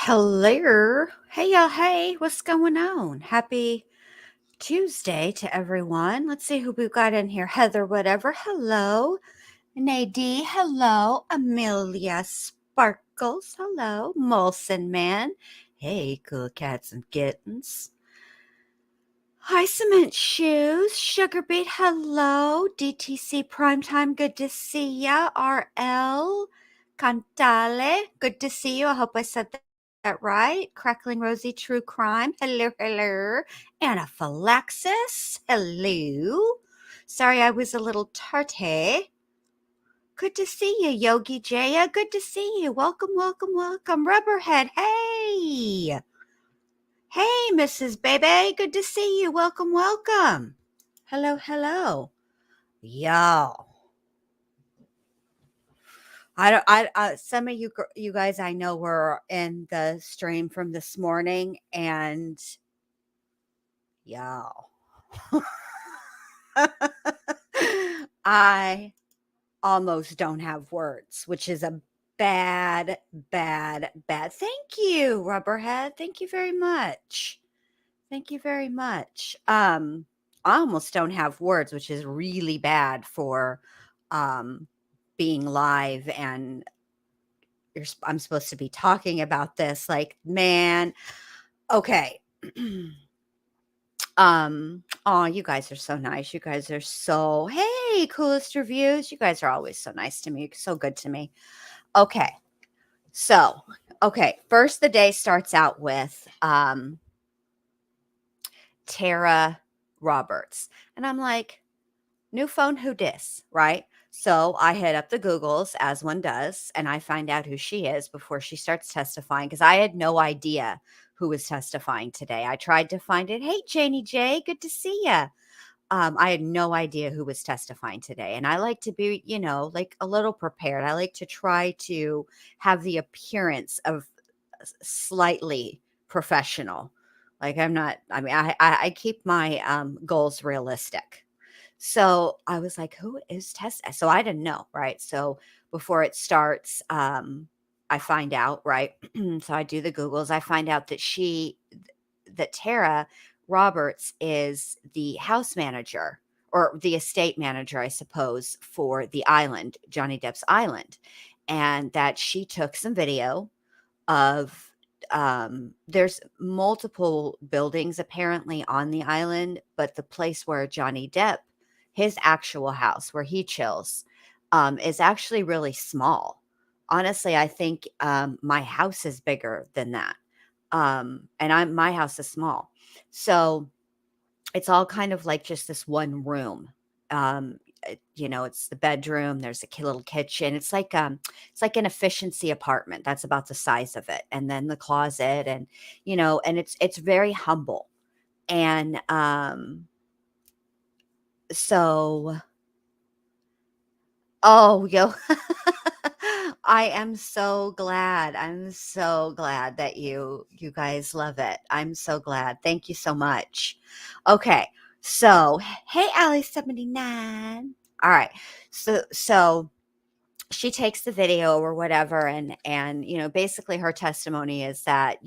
Hello. Hey, y'all. Hey, what's going on? Happy Tuesday to everyone. Let's see who we've got in here. Heather, whatever. Hello. Nadie. Hello. Amelia Sparkles. Hello. Molson Man. Hey, cool cats and kittens. Hi, Cement Shoes. Sugar Beet. Hello. DTC Primetime. Good to see ya. RL. Cantale. Good to see you. I hope I said that right. Crackling Rosie, True Crime. Hello, hello. Anaphylaxis. Hello. Sorry, I was a little tardy. Good to see you, Yogi Jaya. Good to see you. Welcome, welcome, welcome. Rubberhead. Hey. Hey, Mrs. Baby. Good to see you. Welcome, welcome. Hello, hello. Yo. Some of you guys I know were in the stream from this morning, and y'all, I almost don't have words, which is a bad. Thank you, Rubberhead. Thank you very much. Thank you very much. I almost don't have words, which is really bad for being live, and I'm supposed to be talking about this. Like, man, okay. Oh, you guys are so nice. You guys are so, hey, coolest reviews. You guys are always so nice to me. So good to me. Okay. So, first the day starts out with Tara Roberts. And I'm like, new phone, who dis, right? So I hit up the Googles, as one does, and I find out who she is before she starts testifying, because I had no idea who was testifying today. I tried to find it. Hey, Janie J, good to see you. I had no idea who was testifying today. And I like to be, like a little prepared. I like to try to have the appearance of slightly professional. Like I keep my goals realistic. So I was like, who is Tess? So I didn't know, right? So before it starts, I find out, right? So I do the Googles. I find out that Tara Roberts is the house manager, or the estate manager, I suppose, for the island, Johnny Depp's island. And that she took some video of, there's multiple buildings apparently on the island, but the place where Johnny Depp, his actual house where he chills, is actually really small. Honestly, I think my house is bigger than that. And my house is small. So it's all kind of like just this one room. It's the bedroom, there's a little kitchen. It's like an efficiency apartment. That's about the size of it. And then the closet, and and it's very humble. And so oh, yo. I am so glad. I'm so glad that you guys love it. I'm so glad. Thank you so much. Okay. So, hey Ali 79. All right. So she takes the video or whatever, and basically her testimony is that,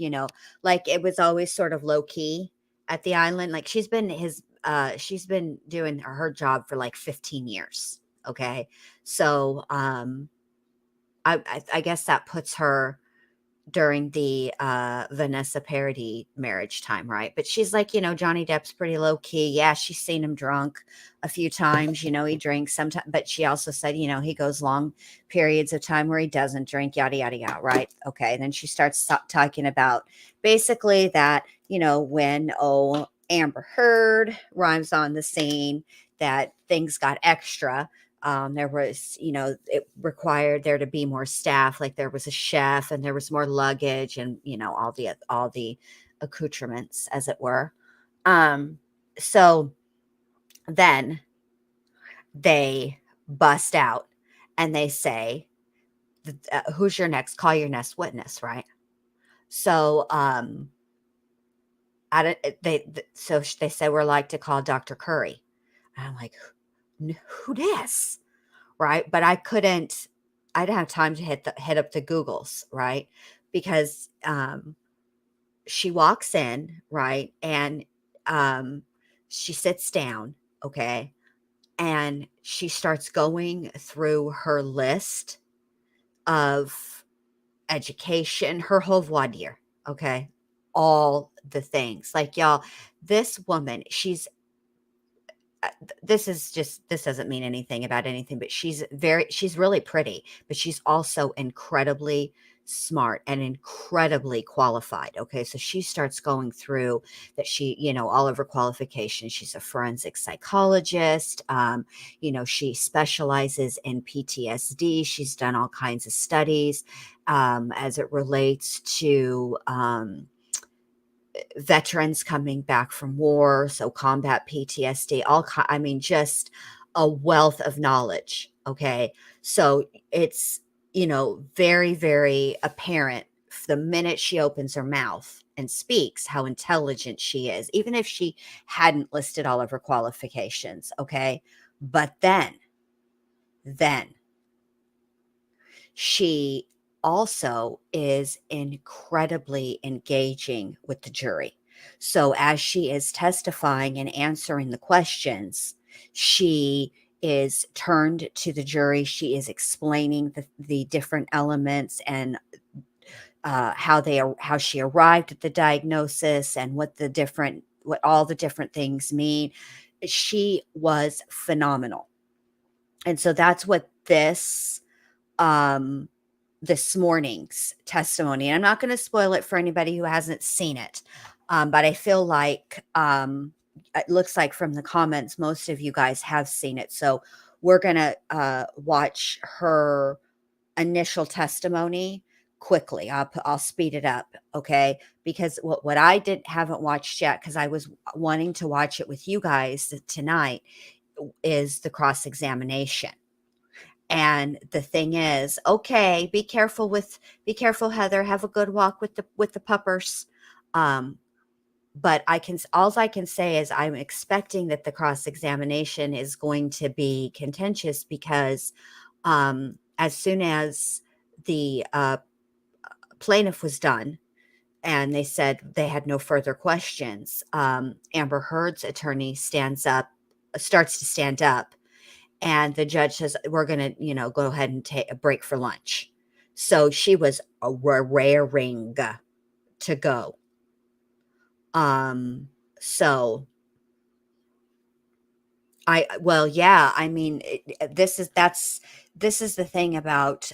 like, it was always sort of low key at the island. Like, she's been doing her job for like 15 years. Okay. So, I guess that puts her during the Vanessa Paradis marriage time, right? But she's like, Johnny Depp's pretty low key. Yeah, she's seen him drunk a few times. He drinks sometimes, but she also said, he goes long periods of time where he doesn't drink, yada yada yada, right? Okay. And then she starts talking about basically that, when Amber Heard rhymes on the scene, that things got extra. There was, it required there to be more staff. Like, there was a chef, and there was more luggage, and, all the accoutrements, as it were. So then they bust out and they say, who's your next, call your next witness, right? So, so they said, we're like to call Dr. Curry. And I'm like, who this? Right. But I didn't have time to hit up the Googles. Right. because she walks in, right? And she sits down, okay? And she starts going through her list of education, her whole voir dire, okay? All the things. Like, y'all, this woman, this doesn't mean anything about anything, but she's really pretty, but she's also incredibly smart and incredibly qualified. Okay. So she starts going through that all of her qualifications. She's a forensic psychologist. She specializes in PTSD. She's done all kinds of studies as it relates to veterans coming back from war, so combat PTSD, just a wealth of knowledge, okay? So it's, very, very apparent the minute she opens her mouth and speaks how intelligent she is, even if she hadn't listed all of her qualifications, okay? But then she also is incredibly engaging with the jury. So as she is testifying and answering the questions, she is turned to the jury. She is explaining the different elements and how she arrived at the diagnosis and what all the different things mean. She was phenomenal. And so that's what um this morning's testimony. And I'm not going to spoil it for anybody who hasn't seen it. But I feel like it looks like from the comments, most of you guys have seen it. So we're going to watch her initial testimony quickly. I'll speed it up. Okay. Because what I haven't watched yet, because I was wanting to watch it with you guys tonight, is the cross-examination. And the thing is, okay, be careful, Heather. Have a good walk with the puppers. Um, but all I can say is I'm expecting that the cross-examination is going to be contentious because as soon as the plaintiff was done and they said they had no further questions, Amber Heard's attorney starts to stand up. And the judge says, we're going to, go ahead and take a break for lunch. So she was raring to go. So yeah, I mean, this is the thing about,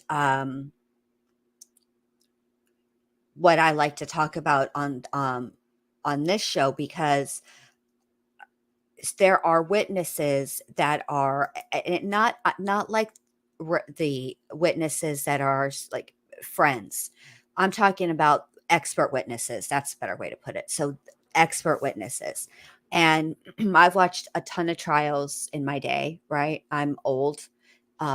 what I like to talk about on this show, because there are witnesses that are not like the witnesses that are like friends. I'm talking about expert witnesses. That's a better way to put it. So expert witnesses. And I've watched a ton of trials in my day, right? I'm old.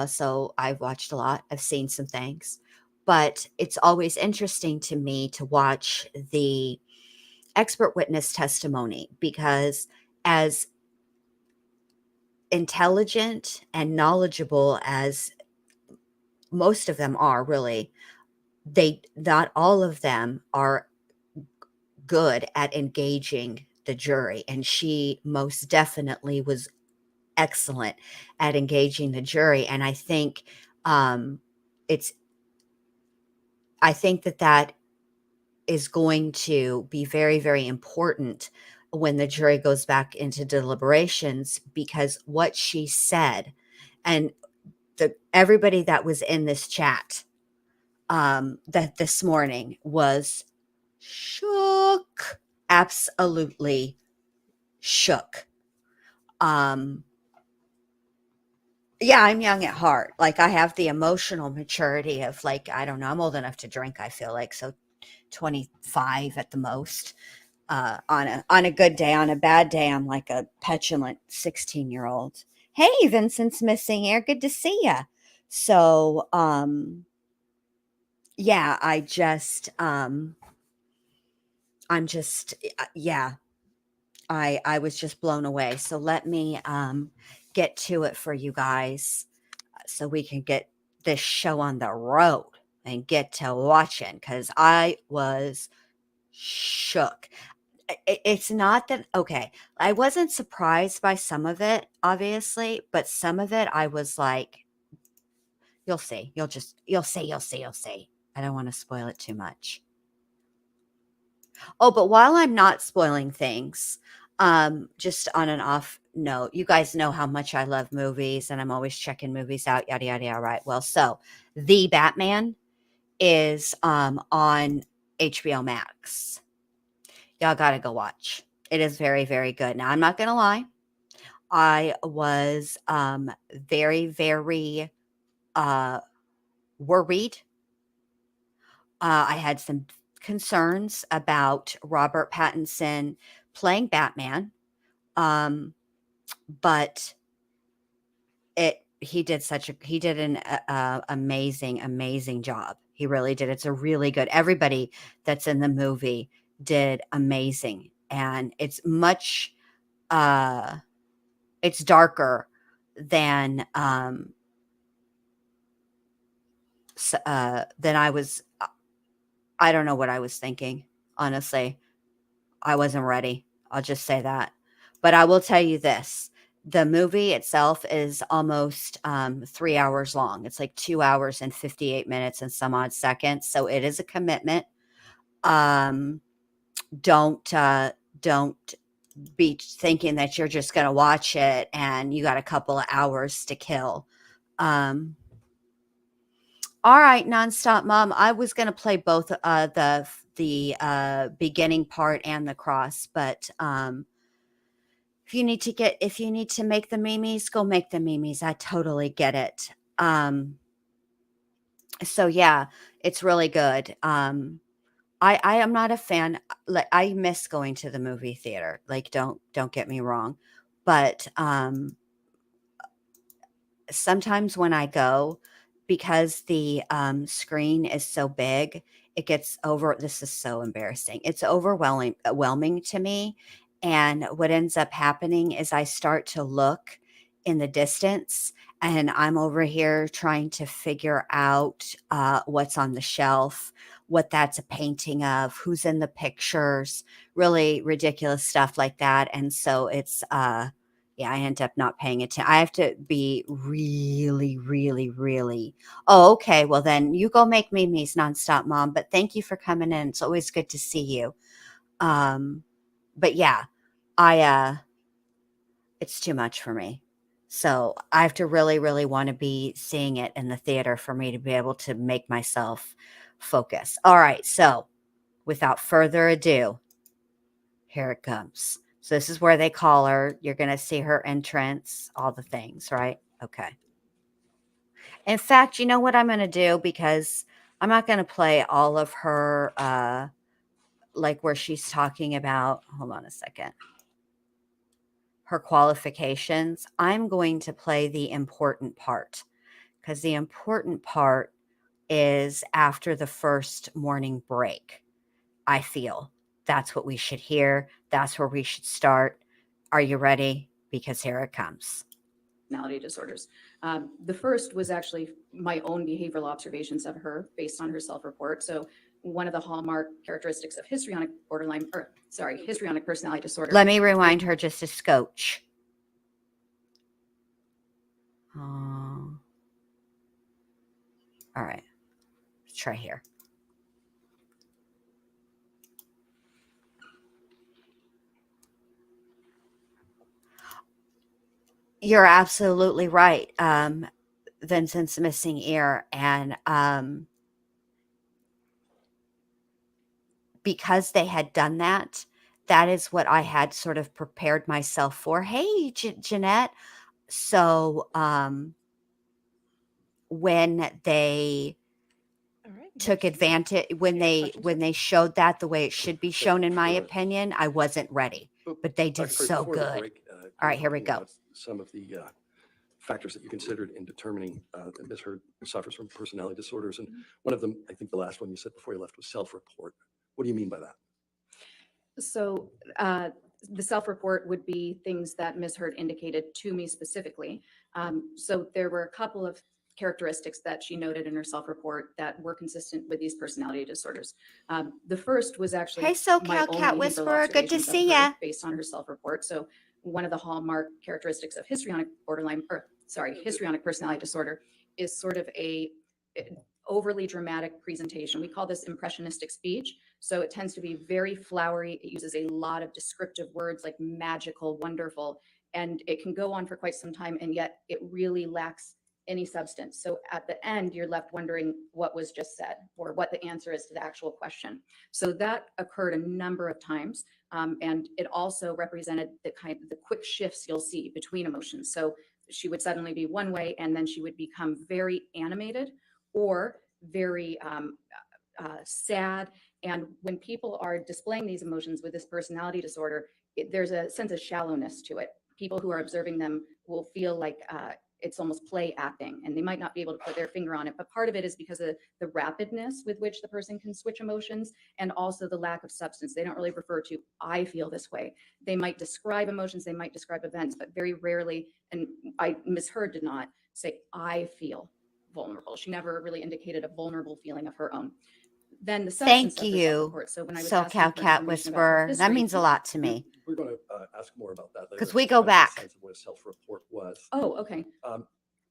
So I've watched a lot. I've seen some things. But it's always interesting to me to watch the expert witness testimony, because as intelligent and knowledgeable as most of them are, really, not all of them are good at engaging the jury. And she most definitely was excellent at engaging the jury. And it's, I think that is going to be very, very important when the jury goes back into deliberations, because what she said, and everybody that was in this chat that this morning was shook, absolutely shook. Yeah, I'm young at heart. Like, I have the emotional maturity of, like, I don't know, I'm old enough to drink, I feel like, so 25 at the most. On a good day. On a bad day, I'm like a petulant 16-year-old. Hey, Vincent's missing here. Good to see you. So, yeah, yeah, I was just blown away. So let me get to it for you guys so we can get this show on the road. and get to watching because I was shook. It's not that, okay, I wasn't surprised by some of it, obviously, but some of it I was like, you'll see. You'll see. I don't want to spoil it too much. Oh, but while I'm not spoiling things, just on an off note, you guys know how much I love movies and I'm always checking movies out, yada, yada, yada. Right. Well, so The Batman is on HBO Max. Y'all got to go watch. It is very, very good. Now, I'm not going to lie. I was very, very worried. I had some concerns about Robert Pattinson playing Batman, but he did an amazing job. He really did. It's a really good. Everybody that's in the movie did amazing, and it's darker than than I was. I don't know what I was thinking, honestly. I wasn't ready. I'll just say that. But I will tell you this. The movie itself is almost 3 hours long. It's like 2 hours and 58 minutes and some odd seconds. So it is a commitment. Um, don't be thinking that you're just going to watch it and you got a couple of hours to kill. All right, Nonstop Mom. I was going to play both the beginning part and the cross, but if you need to make the memes, go make the memes. I totally get it. So yeah, it's really good. I am not a fan. Like, I miss going to the movie theater. Like, don't get me wrong, but sometimes when I go, because the screen is so big, it gets over. This is so embarrassing. It's overwhelming to me. And what ends up happening is I start to look in the distance and I'm over here trying to figure out what's on the shelf, what that's a painting of, who's in the pictures, really ridiculous stuff like that. And so it's, yeah, I end up not paying attention. I have to be really, really, really. Oh, okay. Well, then you go make memes nonstop, Mom. But thank you for coming in. It's always good to see you. Um, but yeah, I it's too much for me. So I have to really, really want to be seeing it in the theater for me to be able to make myself focus. All right. So without further ado, here it comes. So this is where they call her. You're going to see her entrance, all the things, right? Okay. In fact, you know what I'm going to do? Because I'm not going to play all of her, like where she's talking about, hold on a second, her qualifications. I'm going to play the important part because the important part is after the first morning break. I feel that's what we should hear. That's where we should start. Are you ready? Because here it comes. Personality disorders. The first was actually my own behavioral observations of her based on her self-report. So one of the hallmark characteristics of histrionic personality disorder. Let me rewind her just a scotch. All right. Let's try here. You're absolutely right. Vincent's missing ear. And because they had done that, that is what I had sort of prepared myself for. Hey, Jeanette. So when they took advantage, when they showed that the way it should be shown, in my opinion, I wasn't ready. But they did so good. All right, here we go. Some of the factors that you considered in determining that Ms. Heard suffers from personality disorders. And one of them, I think the last one you said before you left, was self-report. What do you mean by that? So the self-report would be things that Ms. Heard indicated to me specifically. So there were a couple of characteristics that she noted in her self-report that were consistent with these personality disorders. The first was actually Hey, my SoCal own Cat behavioral Whisperer, good to observations of see her ya. based on her self-report. So one of the hallmark characteristics of histrionic personality disorder is sort of a overly dramatic presentation. We call this impressionistic speech. So it tends to be very flowery. It uses a lot of descriptive words like magical, wonderful, and it can go on for quite some time, and yet it really lacks any substance. So at the end, you're left wondering what was just said or what the answer is to the actual question. So that occurred a number of times. And it also represented the quick shifts you'll see between emotions. So she would suddenly be one way, and then she would become very animated or very sad. And when people are displaying these emotions with this personality disorder, there's a sense of shallowness to it. People who are observing them will feel like it's almost play acting, and they might not be able to put their finger on it. But part of it is because of the rapidness with which the person can switch emotions, and also the lack of substance. They don't really refer to, I feel this way. They might describe emotions, they might describe events, but very rarely, and Ms. Heard did not say, I feel vulnerable. She never really indicated a vulnerable feeling of her own. Then the substance Thank of her you, self-report. So when I was asking SoCal for Cat information about her Whisperer. That history, means a lot to me. We're going to ask more about that later. 'Cause we go Trying to get a back. sense of what a self-report was. oh, okay.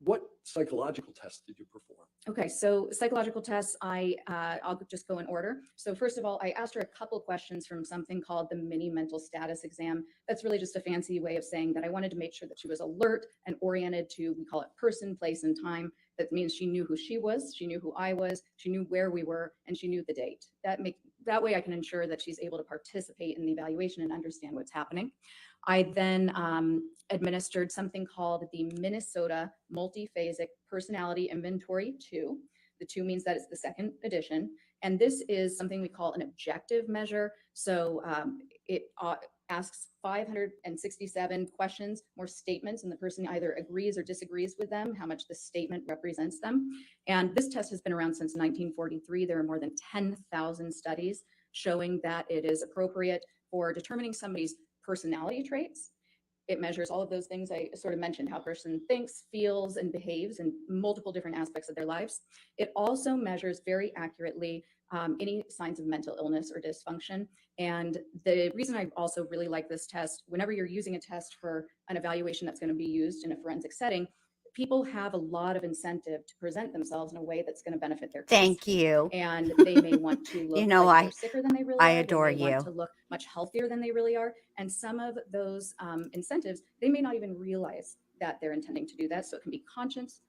What psychological tests did you perform? Okay, so psychological tests, I'll just go in order. So first of all, I asked her a couple questions from something called the mini mental status exam. That's really just a fancy way of saying that I wanted to make sure that she was alert and oriented to, we call it person, place, and time. That means she knew who she was, she knew who I was, she knew where we were, and she knew the date. That way I can ensure that she's able to participate in the evaluation and understand what's happening. I then administered something called the Minnesota Multiphasic Personality Inventory 2. The 2 means that it's the second edition. And this is something we call an objective measure. So it asks 567 questions, more statements, and the person either agrees or disagrees with them, how much the statement represents them. And this test has been around since 1943. There are more than 10,000 studies showing that it is appropriate for determining somebody's personality traits. It measures all of those things I sort of mentioned, how a person thinks, feels, and behaves in multiple different aspects of their lives. It also measures very accurately any signs of mental illness or dysfunction. And the reason I also really like this test, whenever you're using a test for an evaluation that's going to be used in a forensic setting, people have a lot of incentive to present themselves in a way that's going to benefit their case. Thank you. And they may want to look like they're sicker than they really I are. adore They may you. want to look much healthier than they really are. And some of those incentives, they may not even realize that they're intending to do that. So it can be conscious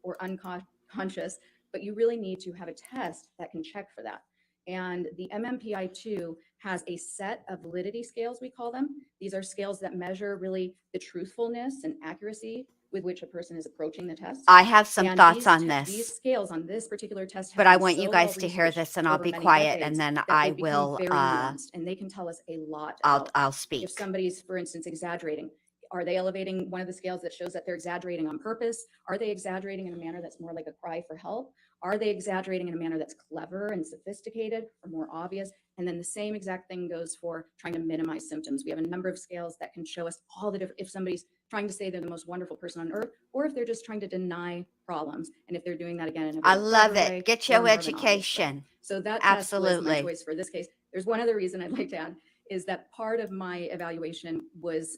or unconscious, but you really need to have a test that can check for that. And the MMPI-2 has a set of validity scales, we call them. These are scales that measure really the truthfulness and accuracy with which a person is approaching the test. I have some And thoughts these on These this, scales on this particular test have but I been want you so guys to hear well-researched this, and I'll over be many quiet, decades and then that I they've become will, very nuanced, and they can tell us a lot about I'll if speak. somebody's, for instance, exaggerating. Are they elevating one of the scales that shows that they're exaggerating on purpose? Are they exaggerating in a manner that's more like a cry for help? Are they exaggerating in a manner that's clever and sophisticated or more obvious? And then the same exact thing goes for trying to minimize symptoms. We have a number of scales that can show us all the different, if somebody's trying to say they're the most wonderful person on earth, or if they're just trying to deny problems. And if they're doing that again in a I very love clever way it. Get or your more of an obvious way. education. So that test was my Absolutely. choice for this case. There's one other reason I'd like to add, is that part of my evaluation was,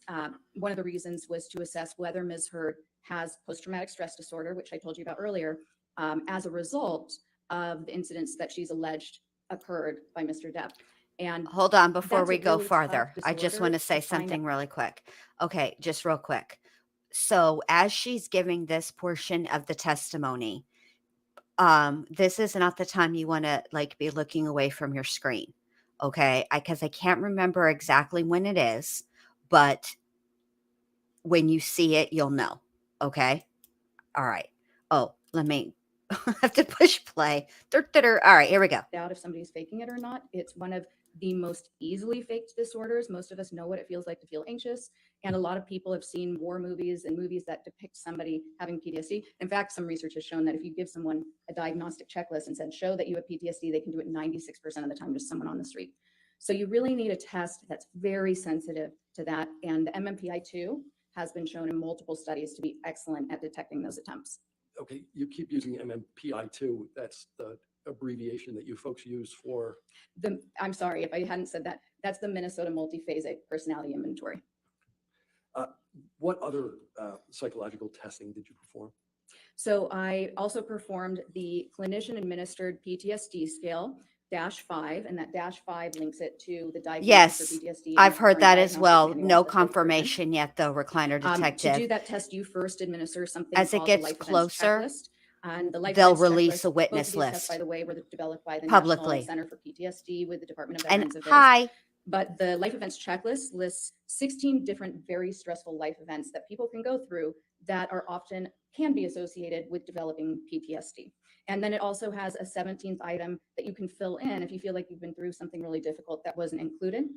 one of the reasons was to assess whether Ms. Heard has post-traumatic stress disorder, which I told you about earlier, as a result of the incidents that she's alleged occurred by Mr. Depp. And Hold on before that's we a go really tough farther. I just want disorder to say to find something really quick. Okay, just real quick. So as she's giving this portion of the testimony, this is not the time you want to like be looking away from your screen. Okay, because I can't remember exactly when it is, but when you see it, you'll know. Okay. All right. Oh, let me I have to push play. All right, here we go. out if somebody's faking it or not. It's one of the most easily faked disorders. Most of us know what it feels like to feel anxious. And a lot of people have seen war movies and movies that depict somebody having PTSD. In fact, some research has shown that if you give someone a diagnostic checklist and said, show that you have PTSD, they can do it 96% of the time, just someone on the street. So you really need a test that's very sensitive to that. And the MMPI-2 has been shown in multiple studies to be excellent at detecting those attempts. Okay, you keep using MMPI-2. That's the abbreviation that you folks use for. I'm sorry if I hadn't said that. That's the Minnesota Multiphasic Personality Inventory. What other psychological testing did you perform? So I also performed the Clinician-Administered PTSD scale, -5, and that -5 links it to the diagnosis Yes, for PTSD. I've and heard current that as diagnostic well. manual No of the fifth version. confirmation yet, though, recliner To detective. do that test, you first administer something As it called the gets life events closer, checklist. And the life they'll events release checklist, a both witness of these tests, by list the way, were developed by the publicly. National Center for PTSD with the Department of And Veterans Affairs. hi, But the life events checklist lists 16 different very stressful life events that people can go through that are often can be associated with developing PTSD. And then it also has a 17th item that you can fill in if you feel like you've been through something really difficult that wasn't included.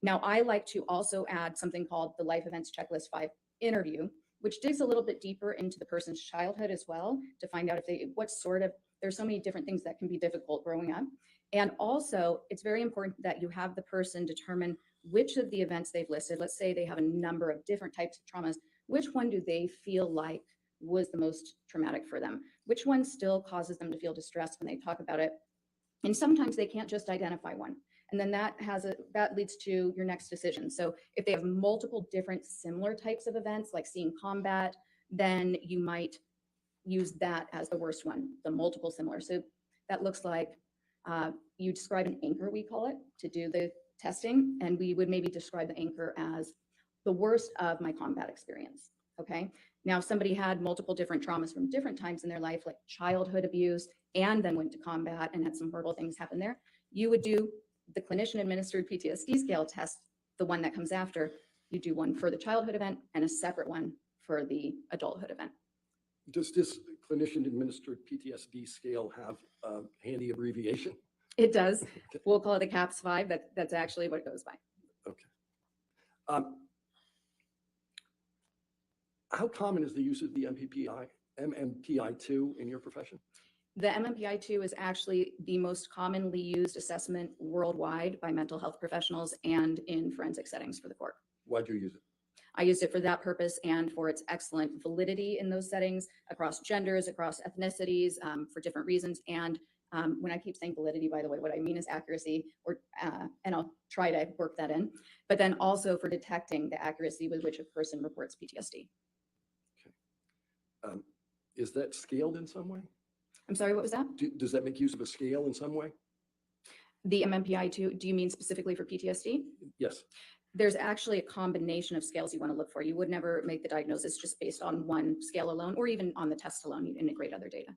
Now, I like to also add something called the life events checklist 5 interview, which digs a little bit deeper into the person's childhood as well to find out if there's so many different things that can be difficult growing up. And also, it's very important that you have the person determine which of the events they've listed. Let's say they have a number of different types of traumas. Which one do they feel like was the most traumatic for them? Which one still causes them to feel distressed when they talk about it? And sometimes they can't just identify one. And then that leads to your next decision. So if they have multiple different similar types of events, like seeing combat, then you might use that as the worst one, the multiple similar. So that looks like you describe an anchor, we call it, to do the testing. And we would maybe describe the anchor as the worst of my combat experience. Okay. Now, if somebody had multiple different traumas from different times in their life, like childhood abuse, and then went to combat and had some horrible things happen there, you would do the clinician-administered PTSD scale test, the one that comes after. You do one for the childhood event and a separate one for the adulthood event. Does this clinician-administered PTSD scale have a handy abbreviation? It does. We'll call it a CAPS 5. That's actually what it goes by. Okay. How common is the use of the MMPI-2 in your profession? The MMPI-2 is actually the most commonly used assessment worldwide by mental health professionals and in forensic settings for the court. Why'd you use it? I used it for that purpose and for its excellent validity in those settings across genders, across ethnicities, for different reasons. And when I keep saying validity, by the way, what I mean is accuracy, and I'll try to work that in, but then also for detecting the accuracy with which a person reports PTSD. Okay. Is that scaled in some way? I'm sorry, what was that? Does that make use of a scale in some way? The MMPI-2, do you mean specifically for PTSD? Yes. There's actually a combination of scales you want to look for. You would never make the diagnosis just based on one scale alone, or even on the test alone. You'd integrate other data.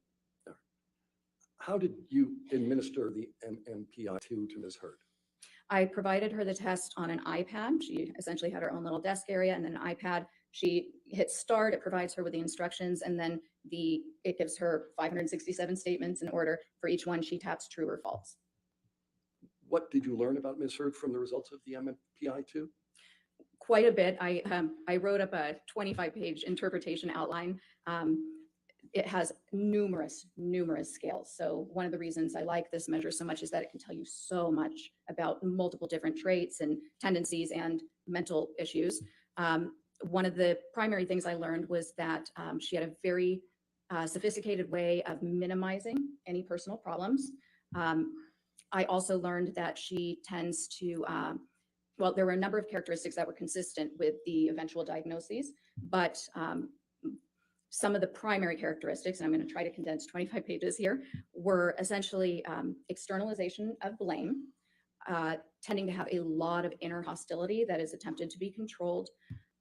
How did you administer the MMPI-2 to Ms. Hurd? I provided her the test on an iPad. She essentially had her own little desk area and then an iPad. She hits start, it provides her with the instructions, and then it gives her 567 statements in order. For each one, she taps true or false. What did you learn about Ms. Hurd from the results of the MMPI-2? Quite a bit. I wrote up a 25-page interpretation outline. It has numerous scales. So one of the reasons I like this measure so much is that it can tell you so much about multiple different traits and tendencies and mental issues. One of the primary things I learned was that she had a very sophisticated way of minimizing any personal problems. I also learned that she tends to, well, there were a number of characteristics that were consistent with the eventual diagnoses, but some of the primary characteristics, and I'm going to try to condense 25 pages here, were essentially externalization of blame, tending to have a lot of inner hostility that is attempted to be controlled,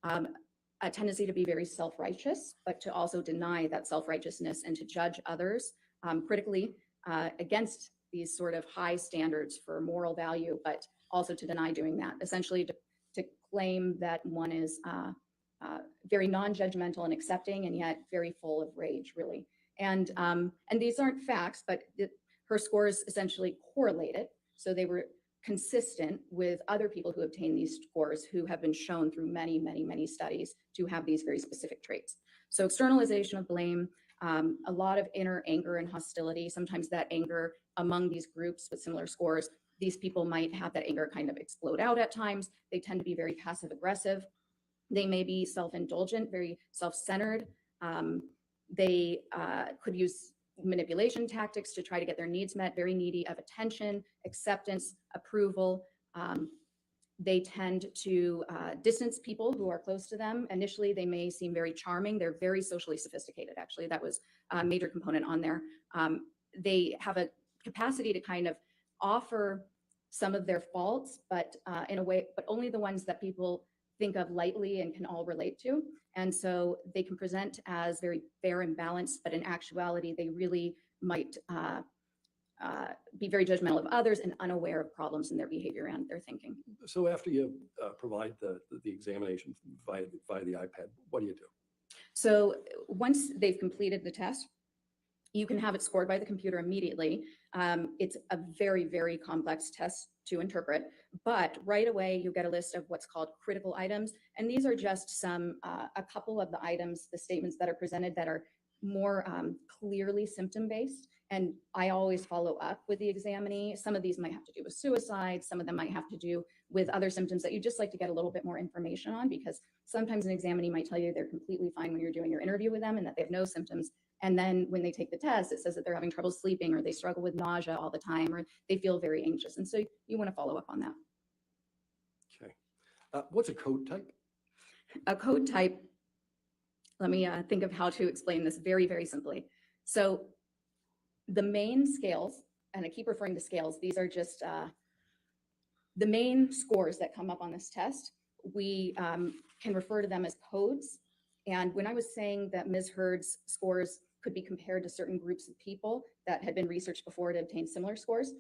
a tendency to be very self-righteous, but to also deny that self-righteousness and to judge others critically against these sort of high standards for moral value, but also to deny doing that, essentially to claim that one is very non-judgmental and accepting, and yet very full of rage, really. And these aren't facts, but her scores essentially correlated. So they were consistent with other people who obtained these scores who have been shown through many studies to have these very specific traits. So externalization of blame, a lot of inner anger and hostility. Sometimes that anger among these groups with similar scores, these people might have that anger kind of explode out at times. They tend to be very passive aggressive. They may be self-indulgent, very self-centered. They could use manipulation tactics to try to get their needs met, very needy of attention, acceptance, approval. They tend to distance people who are close to them. Initially, they may seem very charming. They're very socially sophisticated, actually. That was a major component on there. They have a capacity to kind of offer some of their faults, but in a way, but only the ones that people think of lightly and can all relate to. And so they can present as very fair and balanced, but in actuality, they really might be very judgmental of others and unaware of problems in their behavior and their thinking. So after you provide the examination via the iPad, what do you do? So once they've completed the test, you can have it scored by the computer immediately. It's a very, very complex test to interpret, but right away you get a list of what's called critical items. And these are just a couple of the items, the statements that are presented that are more clearly symptom-based. And I always follow up with the examinee. Some of these might have to do with suicide. Some of them might have to do with other symptoms that you just like to get a little bit more information on, because sometimes an examinee might tell you they're completely fine when you're doing your interview with them and that they have no symptoms. And then when they take the test, it says that they're having trouble sleeping, or they struggle with nausea all the time, or they feel very anxious. And so you want to follow up on that. Okay. What's a code type? A code type, let me think of how to explain this very, very simply. So the main scales, and I keep referring to scales, these are just the main scores that come up on this test. We can refer to them as codes. And when I was saying that Ms. Heard's scores could be compared to certain groups of people that had been researched before to obtain similar scores,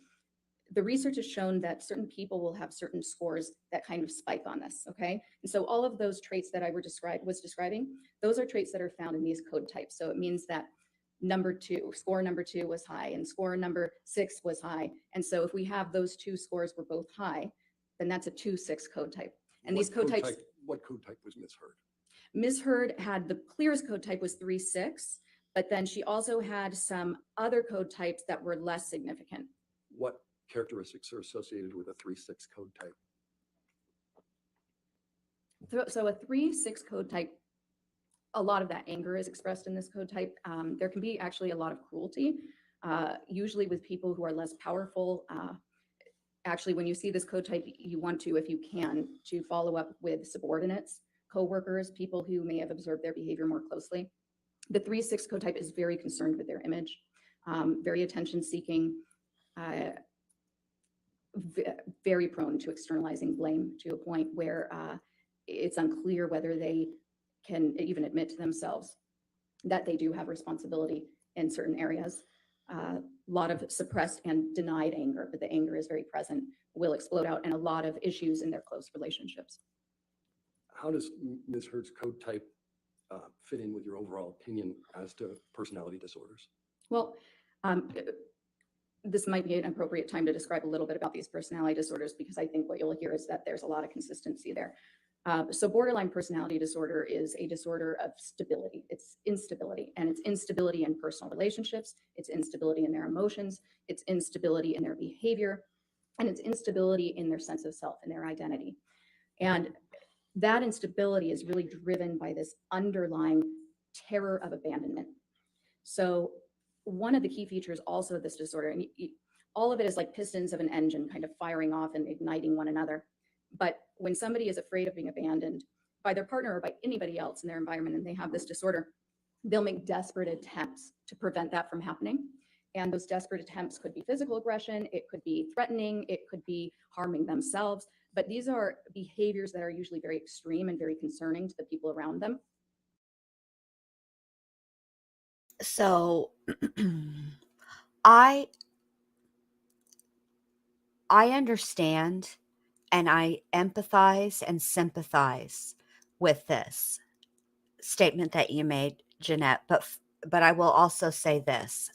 the research has shown that certain people will have certain scores that kind of spike on this, okay? And so all of those traits that I was describing, those are traits that are found in these code types. So it means that score number two was high, and score number 6 was high. And so if we have those two scores were both high, then that's a 2-6 code type. And these code types. What code type was Ms. Heard? Ms. Heard had the clearest code type was 3-6, but then she also had some other code types that were less significant. What characteristics are associated with a 3-6 code type? So a 3-6 code type, a lot of that anger is expressed in this code type. There can be actually a lot of cruelty, usually with people who are less powerful. Actually, when you see this code type, you want to, if you can, to follow up with subordinates, coworkers, people who may have observed their behavior more closely. The 3-6 code type is very concerned with their image, very attention-seeking, very prone to externalizing blame to a point where it's unclear whether they can even admit to themselves that they do have responsibility in certain areas. A lot of suppressed and denied anger, but the anger is very present, will explode out, and a lot of issues in their close relationships. How does Ms. Heard's code type fit in with your overall opinion as to personality disorders? Well, this might be an appropriate time to describe a little bit about these personality disorders, because I think what you'll hear is that there's a lot of consistency there. So borderline personality disorder is a disorder of stability. It's instability, and it's instability in personal relationships. It's instability in their emotions. It's instability in their behavior, and it's instability in their sense of self and their identity. And that instability is really driven by this underlying terror of abandonment. So one of the key features also of this disorder, and all of it is like pistons of an engine kind of firing off and igniting one another. But when somebody is afraid of being abandoned by their partner or by anybody else in their environment, and they have this disorder, they'll make desperate attempts to prevent that from happening. And those desperate attempts could be physical aggression, it could be threatening, it could be harming themselves. But these are behaviors that are usually very extreme and very concerning to the people around them. So I understand and I empathize and sympathize with this statement that you made, Jeanette, but I will also say this.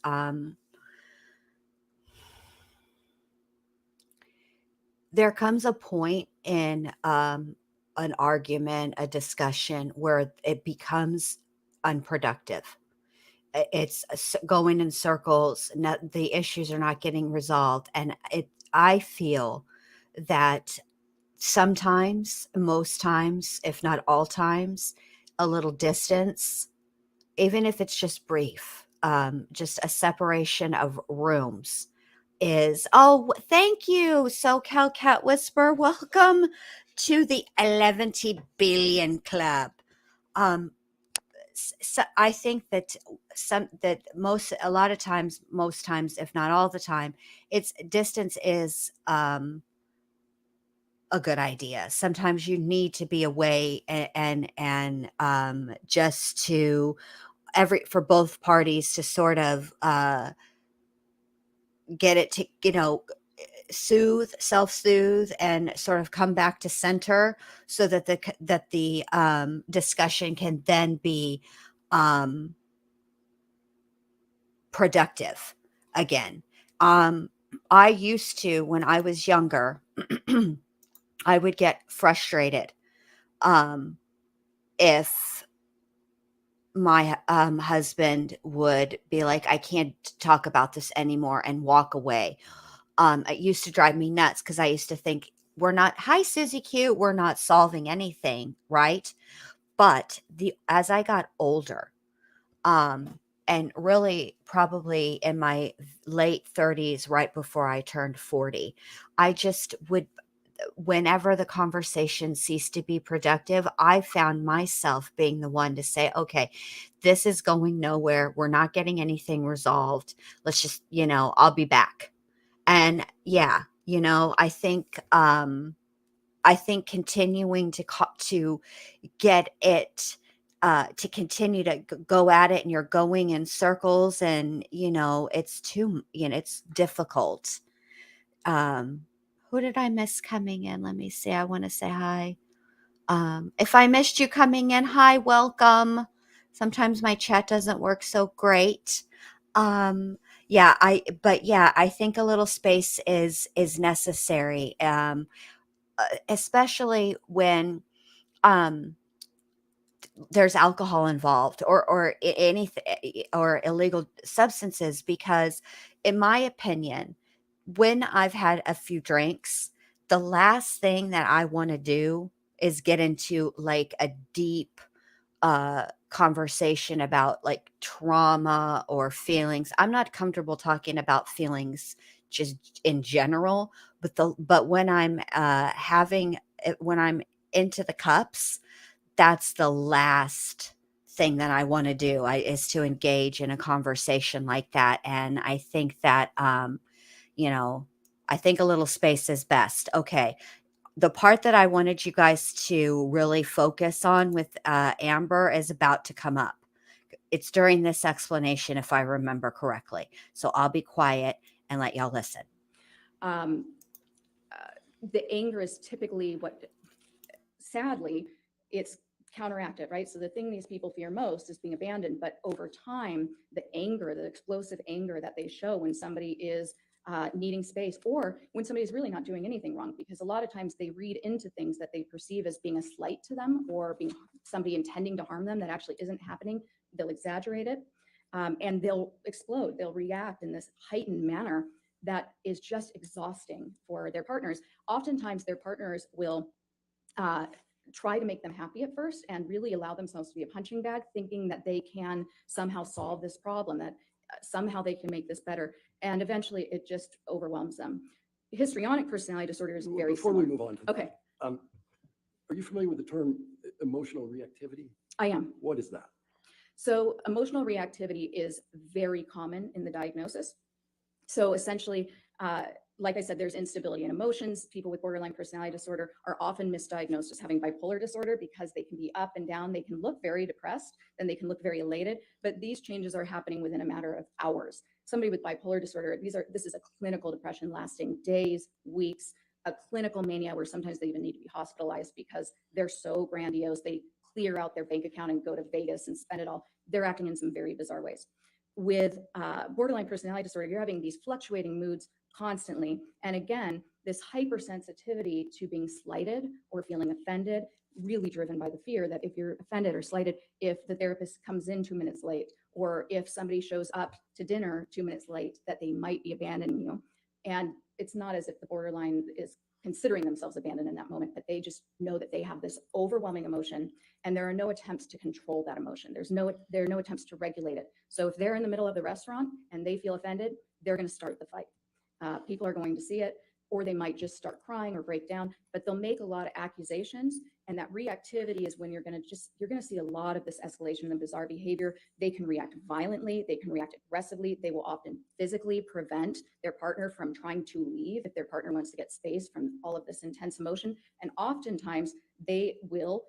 There comes a point in an argument, a discussion, where it becomes unproductive. It's going in circles. The issues are not getting resolved. And I feel that sometimes, most times, if not all times, a little distance even if it's just brief, just a separation of rooms is, oh, thank you, SoCal Cat Whisper. Welcome to the 11 billion club. So I think that a lot of times, most times, if not all the time, it's distance is a good idea. Sometimes you need to be away and just to for both parties to sort of get it to, self-soothe and sort of come back to center so that the discussion can then be productive again. I used to, when I was younger, I would get frustrated if my husband would be like, I can't talk about this anymore, and walk away. It used to drive me nuts because I used to think, hi, Susie Q, we're not solving anything, right? But as I got older, and really probably in my late 30s, right before I turned 40, I just would, whenever the conversation ceased to be productive, I found myself being the one to say, okay, this is going nowhere. We're not getting anything resolved. Let's just, I'll be back. And yeah, I think continuing to get it, to continue to go at it, and you're going in circles, and it's difficult. Who did I miss coming in? Let me see. I want to say hi. If I missed you coming in, hi, welcome. Sometimes my chat doesn't work so great. I think a little space is necessary. Especially when there's alcohol involved, or anything, or illegal substances, because in my opinion, when I've had a few drinks, the last thing that I want to do is get into like a deep conversation about like trauma or feelings. I'm not comfortable talking about feelings just in general, but when I'm when I'm into the cups, that's the last thing that I want to do, is to engage in a conversation like that. And I think that I think a little space is best. Okay. The part that I wanted you guys to really focus on with Amber is about to come up. It's during this explanation, if I remember correctly. So I'll be quiet and let y'all listen. The anger is typically sadly, it's counteracted, right? So the thing these people fear most is being abandoned. But over time, the explosive anger that they show when somebody is needing space, or when somebody's really not doing anything wrong, because a lot of times they read into things that they perceive as being a slight to them, or being somebody intending to harm them that actually isn't happening. They'll exaggerate it, and they'll explode. They'll react in this heightened manner that is just exhausting for their partners. Oftentimes their partners will try to make them happy at first and really allow themselves to be a punching bag, thinking that they can somehow solve this problem, that somehow they can make this better. And eventually it just overwhelms them. Histrionic personality disorder is very Before similar. we move on to Okay. that, are you familiar with the term emotional reactivity? I am. What is that? So emotional reactivity is very common in the diagnosis. So essentially, like I said, there's instability in emotions. People with borderline personality disorder are often misdiagnosed as having bipolar disorder because they can be up and down. They can look very depressed, then they can look very elated, but these changes are happening within a matter of hours. Somebody with bipolar disorder, this is a clinical depression lasting days, weeks, a clinical mania where sometimes they even need to be hospitalized because they're so grandiose. They clear out their bank account and go to Vegas and spend it all. They're acting in some very bizarre ways. With borderline personality disorder, you're having these fluctuating moods constantly. And again, this hypersensitivity to being slighted or feeling offended, really driven by the fear that if you're offended or slighted, if the therapist comes in 2 minutes late, or if somebody shows up to dinner 2 minutes late, that they might be abandoning you. And it's not as if the borderline is considering themselves abandoned in that moment, but they just know that they have this overwhelming emotion, and there are no attempts to control that emotion. There are no attempts to regulate it. So if they're in the middle of the restaurant and they feel offended, they're going to start the fight. People are going to see it, or they might just start crying or break down, but they'll make a lot of accusations. And that reactivity is when you're going to see a lot of this escalation and bizarre behavior. They can react violently. They can react aggressively. They will often physically prevent their partner from trying to leave if their partner wants to get space from all of this intense emotion. And oftentimes they will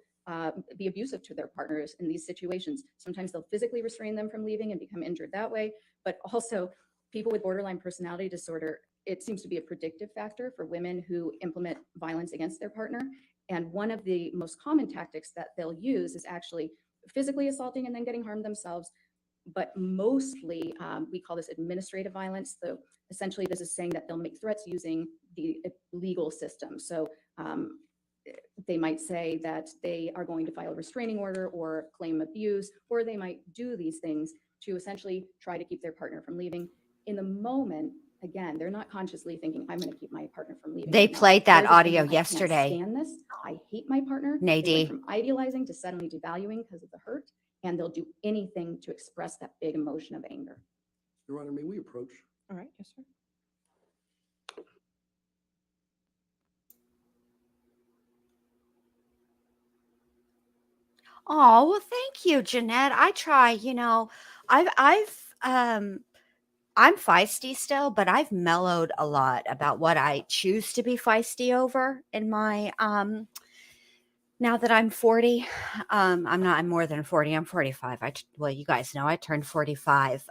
be abusive to their partners in these situations. Sometimes they'll physically restrain them from leaving and become injured that way. But also people with borderline personality disorder, it seems to be a predictive factor for women who implement violence against their partner. And one of the most common tactics that they'll use is actually physically assaulting and then getting harmed themselves. But mostly, we call this administrative violence. So essentially, this is saying that they'll make threats using the legal system. So they might say that they are going to file a restraining order or claim abuse, or they might do these things to essentially try to keep their partner from leaving. In the moment, again, they're not consciously thinking, I'm going to keep my partner from leaving. They right now. played that They're just audio thinking, yesterday. I can't stand this. I hate my partner. They went Nadine. from idealizing to suddenly devaluing because of the hurt, and they'll do anything to express that big emotion of anger. Your Honor, may we approach? All right, yes, sir. Oh, well, thank you, Jeanette. I try, I'm feisty still, but I've mellowed a lot about what I choose to be feisty over in my, now that I'm 40. I'm more than 40. I'm 45. Well, you guys know I turned 45,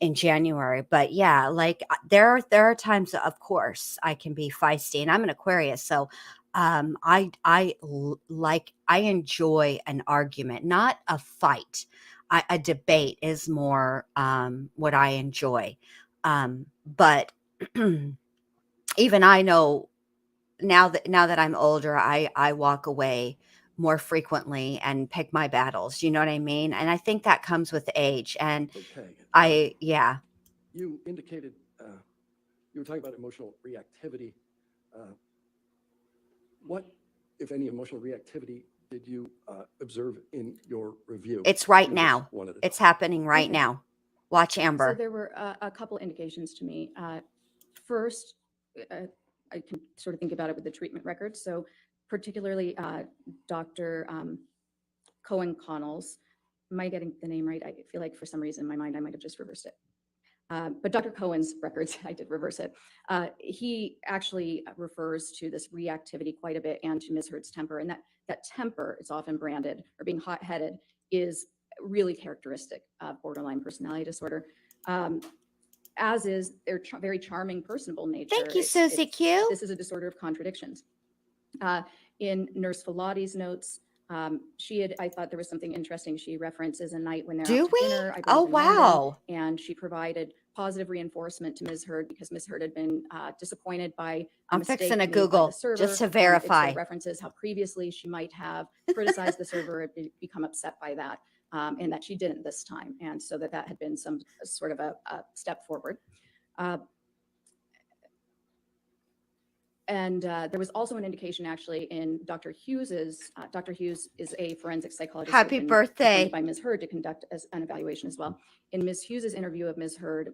in January, but yeah, like there are times, of course, I can be feisty, and I'm an Aquarius, so I enjoy an argument, not a fight. A debate is more what I enjoy, but even I know now that I'm older, I walk away more frequently and pick my battles. You know what I mean? And I think that comes with age. And Okay. yeah. You indicated you were talking about emotional reactivity. What, if any, emotional reactivity did you observe in your review? It's right Give us now. one at a It's time. happening right Okay. now. Watch So Amber. there were a couple indications to me. First, I can sort of think about it with the treatment records. So particularly Dr. Cohen Connell's, am I getting the name right? I feel like for some reason in my mind I might have just reversed it. But Dr. Cohen's records, I did reverse it. He actually refers to this reactivity quite a bit and to Ms. Heard's temper. And that temper, it's often branded, or being hot-headed, is really characteristic of borderline personality disorder. As is their very charming, personable nature. Thank you, Susie Q. This is a disorder of contradictions. In Nurse Filati's notes, I thought there was something interesting. She references a night when they're Do out to we? dinner. I Oh, believe in London, wow. and she provided positive reinforcement to Ms. Heard because Ms. Heard had been disappointed by a I'm mistake fixing to made by Google the server. just to It verify. sort of references how previously she might have criticized the server and become upset by that, and that she didn't this time. And so that had been some sort of a step forward. And there was also an indication actually in Dr. Hughes's, Dr. Hughes is a forensic psychologist. Happy who's been birthday. appointed by Ms. Heard to conduct an evaluation as well. In Ms. Hughes's interview of Ms. Heard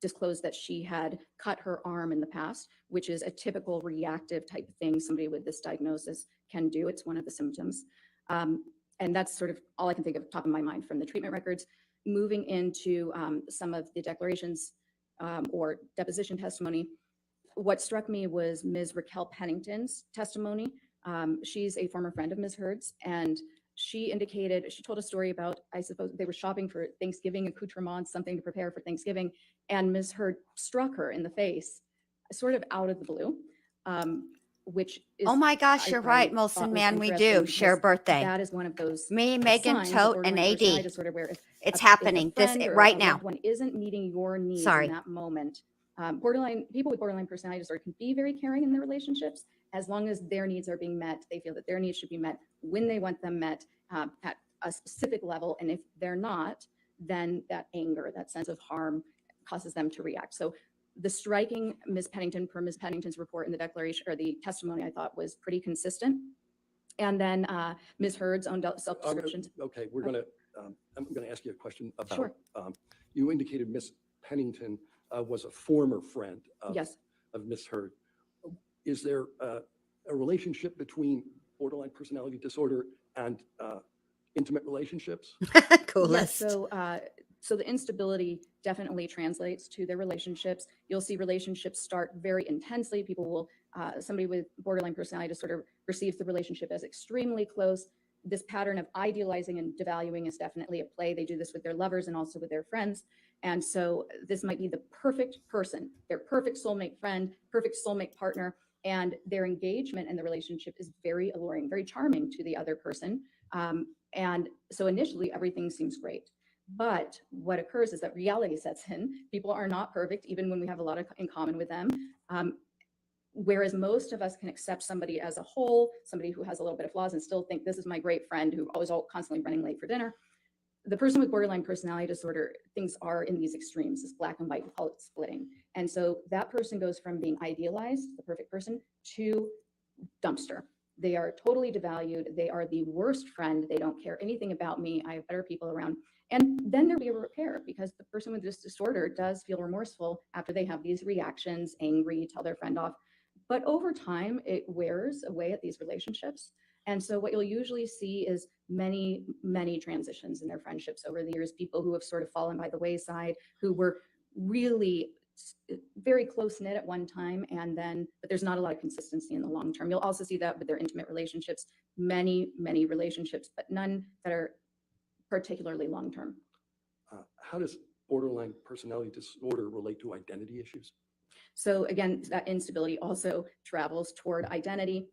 disclosed that she had cut her arm in the past, which is a typical reactive type of thing somebody with this diagnosis can do. It's one of the symptoms. And that's sort of all I can think of top of my mind from the treatment records. Moving into some of the declarations or deposition testimony, what struck me was Ms. Raquel Pennington's testimony. She's a former friend of Ms. Heard's, and she told a story about, I suppose they were shopping for Thanksgiving accoutrements, something to prepare for Thanksgiving, and Ms. Heard struck her in the face, sort of out of the blue, which is. Oh my gosh, you're right, Molson Man. We do share a birthday. That is one of those. Me, Megan, signs of Tote, borderline and AD. personality disorder where if It's if happening a friend or right a now. loved one isn't meeting your needs Sorry. in that moment. People with borderline personality disorder can be very caring in their relationships as long as their needs are being met. They feel that their needs should be met when they want them met at a specific level. And if they're not, then that anger, that sense of harm causes them to react. So The striking Ms. Pennington per Ms. Pennington's report in the declaration or the testimony, I thought was pretty consistent. And then Ms. Heard's own self-description. Okay, I'm gonna ask you a question about, Sure. You indicated Miss Pennington was a former friend Yes. of Miss Heard. Is there a relationship between borderline personality disorder and intimate relationships? Yes. Coolest. So the instability definitely translates to their relationships. You'll see relationships start very intensely. People will, somebody with borderline personality disorder perceives the relationship as extremely close. This pattern of idealizing and devaluing is definitely at play. They do this with their lovers and also with their friends. And so this might be the perfect person, their perfect soulmate friend, perfect soulmate partner, and their engagement in the relationship is very alluring, very charming to the other person. And so initially everything seems great. But what occurs is that reality sets in. People are not perfect, even when we have a lot in common with them. Whereas most of us can accept somebody as a whole, somebody who has a little bit of flaws and still think this is my great friend who always constantly running late for dinner. The person with borderline personality disorder, things are in these extremes, this black and white, we call it splitting. And so that person goes from being idealized, the perfect person, to dumpster. They are totally devalued. They are the worst friend. They don't care anything about me. I have better people around. And then there'll be a repair because the person with this disorder does feel remorseful after they have these reactions, angry, tell their friend off. But over time, it wears away at these relationships. And so what you'll usually see is many, many transitions in their friendships over the years, people who have sort of fallen by the wayside, who were really very close knit at one time, and then, but there's not a lot of consistency in the long term. You'll also see that with their intimate relationships, many, many relationships, but none that are particularly long term. How does borderline personality disorder relate to identity issues? So again, that instability also travels toward identity.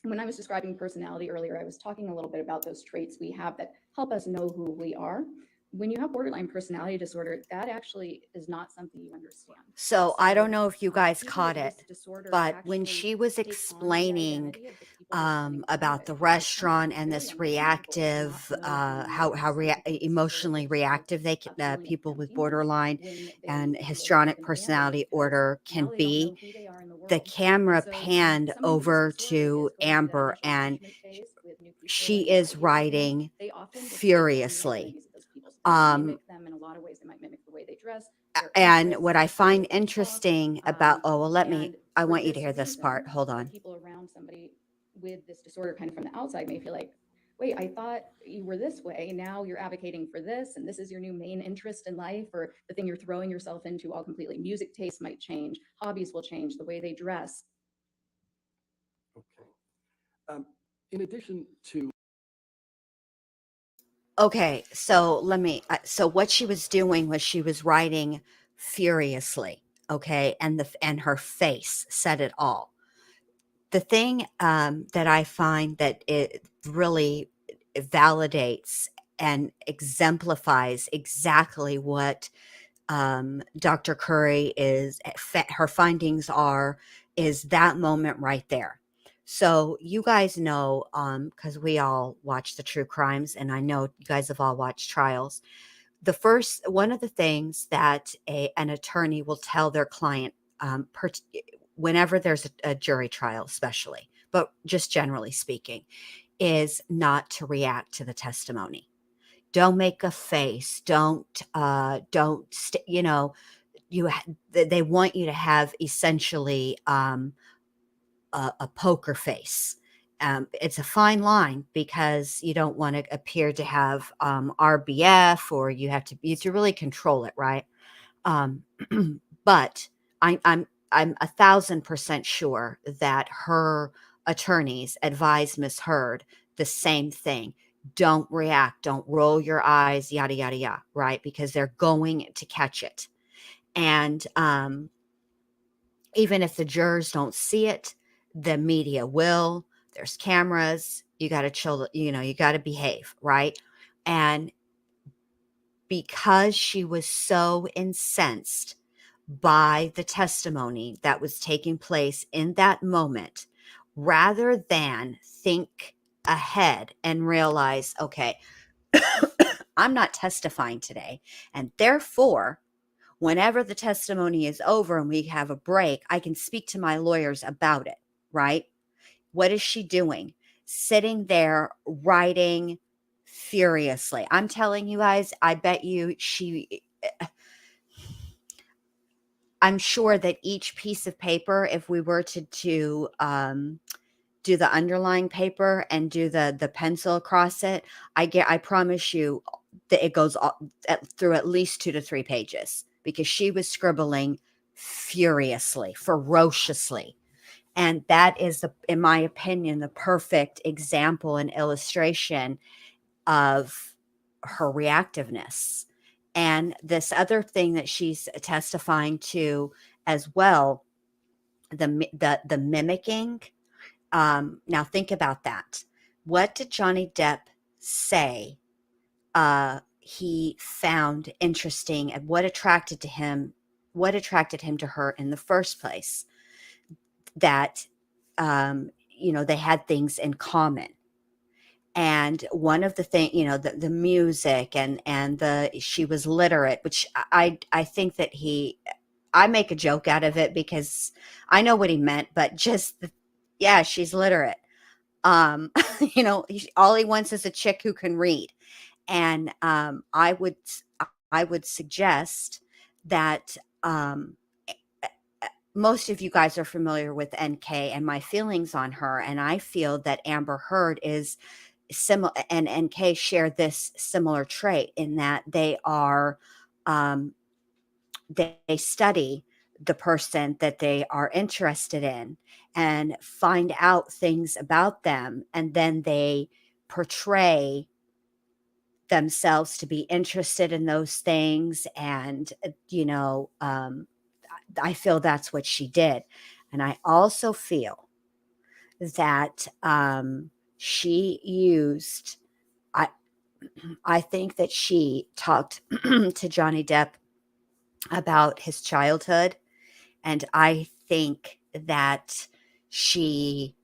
When I was describing personality earlier, I was talking a little bit about those traits we have that help us know who we are. When you have borderline personality disorder, that actually is not something you understand. So I don't know if you guys people caught with it, this disorder but when actually she was take on the explaining identity of the people they're spending time about with. the And restaurant and it's this very understandable to reactive, not know who how you are. Some people with this disorder emotionally just reactive feel people with emptiness borderline when they and feel histrionic like an abandoned personality because order now can they don't be. know who they are in the The world. camera And so panned somebody with this over disorder to is going through that Amber, initial and attachment phase with new people she and is idealizing them. writing They often just take on the furiously. identities of those people. So they might Um, mimic them in a lot of ways. They might mimic the way they dress, their and interests, what I the way find that they talk. interesting about, oh, well, And I for want you to this hear this part. reason, Hold the on. people around somebody with this disorder kind of from the outside may feel like, wait, I thought you were this way. Now you're advocating for this, and this is your new main interest in life, or the thing you're throwing yourself into all completely. Music tastes might change, hobbies will change, the way they dress. Okay. In addition to Okay, so so what she was doing was she was writing furiously, okay, and her face said it all. The thing that I find that it really validates and exemplifies exactly what Dr. Curry her findings are, is that moment right there. So you guys know, because we all watch the true crimes, and I know you guys have all watched trials. One of the things that an attorney will tell their client, whenever there's a jury trial, especially, but just generally speaking, is not to react to the testimony. Don't make a face. You know, they want you to have essentially a poker face. It's a fine line because you don't want to appear to have RBF, or you have to really control it, right? Um, but I'm 1,000% sure that her attorneys advise Miss Heard the same thing. Don't react. Don't roll your eyes. Yada yada yada. Right? Because they're going to catch it. And even if the jurors don't see it, the media will. There's cameras. You got to chill. You got to behave, right? And because she was so incensed by the testimony that was taking place in that moment, rather than think ahead and realize, okay, I'm not testifying today, and therefore Whenever the testimony is over and we have a break, I can speak to my lawyers about it, right? What is she doing? Sitting there writing furiously. I'm telling you guys, I bet you I'm sure that each piece of paper, if we were to do the underlying paper and do the pencil across it, I promise you that it goes through at least 2 to 3 pages, because she was scribbling furiously, ferociously. And that is, in my opinion, the perfect example and illustration of her reactiveness. And this other thing that she's testifying to as well, the mimicking. Now think about that. What did Johnny Depp say he found interesting, and what attracted him to her in the first place? That they had things in common. And one of the things, the music and she was literate, which I think that I make a joke out of it because I know what he meant, but just yeah, she's literate. Um, all he wants is a chick who can read. And I would suggest that most of you guys are familiar with NK and my feelings on her, and I feel that Amber Heard is similar, and NK share this similar trait in that they are they study the person that they are interested in and find out things about them, and then they portray themselves to be interested in those things. And I feel that's what she did. And I also feel that she used I think that she talked to Johnny Depp about his childhood, and I think that she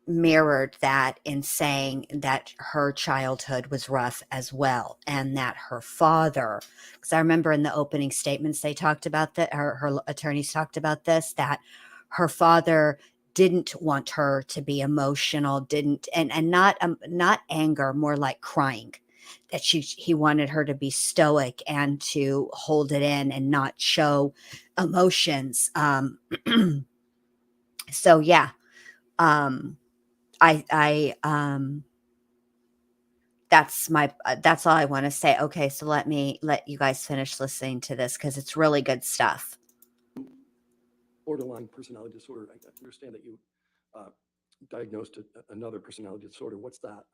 mirrored that in saying that her childhood was rough as well, and that her father, because I remember in the opening statements they talked about that, her attorneys talked about this, that her father didn't want her to be emotional, didn't, and not anger, more like crying, that he wanted her to be stoic and to hold it in and not show emotions. So yeah, um I that's all I want to say. Okay, so let you guys finish listening to this because it's really good stuff. Borderline personality disorder. I understand that you diagnosed another personality disorder. What's that?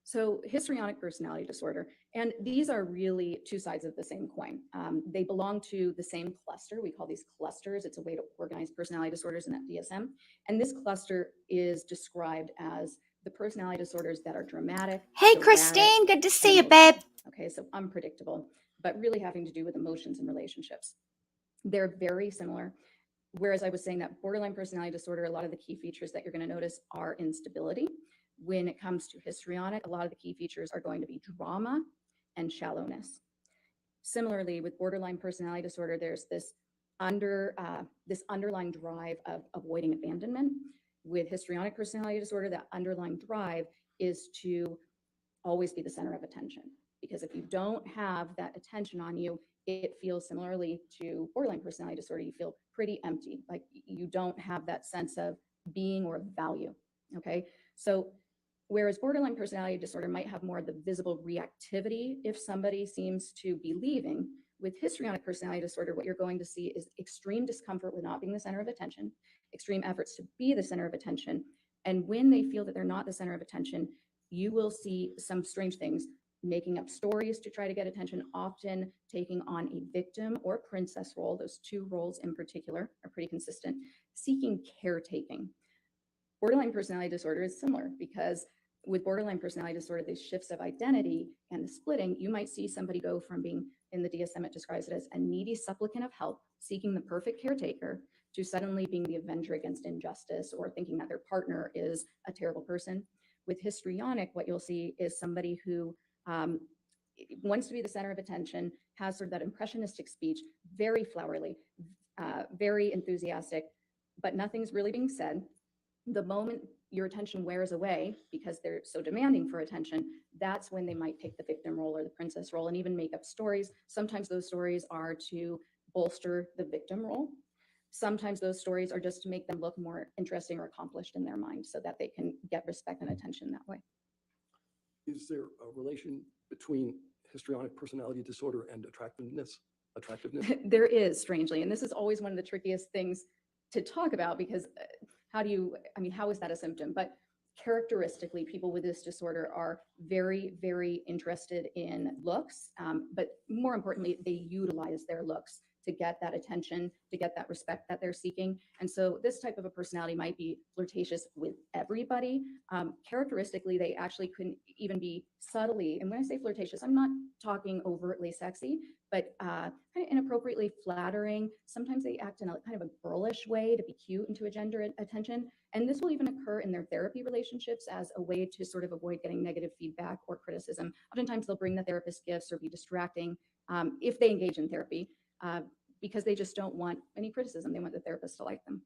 So histrionic personality disorder, and these are really two sides of the same coin. They belong to the same cluster. We call these clusters. It's a way to organize personality disorders in that DSM. And this cluster is described as the personality disorders that are dramatic. Hey, erratic, Christine, good to and see you, babe. emotional. Okay, so unpredictable, but really having to do with emotions and relationships. They're very similar. Whereas I was saying that borderline personality disorder, a lot of the key features that you're going to notice are instability. When it comes to histrionic, a lot of the key features are going to be drama and shallowness. Similarly, with borderline personality disorder, there's this underlying drive of avoiding abandonment. With histrionic personality disorder, that underlying drive is to always be the center of attention. Because if you don't have that attention on you, it feels similarly to borderline personality disorder. You feel pretty empty, like you don't have that sense of being or value. Okay. So whereas borderline personality disorder might have more of the visible reactivity if somebody seems to be leaving, with histrionic personality disorder, what you're going to see is extreme discomfort with not being the center of attention, extreme efforts to be the center of attention. And when they feel that they're not the center of attention, you will see some strange things, making up stories to try to get attention, often taking on a victim or princess role. Those two roles in particular are pretty consistent, seeking caretaking. Borderline personality disorder is similar because with borderline personality disorder, these shifts of identity and the splitting, you might see somebody go from being, in the DSM, it describes it as a needy supplicant of help, seeking the perfect caretaker, to suddenly being the avenger against injustice or thinking that their partner is a terrible person. With histrionic, what you'll see is somebody who wants to be the center of attention, has sort of that impressionistic speech, very flowery, very enthusiastic, but nothing's really being said. The moment your attention wears away because they're so demanding for attention, that's when they might take the victim role or the princess role and even make up stories. Sometimes those stories are to bolster the victim role. Sometimes those stories are just to make them look more interesting or accomplished in their mind so that they can get respect and attention that way. Is there a relation between histrionic personality disorder and attractiveness? There is, strangely, and this is always one of the trickiest things to talk about because how is that a symptom? But characteristically, people with this disorder are very, very interested in looks, but more importantly, they utilize their looks to get that attention, to get that respect that they're seeking. And so this type of a personality might be flirtatious with everybody. Characteristically, they actually couldn't even be subtly, and when I say flirtatious, I'm not talking overtly sexy, but kind of inappropriately flattering. Sometimes they act in a kind of a girlish way to be cute and to engender attention. And this will even occur in their therapy relationships as a way to sort of avoid getting negative feedback or criticism. Oftentimes they'll bring the therapist gifts or be distracting if they engage in therapy because they just don't want any criticism. They want the therapist to like them.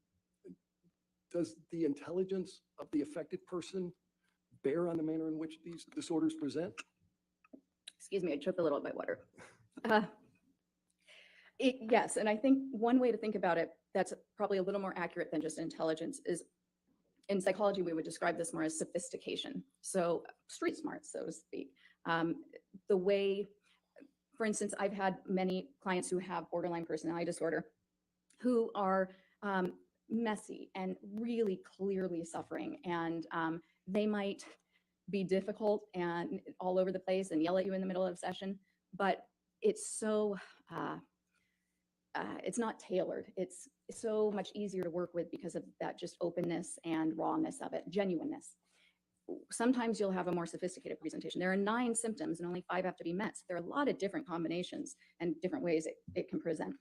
Does the intelligence of the affected person bear on the manner in which these disorders present? Excuse me, I choked a little bit by water. Yes, and I think one way to think about it that's probably a little more accurate than just intelligence is in psychology, we would describe this more as sophistication. So street smart, so to speak. The way, for instance, I've had many clients who have borderline personality disorder who are messy and really clearly suffering. And they might be difficult and all over the place and yell at you in the middle of a session, but it's so, it's not tailored. It's so much easier to work with because of that just openness and rawness of it, genuineness. Sometimes you'll have a more sophisticated presentation. There are 9 symptoms and only 5 have to be met. So there are a lot of different combinations and different ways it can present.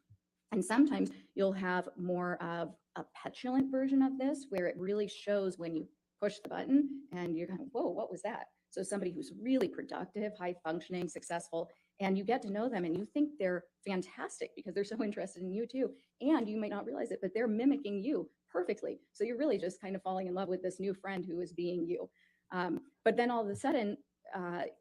And sometimes you'll have more of a petulant version of this where it really shows when you push the button and you're kind of, whoa, what was that? So somebody who's really productive, high functioning, successful, and you get to know them and you think they're fantastic because they're so interested in you too. And you might not realize it, but they're mimicking you perfectly. So you're really just kind of falling in love with this new friend who is being you. But then all of a sudden,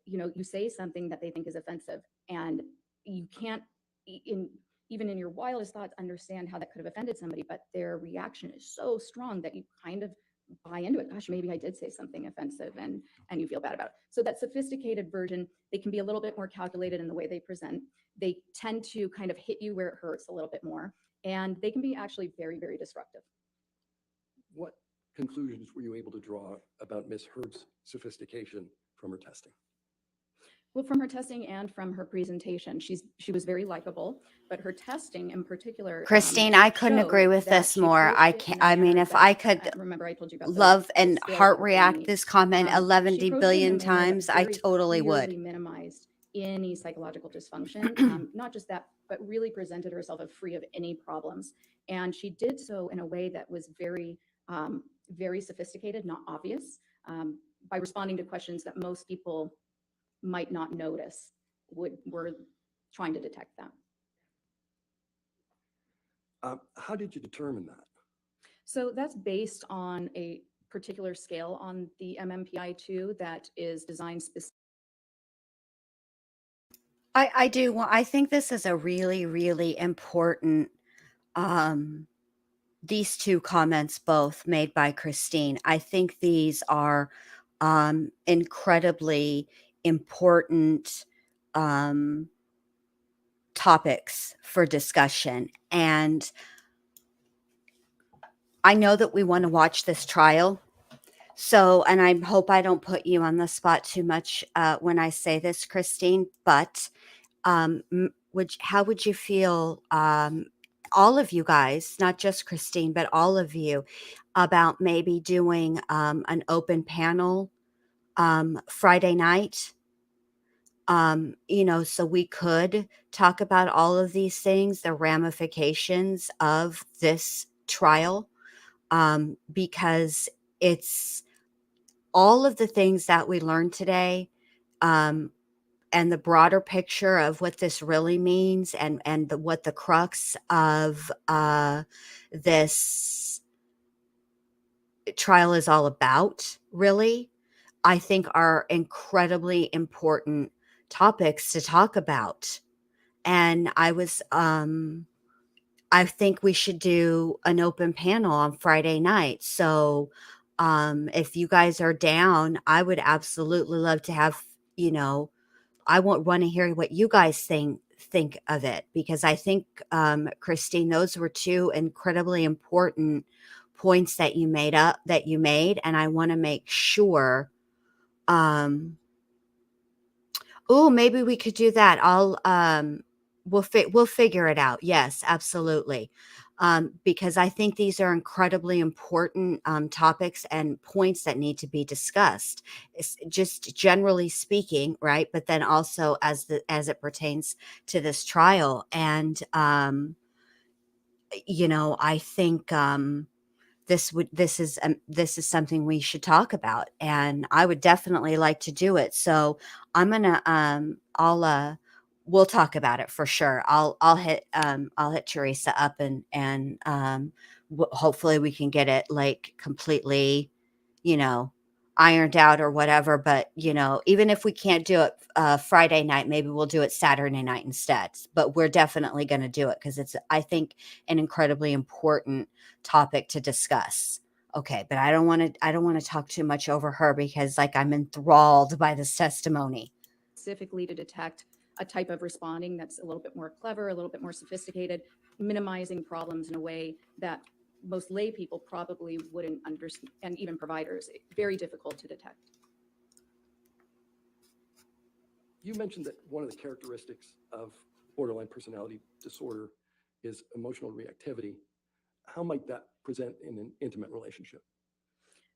you say something that they think is offensive and you can't, even in your wildest thoughts, understand how that could have offended somebody, but their reaction is so strong that you kind of buy into it. Gosh, maybe I did say something offensive and you feel bad about it. So that sophisticated version, they can be a little bit more calculated in the way they present. They tend to kind of hit you where it hurts a little bit more, and they can be actually very, very disruptive. What conclusions were you able to draw about Ms. Heard's sophistication from her testing? Well, from her testing and from her presentation, she was very likable, but her testing in particular. Christine, I couldn't agree with this more. If I could remember, I told you about love and scales heart of react Bernie. this comment She 11 approached it in a billion manner that times, I very totally would. clearly minimized any psychological dysfunction. Not just that, but really presented herself as free of any problems. And she did so in a way that was very, very sophisticated, not obvious, by responding to questions that most people might not notice were trying to detect that. How did you determine that? So that's based on a particular scale on the MMPI-2 that is designed specifically. I do. I think this is a really, really important, these 2 comments both made by Christine. I think these are incredibly important topics for discussion. And I know that we want to watch this trial. So, and I hope I don't put you on the spot too much when I say this, Christine, but how would you feel, all of you guys, not just Christine, but all of you, about maybe doing an open panel Friday night? So we could talk about all of these things, the ramifications of this trial, because it's all of the things that we learned today, the broader picture of what this really means, and what the crux of this trial is all about, really, I think are incredibly important topics to talk about. And I think we should do an open panel on Friday night. So if you guys are down, I would absolutely love to have, I want to hear what you guys think of it, because I think, Christine, those were two incredibly important points that you made, and I want to make sure. Oh, maybe we could do that. We'll figure it out. Yes, absolutely. Because I think these are incredibly important topics and points that need to be discussed. It's just generally speaking, right? But then also as it pertains to this trial, and I think this is something we should talk about, and I would definitely like to do it. So I'm gonna we'll talk about it for sure. I'll hit Teresa up, and hopefully we can get it like completely, ironed out or whatever. But even if we can't do it Friday night, maybe we'll do it Saturday night instead. But we're definitely going to do it because it's, I think, an incredibly important topic to discuss. Okay, but I don't want to talk too much over her, because like I'm enthralled by this testimony. Specifically to detect a type of responding that's a little bit more clever, a little bit more sophisticated, minimizing problems in a way that most lay people probably wouldn't understand, and even providers, very difficult to detect. You mentioned that one of the characteristics of borderline personality disorder is emotional reactivity. How might that present in an intimate relationship?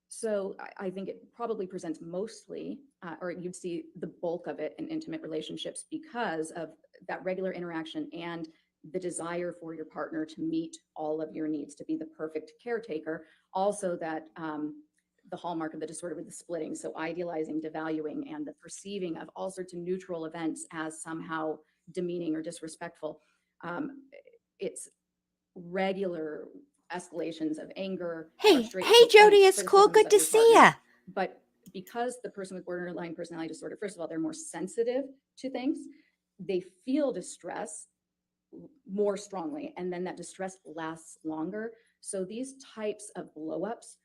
So I think it probably presents mostly, or you'd see the bulk of it in intimate relationships, because of that regular interaction and the desire for your partner to meet all of your needs, to be the perfect caretaker. Also that the hallmark of the disorder with the splitting, so idealizing, devaluing, and the perceiving of all sorts of neutral events as somehow demeaning or disrespectful. It's regular escalations of anger. Hey, frustration, Jody, it's criticisms cool. Good of to your see partner. ya. But because the person with borderline personality disorder, first of all, they're more sensitive to things. They feel distress more strongly, and then that distress lasts longer. So these types of blow-ups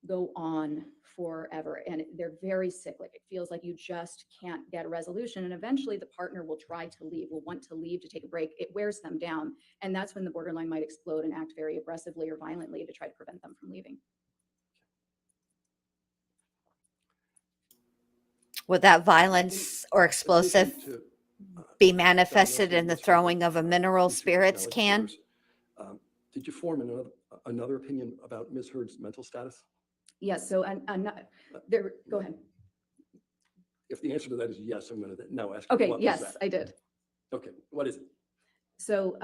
go on forever, and they're very cyclic. It feels like you just can't get a resolution, and eventually the partner will try to leave, will want to leave to take a break. It wears them down, and that's when the borderline might explode and act very aggressively or violently to try to prevent them from leaving. Would that violence or explosive be manifested in the throwing of a mineral spirits can? Did you form another opinion about Ms. Heard's mental status? Yes. So, there. Go ahead. If the answer to that is yes, I'm going to now ask. Okay. What Yes, was that? I did. Okay. What is it? So,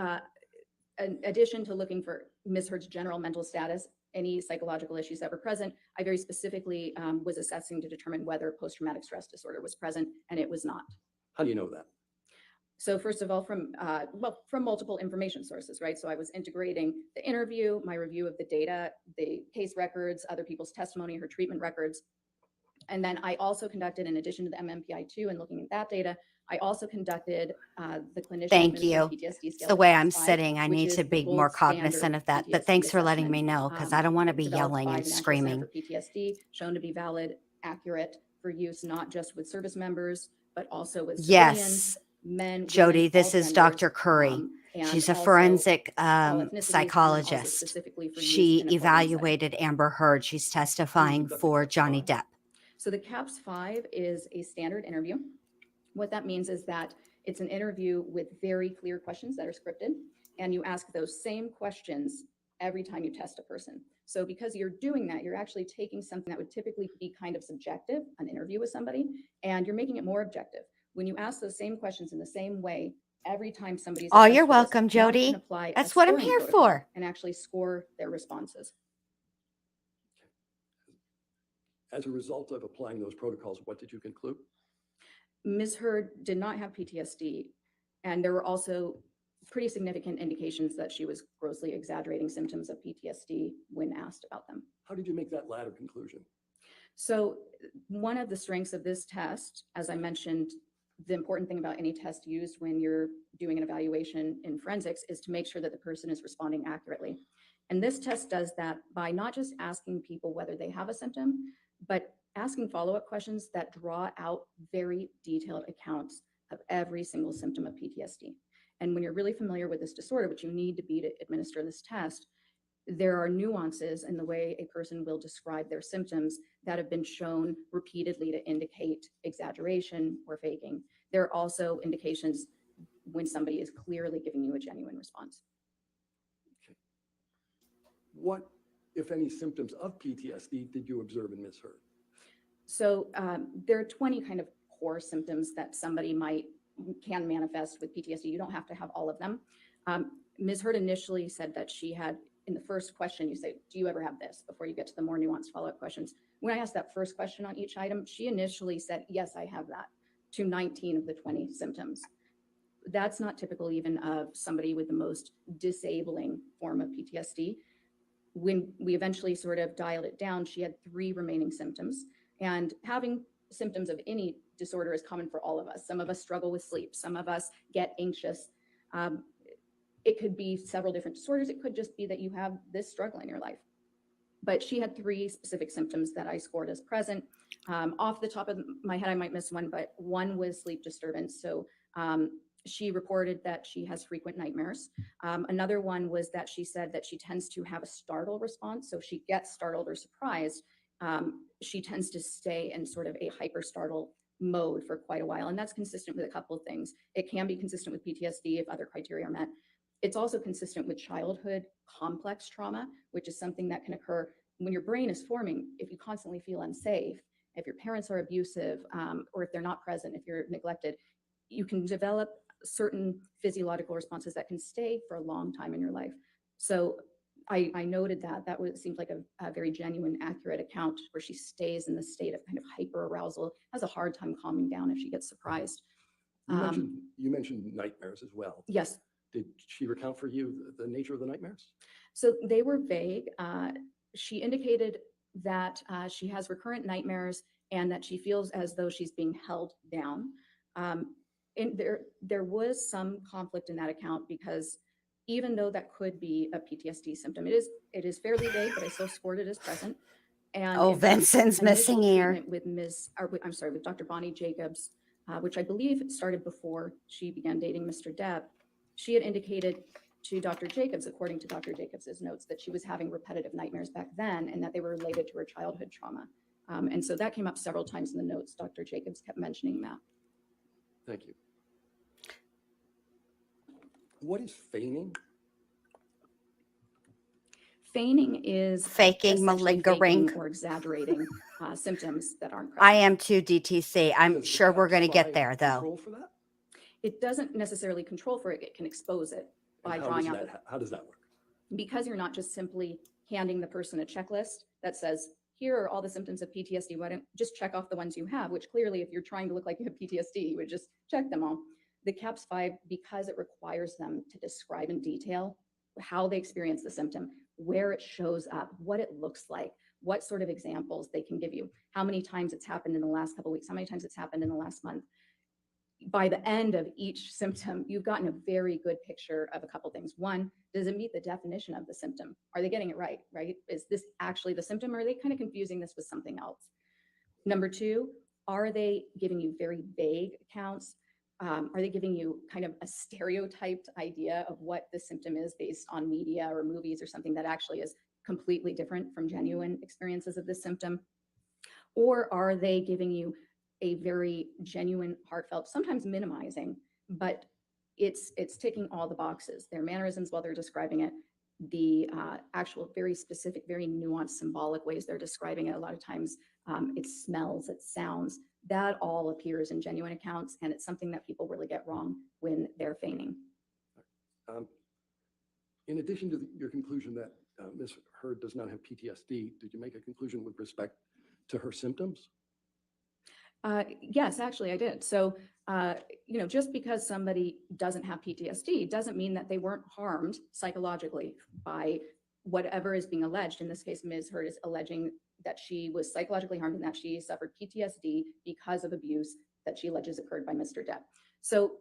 in addition to looking for Ms. Heard's general mental status, any psychological issues that were present, I very specifically was assessing to determine whether post-traumatic stress disorder was present, and it was not. How do you know that? So first of all, from multiple information sources, right? So I was integrating the interview, my review of the data, the case records, other people's testimony, her treatment records. And then I also conducted, in addition to the MMPI-2 and looking at that data, I also conducted the Clinician-Administered Thank you. PTSD scale. It's the way I'm CAPS-5, sitting. I which need is to the be gold more cognizant standard of that. But PTSD thanks for letting me assessment, know, because I don't want to be developed yelling by and the National screaming. Center for PTSD, shown to be valid, accurate for use not just with service members, but also with civilians, Yes, men, Jody, women, this all is genders, Dr. Curry. and She's a also forensic all ethnicities, and also psychologist. specifically for use She in a courtroom setting. evaluated Amber Heard. She's testifying for Johnny Depp. So the CAPS-5 is a standard interview. What that means is that it's an interview with very clear questions that are scripted, and you ask those same questions every time you test a person. So because you're doing that, you're actually taking something that would typically be kind of subjective, an interview with somebody, and you're making it more objective. When you ask those same questions in the same way every time somebody's Oh, assessed you're for this, welcome, now you Jody. can apply That's a what I'm scoring here protocol for. and actually score their responses. As a result of applying those protocols, what did you conclude? Ms. Heard did not have PTSD, and there were also pretty significant indications that she was grossly exaggerating symptoms of PTSD when asked about them. How did you make that latter conclusion? So one of the strengths of this test, as I mentioned, the important thing about any test used when you're doing an evaluation in forensics is to make sure that the person is responding accurately. And this test does that by not just asking people whether they have a symptom, but asking follow-up questions that draw out very detailed accounts of every single symptom of PTSD. And when you're really familiar with this disorder, which you need to be to administer this test, there are nuances in the way a person will describe their symptoms that have been shown repeatedly to indicate exaggeration or faking. There are also indications when somebody is clearly giving you a genuine response. Okay. What, if any, symptoms of PTSD did you observe in Ms. Heard? So there are 20 kind of core symptoms that somebody can manifest with PTSD. You don't have to have all of them. Ms. Heard initially said that she had, in the first question, you say, do you ever have this, before you get to the more nuanced follow-up questions. When I asked that first question on each item, she initially said, yes, I have that, to 19 of the 20 symptoms. That's not typical even of somebody with the most disabling form of PTSD. When we eventually sort of dialed it down, she had 3 remaining symptoms. And having symptoms of any disorder is common for all of us. Some of us struggle with sleep. Some of us get anxious. It could be several different disorders. It could just be that you have this struggle in your life. But she had 3 specific symptoms that I scored as present. Off the top of my head, I might miss one, but one was sleep disturbance. So she reported that she has frequent nightmares. Another one was that she said that she tends to have a startle response. So if she gets startled or surprised, she tends to stay in sort of a hyper startle mode for quite a while. And that's consistent with a couple of things. It can be consistent with PTSD if other criteria are met. It's also consistent with childhood complex trauma, which is something that can occur when your brain is forming. If you constantly feel unsafe, if your parents are abusive, or if they're not present, if you're neglected, you can develop certain physiological responses that can stay for a long time in your life. So I noted that seemed like a very genuine, accurate account where she stays in the state of kind of hyper arousal, has a hard time calming down if she gets surprised. You mentioned nightmares as well. Yes. Did she recount for you the nature of the nightmares? So they were vague. She indicated that she has recurrent nightmares and that she feels as though she's being held down. And there was some conflict in that account because even though that could be a PTSD symptom, it is fairly vague, but I still scored it as present. And Oh, Vincent's missing here. With Dr. Bonnie Jacobs, which I believe started before she began dating Mr. Depp. She had indicated to Dr. Jacobs, according to Dr. Jacobs's notes, that she was having repetitive nightmares back then and that they were related to her childhood trauma. And so that came up several times in the notes. Dr. Jacobs kept mentioning that. Thank you. What is feigning? Feigning is Faking, essentially malingering. faking or exaggerating symptoms that aren't present. I am too, DTC. I'm Does the sure we're going to get CAPS-5 there, though. control for that? It doesn't necessarily control for it. It can expose it by And drawing out. how does that work? Because you're not just simply handing the person a checklist that says, here are all the symptoms of PTSD. Why don't just check off the ones you have, which clearly, if you're trying to look like you have PTSD, you would just check them all. The CAPS-5, because it requires them to describe in detail how they experience the symptom, where it shows up, what it looks like, what sort of examples they can give you, how many times it's happened in the last couple of weeks, how many times it's happened in the last month. By the end of each symptom, you've gotten a very good picture of a couple things. One, does it meet the definition of the symptom? Are they getting it right? Is this actually the symptom, or are they kind of confusing this with something else? Number 2, are they giving you very vague accounts? Are they giving you kind of a stereotyped idea of what the symptom is based on media or movies or something that actually is completely different from genuine experiences of this symptom? Or are they giving you a very genuine, heartfelt, sometimes minimizing, but it's ticking all the boxes, their mannerisms while they're describing it, the actual very specific, very nuanced symbolic ways they're describing it. A lot of times it smells, it sounds, that all appears in genuine accounts. And it's something that people really get wrong when they're feigning. In addition to your conclusion that Ms. Heard does not have PTSD, did you make a conclusion with respect to her symptoms? Yes, actually, I did. So, just because somebody doesn't have PTSD doesn't mean that they weren't harmed psychologically by whatever is being alleged. In this case, Ms. Hurd is alleging that she was psychologically harmed and that she suffered PTSD because of abuse that she alleges occurred by Mr. Depp. So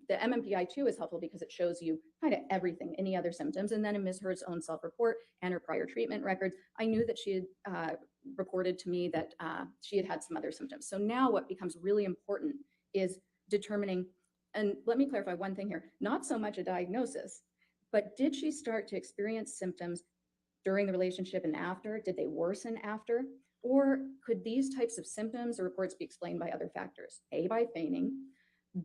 the MMPI too is helpful because it shows you kind of everything, any other symptoms. And then in Ms. Hurd's own self-report and her prior treatment records, I knew that she had reported to me that she had had some other symptoms. So now what becomes really important is determining, and let me clarify one thing here, not so much a diagnosis, but did she start to experience symptoms during the relationship and after? Did they worsen after? Or could these types of symptoms or reports be explained by other factors? A, by feigning,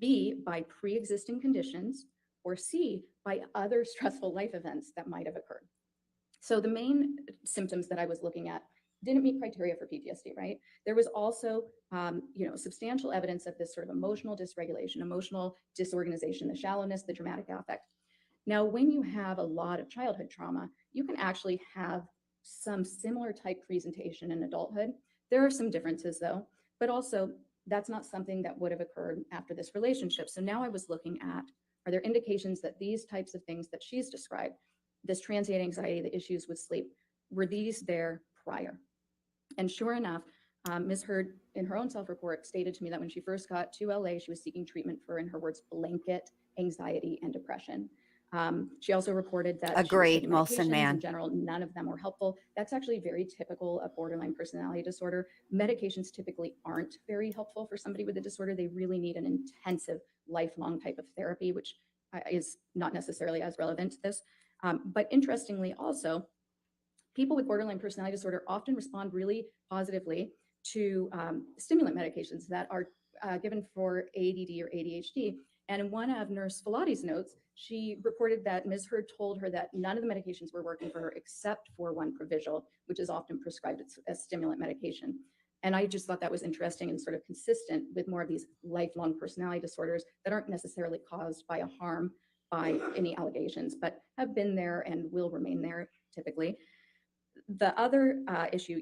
B, by pre-existing conditions, or C, by other stressful life events that might have occurred. So the main symptoms that I was looking at didn't meet criteria for PTSD, right? There was also, substantial evidence of this sort of emotional dysregulation, emotional disorganization, the shallowness, the dramatic affect. Now, when you have a lot of childhood trauma, you can actually have some similar type presentation in adulthood. There are some differences though, but also that's not something that would have occurred after this relationship. So now I was looking at, are there indications that these types of things that she's described, this transient anxiety, the issues with sleep, were these there prior? And sure enough, Ms. Hurd, in her own self-report, stated to me that when she first got to LA, she was seeking treatment for, in her words, blanket anxiety and depression. She also reported that Agreed, she was Molson taking medications man. in general, none of them were helpful. That's actually very typical of borderline personality disorder. Medications typically aren't very helpful for somebody with a disorder. They really need an intensive, lifelong type of therapy, which is not necessarily as relevant to this. But interestingly, also, people with borderline personality disorder often respond really positively to stimulant medications that are given for ADD or ADHD. And in one of Nurse Filati's notes, she reported that Ms. Hurd told her that none of the medications were working for her except for one Provigil, which is often prescribed as stimulant medication. And I just thought that was interesting and sort of consistent with more of these lifelong personality disorders that aren't necessarily caused by a harm by any allegations, but have been there and will remain there typically. The other issue,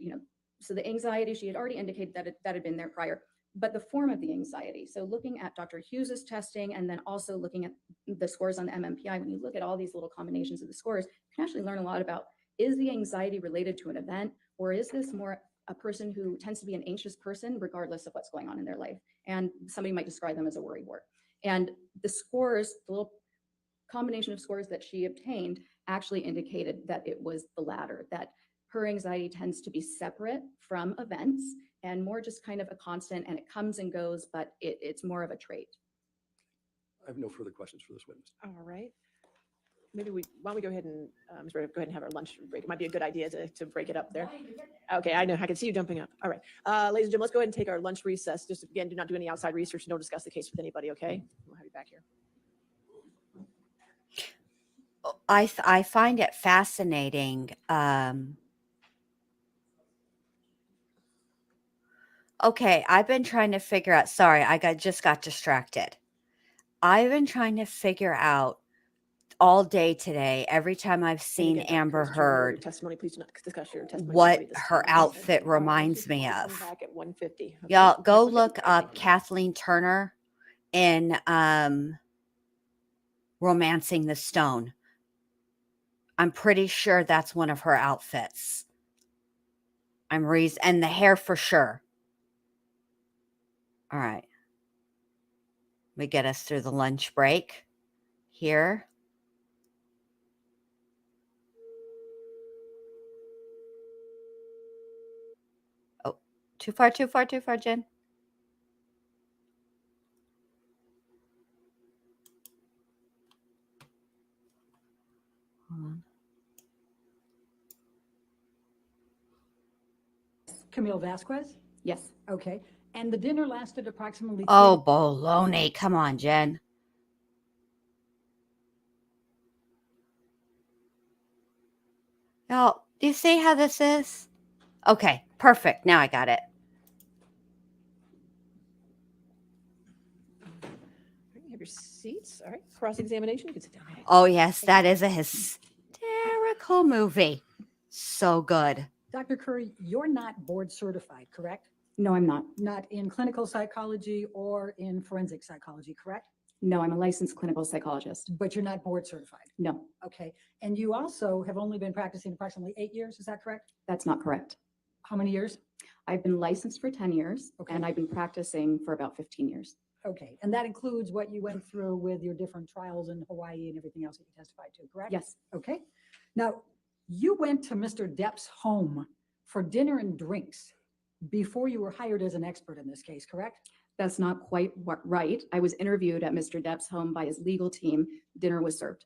so the anxiety, she had already indicated that had been there prior, but the form of the anxiety. So looking at Dr. Hughes's testing and then also looking at the scores on the MMPI, when you look at all these little combinations of the scores, you can actually learn a lot about, is the anxiety related to an event, or is this more a person who tends to be an anxious person regardless of what's going on in their life? And somebody might describe them as a worrywart. And the scores, the little combination of scores that she obtained actually indicated that it was the latter, that her anxiety tends to be separate from events and more just kind of a constant, and it comes and goes, but it's more of a trait. I have no further questions for this witness. All right. Maybe why don't we go ahead and, Ms. Rhoda, go ahead and have our lunch break. It might be a good idea to break it up there. Okay, I know, I can see you jumping up. All right, ladies and gentlemen, let's go ahead and take our lunch recess. Just again, do not do any outside research and don't discuss the case with anybody, okay? We'll have you back here. I find it fascinating. Okay, I've been trying to figure out. Sorry, just got distracted. I've been trying to figure out all day today. Every time I've And seen again, Dr. Amber Curtis, during your Heard, testimony, please do not discuss your testimony. what This her time. outfit All right, reminds me we'll come of. back at 1:50. Okay? Y'all go At 1:50. look All right, up thank you. Kathleen Turner in Romancing the Stone. I'm pretty sure that's one of her outfits. And the hair for sure. All right. Let me get us through the lunch break here. Oh, too far, Jen. Hold on. Camille Vasquez? Yes. Okay. And the dinner lasted approximately Oh, baloney. Come on, Jen. Y'all, do you see how this is? Okay, perfect. Now I got it. All right, you have your seats. All right, cross-examination. You can sit down. Oh, yes, that is a hysterical movie. So good. Dr. Curry, you're not board certified, correct? No, I'm not. Not in clinical psychology or in forensic psychology, correct? No, I'm a licensed clinical psychologist. But you're not board certified. No, Okay. And you also have only been practicing approximately 8 years, is that correct? that's not correct. How many years? I've been licensed for 10 years Okay. and I've been practicing for about 15 years. Okay. And that includes what you went through with your different trials in Hawaii and everything else that you testified to, correct? Yes, Okay. Now, you went to Mr. Depp's home for dinner and drinks before you were hired as an expert in this case, correct? that's not quite right. I was interviewed at Mr. Depp's home by his legal team. Dinner was served.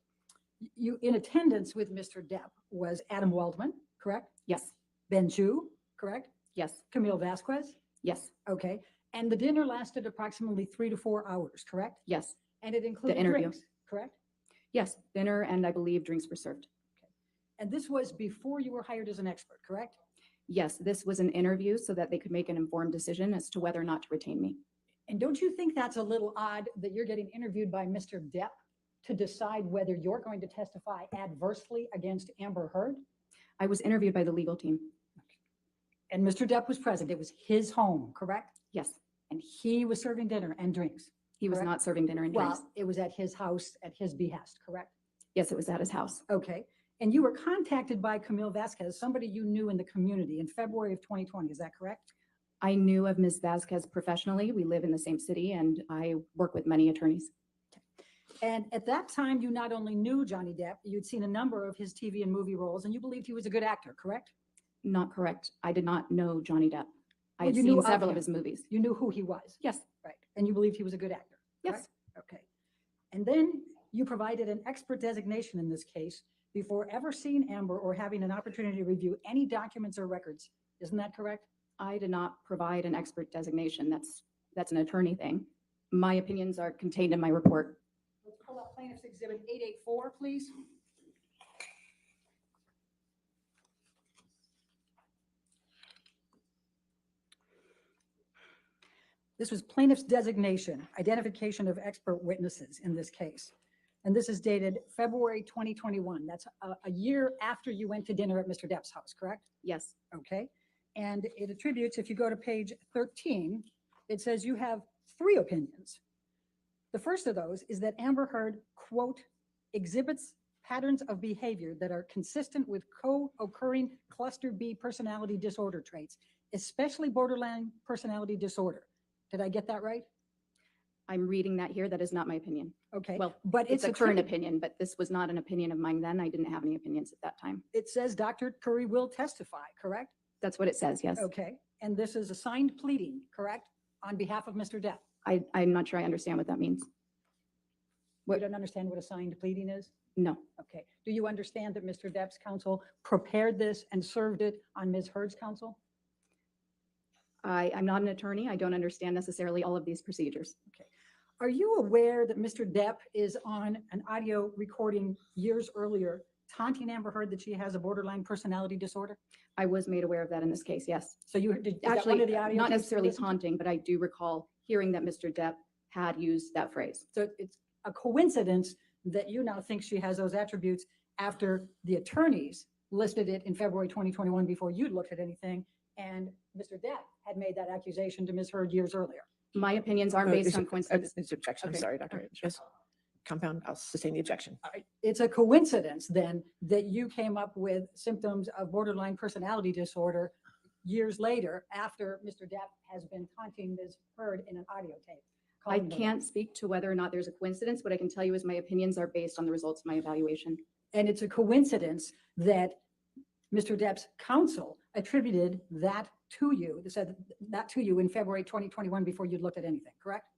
You, in attendance with Mr. Depp was Adam Waldman, correct? Yes, Ben Chu, correct? yes, Camille Vasquez? yes, Okay. And the dinner lasted approximately 3 to 4 hours, correct? yes, And it included interview. drinks, correct? yes. Dinner and I believe drinks were served. And this was before you were hired as an expert, correct? Yes, this was an interview so that they could make an informed decision as to whether or not to retain me. And don't you think that's a little odd that you're getting interviewed by Mr. Depp to decide whether you're going to testify adversely against Amber Heard? I was interviewed by the legal team. And Mr. Depp was present. It was his home, correct? Yes, And he was serving dinner and drinks. he was Correct. not serving dinner and drinks. Well, it was at his house at his behest, correct? Yes, it was at his house. Okay. And you were contacted by Camille Vasquez, somebody you knew in the community in February of 2020. Is that correct? I knew of Ms. Vasquez professionally. We live in the same city and I work with many attorneys. And at that time, you not only knew Johnny Depp, you'd seen a number of his TV and movie roles, and you believed he was a good actor, correct? Not correct. I did not know Johnny Depp. I Well, had you knew seen of several of him. his movies. You knew who he was. Yes, Right. And you believed he was a good actor. yes. correct? Okay. And then you provided an expert designation in this case before ever seeing Amber or having an opportunity to review any documents or records. Isn't that correct? I did not provide an expert designation. That's an attorney thing. My opinions are contained in my report. Let's pull up plaintiff's exhibit 884, please. This was plaintiff's designation, identification of expert witnesses in this case. And this is dated February 2021. That's a year after you went to dinner at Mr. Depp's house, correct? Yes, Okay. And it attributes, if you go to page 13, it says you have 3 opinions. The first of those is that Amber Heard, quote, exhibits patterns of behavior that are consistent with co-occurring cluster B personality disorder traits, especially borderline personality disorder. Did I get that right? I'm reading that here. That is not my opinion. Okay. Well, but it's a current attribu- opinion, but this was not an opinion of mine then. I didn't have any opinions at that time. It says Dr. Curry will testify, correct? That's what it says, yes. Okay. And this is a signed pleading, correct? On behalf of Mr. Depp. I'm not sure I understand what that means. You What- don't understand what a signed pleading is? No, Okay. Do you understand that Mr. Depp's counsel prepared this and served it on Ms. Heard's counsel? I'm not an attorney. I don't understand necessarily all of these procedures. Are you aware that Mr. Depp is on an audio recording years earlier taunting Amber Heard that she has a borderline personality disorder? I was made aware of that in this case, yes. So you did is that one Actually, of the audio not tapes you necessarily listened to? taunting, but I do recall hearing that Mr. Depp had used that phrase. So it's a coincidence that you now think she has those attributes after the attorneys listed it in February 2021 before you'd looked at anything, and Mr. Depp had made that accusation to Ms. Heard years earlier. My opinions aren't based on coincidence. It's objection. I'm Okay. sorry, Dr. Yes. Compound, I'll sustain the objection. All right. It's a coincidence then that you came up with symptoms of borderline personality disorder years later after Mr. Depp has been taunting Ms. Heard in an audio tape. I calling her can't speak to whether or not there's a coincidence. What I can tell you is my opinions are based on the results of my evaluation. that. And it's a coincidence that Mr. Depp's counsel attributed that to you, said that to you in February 2021 before you'd looked at anything, correct?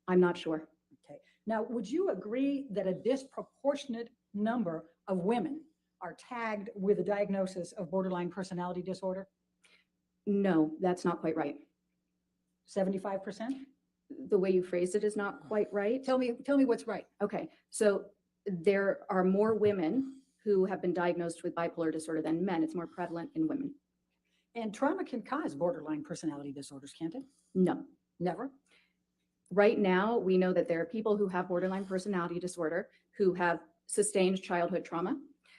I'm not sure. Okay. Now, would you agree that a disproportionate number of women are tagged with a diagnosis of borderline personality disorder? No, that's not quite right. 75%? The way you phrased it is not quite right. Tell me what's right. Okay, so there are more women who have been diagnosed with bipolar disorder than men. It's more prevalent in women. And trauma can cause borderline personality disorders, can't it? No. Never. Right now, we know that there are people who have borderline personality disorder who have sustained childhood trauma.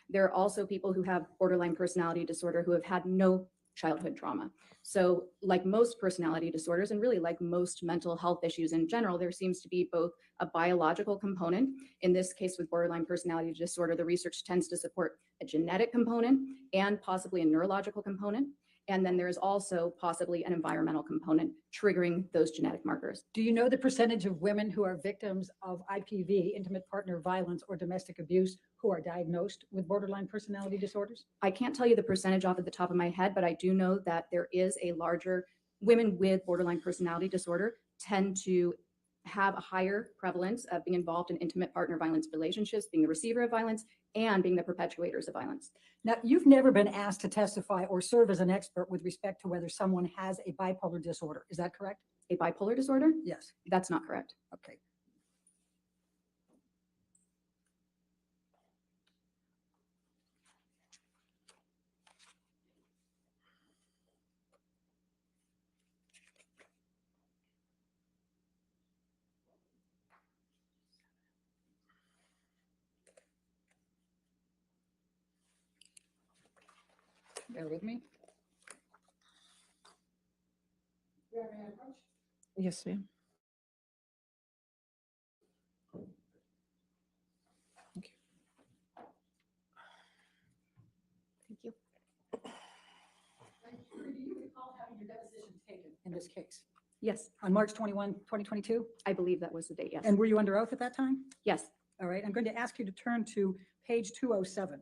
There are also people who have borderline personality disorder who have had no childhood trauma. So like most personality disorders, and really like most mental health issues in general, there seems to be both a biological component. In this case with borderline personality disorder, the research tends to support a genetic component and possibly a neurological component. And then there is also possibly an environmental component triggering those genetic markers. Do you know the percentage of women who are victims of IPV, intimate partner violence, or domestic abuse who are diagnosed with borderline personality disorders? I can't tell you the percentage off at the top of my head, but I do know that there is a larger, women with borderline personality disorder tend to have a higher prevalence of being involved in intimate partner violence relationships, being the receiver of violence, and being the perpetuators of violence. Now, you've never been asked to testify or serve as an expert with respect to whether someone has a bipolar disorder. Is that correct? A bipolar disorder? Yes. That's not correct. Okay. Bear with me. Yes, ma'am. Thank you. Thank you. Do you recall having your deposition taken in this case? Yes, On March 21, 2022? I believe that was the date, yes. And were you under oath at that time? Yes, All right, I'm going to ask you to turn to page 207.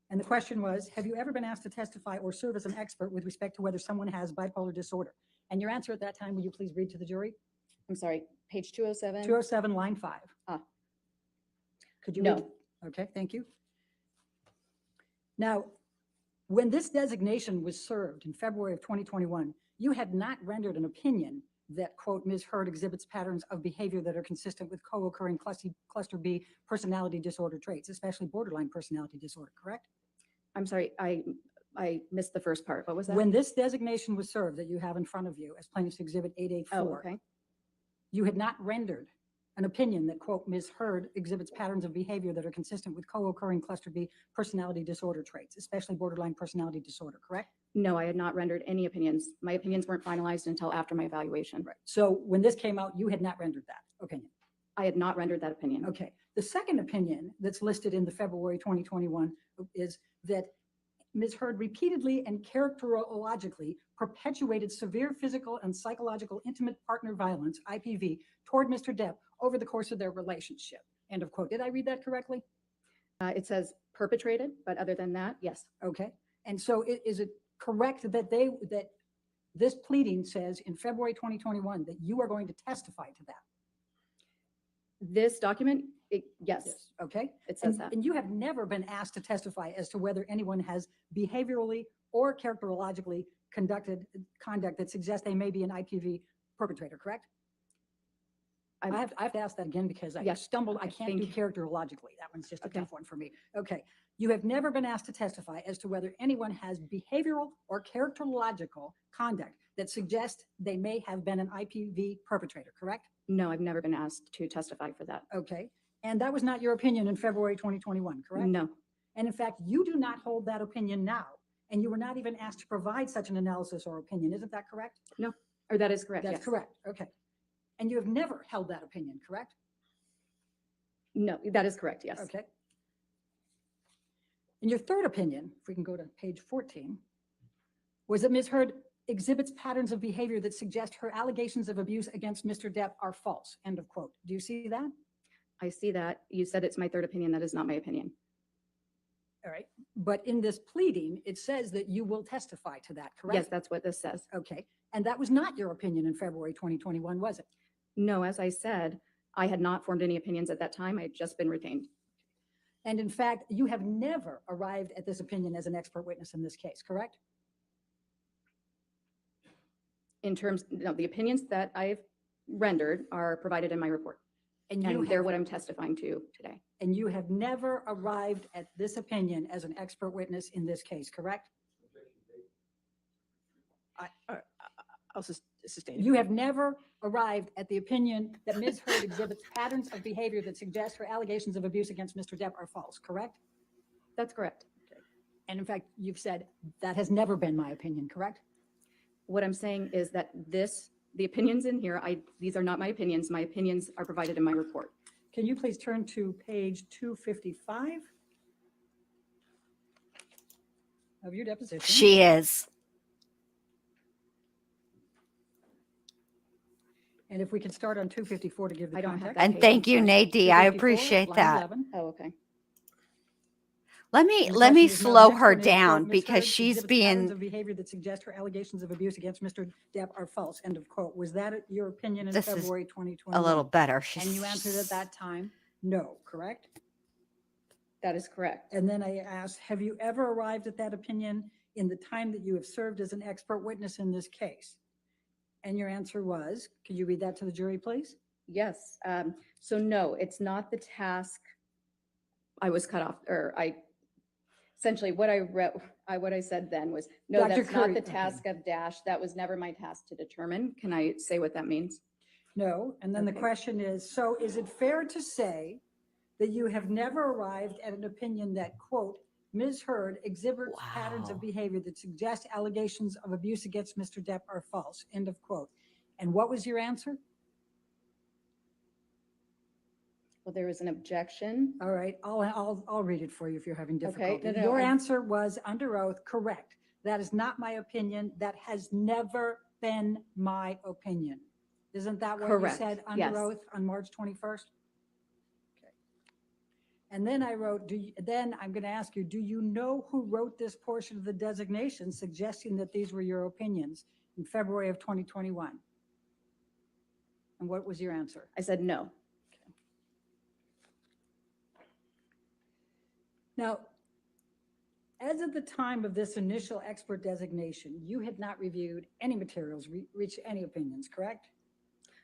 And the question was, have you ever been asked to testify or serve as an expert with respect to whether someone has bipolar disorder? And your answer at that time, will you please read to the jury? I'm sorry, page 207? 207, line 5. Ah. Could you read? No. Okay, thank you. Now, when this designation was served in February of 2021, you had not rendered an opinion that, quote, Ms. Heard exhibits patterns of behavior that are consistent with co-occurring cluster B personality disorder traits, especially borderline personality disorder, correct? I'm sorry, I missed the first part. What was that? When this designation was served that you have in front of you as plaintiff's exhibit 884, Oh, okay. you had not rendered an opinion that, quote, Ms. Heard exhibits patterns of behavior that are consistent with co-occurring cluster B personality disorder traits, especially borderline personality disorder, correct? No, I had not rendered any opinions. My opinions weren't finalized until after my evaluation. Right. So when this came out, you had not rendered that opinion. I had not rendered that opinion. Okay. The second opinion that's listed in the February 2021 is that Ms. Heard repeatedly and characterologically perpetuated severe physical and psychological intimate partner violence, IPV, toward Mr. Depp over the course of their relationship. End of quote. Did I read that correctly? It says perpetrated, but other than that, yes. Okay. And so is it correct that this pleading says in February 2021 that you are going to testify to that? This document, yes, Okay. it says that. And you have never been asked to testify as to whether anyone has behaviorally or characterologically conducted conduct that suggests they may be an IPV perpetrator, correct? I have to ask that again because I Yes. stumbled. I Okay, can't thank do you. characterologically. That one's just a Okay. tough one for me. Okay. You have never been asked to testify as to whether anyone has behavioral or characterological conduct that suggests they may have been an IPV perpetrator, correct? No, I've never been asked to testify for that. Okay. And that was not your opinion in February 2021, correct? No, And in fact, you do not hold that opinion now, and you were not even asked to provide such an analysis or opinion. Isn't that correct? or that is correct, That's yes. correct. Okay. And you have never held that opinion, correct? No, that is correct, yes. Okay. And your third opinion, if we can go to page 14, was that Ms. Heard exhibits patterns of behavior that suggest her allegations of abuse against Mr. Depp are false. End of quote. Do you see that? I see that. You said it's my third opinion. That is not my opinion. All right. But in this pleading, it says that you will testify to that, correct? Yes, that's what this says. Okay. And that was not your opinion in February 2021, was it? No, as I said, I had not formed any opinions at that time. I had just been retained. And in fact, you have never arrived at this opinion as an expert witness in this case, correct? In terms, no, the opinions that I've rendered are provided in my report. And And you they're have, what I'm testifying to today. and you have never arrived at this opinion as an expert witness in this case, correct? I'll sustain it. You have never arrived at the opinion that Ms. Heard exhibits patterns of behavior that suggest her allegations of abuse against Mr. Depp are false, correct? That's correct. And in fact, you've said that has never been my opinion, correct? What I'm saying is that the opinions in here, these are not my opinions. My opinions are provided in my report. Can you please turn to page 255 of your deposition? She is. And if we could start on 254 to give the I don't have context. that And page, thank I'm you, sorry. Nadie. I 254, appreciate line that. 11. Oh, okay. Let And me the let me question is, now, slow next her one is, quote, down "Ms. because Heard she's exhibits patterns being. of behavior that suggest her allegations of abuse against Mr. Depp are false," end of quote. Was that your opinion in This is February 2021? a little better. And you answered at that time, no, correct? That is correct. And then I asked, have you ever arrived at that opinion in the time that you have served as an expert witness in this case? And your answer was, could you read that to the jury, please? Yes. So no, it's not the task. I was cut off, or essentially what I said then was, no, Dr. that's not Curry, the okay. task of Dash. That was never my task to determine. Can I say what that means? No. And then the Okay. question is, so is it fair to say that you have never arrived at an opinion that, quote, "Ms. Heard exhibits patterns of Wow. behavior that suggest allegations of abuse against Mr. Depp are false," end of quote. And what was your answer? Well, there was an objection. All right, I'll read it for you if you're having Okay, difficulty. no, Your I- answer was under oath, correct. That is not my opinion. That has never been my opinion. Isn't that what you Correct, said under yes. oath on March 21st? Okay. And then I wrote, then I'm going to ask you, do you know who wrote this portion of the designation suggesting that these were your opinions in February of 2021? And what was your answer? I said no. Now, as of the time of this initial expert designation, you had not reviewed any materials, reached any opinions, correct?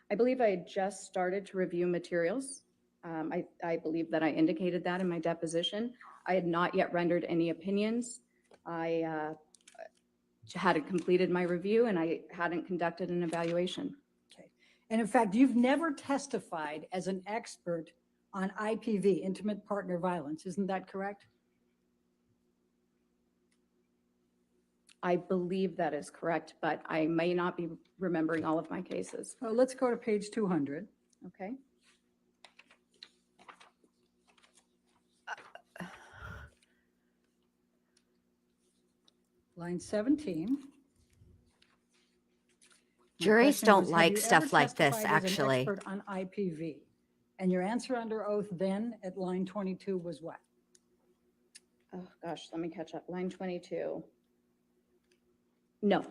I believe I had just started to review materials. I believe that I indicated that in my deposition. I had not yet rendered any opinions. I hadn't completed my review and I hadn't conducted an evaluation. Okay. And in fact, you've never testified as an expert on IPV, intimate partner violence. Isn't that correct? I believe that is correct, but I may not be remembering all of my cases. Oh, let's go to page 200. Okay. Line 17. My Juries question don't was, have like you stuff ever like this, testified as an actually. expert on IPV? And your answer under oath then at line 22 was what? Oh, gosh, let me catch up. Line 22. No,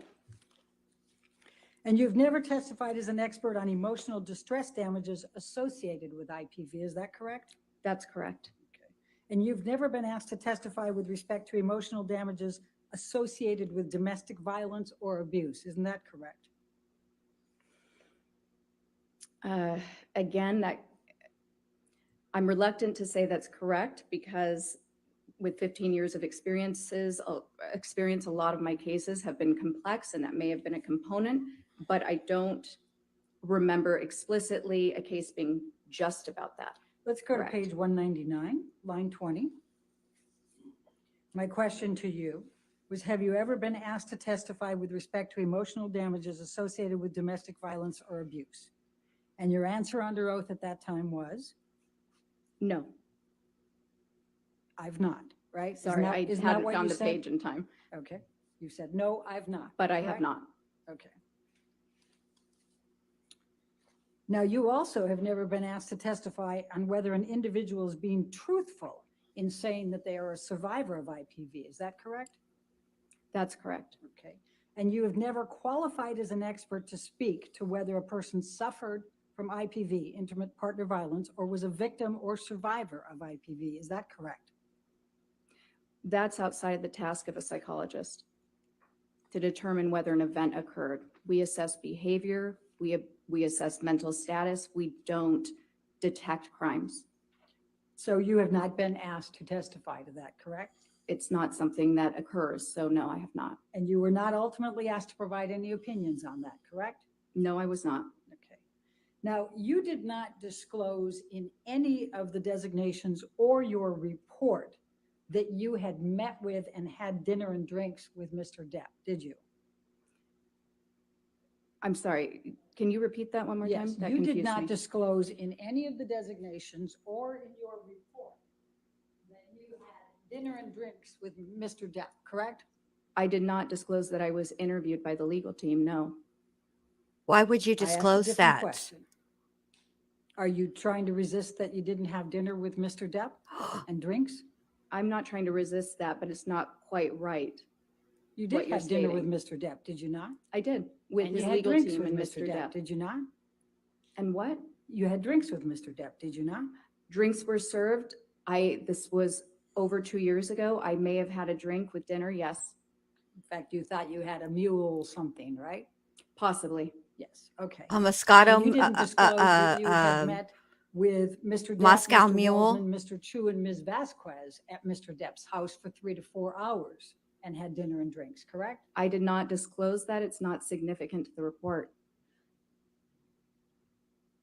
And you've never testified as an expert on emotional distress damages associated with IPV, is that correct? that's correct. And you've never been asked to testify with respect to emotional damages associated with domestic violence or abuse, isn't that correct? Again, I'm reluctant to say that's correct because with 15 years of experience, a lot of my cases have been complex and that may have been a component, but I don't remember explicitly a case being just about that. Let's go Correct. to page 199, line 20. My question to you was, have you ever been asked to testify with respect to emotional damages associated with domestic violence or abuse? And your answer under oath at that time was, No, I've not, right? sorry, I isn't that hadn't what found you the said? page in time, Okay, you said, no, I've not. but I have correct? not. Okay. Now, you also have never been asked to testify on whether an individual is being truthful in saying that they are a survivor of IPV. Is that correct? That's correct. Okay. And you have never qualified as an expert to speak to whether a person suffered from IPV, intimate partner violence, or was a victim or survivor of IPV. Is that correct? That's outside the task of a psychologist to determine whether an event occurred. We assess behavior, we assess mental status, we don't detect crimes. So you have not been asked to testify to that, correct? It's not something that occurs, so no, I have not. And you were not ultimately asked to provide any opinions on that, correct? No, I was not. Okay. Now, you did not disclose in any of the designations or your report that you had met with and had dinner and drinks with Mr. Depp, did you? I'm sorry, can you repeat that one more time? Yes, That you did confused not me. disclose in any of the designations or in your report that you had dinner and drinks with Mr. Depp, correct? I did not disclose that I was interviewed by the legal team, no. Why would you I asked a disclose different that? question. Are you trying to resist that you didn't have dinner with Mr. Depp and drinks? I'm not trying to resist that, but it's not quite right. You What did you're have dinner with stating. Mr. Depp, did you not? I did, with And you his had legal drinks team with and Mr. Mr. Depp, Depp. did you not? And what? You had drinks with Mr. Depp, did you not? Drinks were served. This was over 2 years ago. I may have had a drink with dinner, yes, In fact, you thought you had a mule something, right? possibly. Yes, okay. A Moscato, And you didn't disclose that you had met with Mr. Depp, Moscow Mr. Mule? Waldman, Mr. Chu, and Ms. Vasquez at Mr. Depp's house for 3 to 4 hours and had dinner and drinks, correct? I did not disclose that. It's not significant to the report.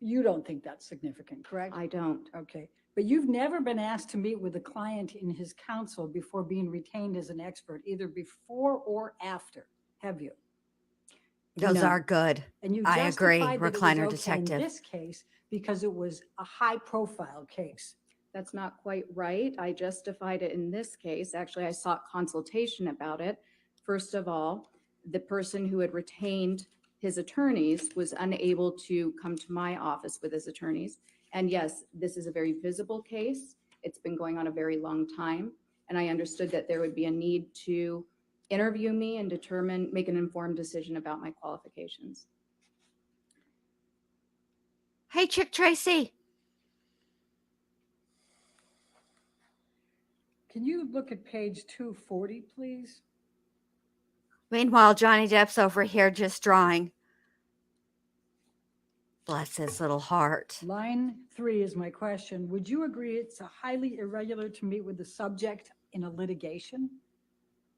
You don't think that's significant, correct? I don't. Okay, but you've never been asked to meet with a client in his counsel before being retained as an expert, either before or after, have you? those No. are good. And you I agree, justified that it was recliner okay detective. in this case because it was a high-profile case. That's not quite right. I justified it in this case. Actually, I sought consultation about it. First of all, the person who had retained his attorneys was unable to come to my office with his attorneys. And yes, this is a very visible case. It's been going on a very long time. And I understood that there would be a need to interview me and make an informed decision about my qualifications. Hey, Chick Tracy. Can you look at page 240, please? Meanwhile, Johnny Depp's over here just drawing. Bless his little heart. Line 3 is my question. Would you agree it's a highly irregular to meet with the subject in a litigation?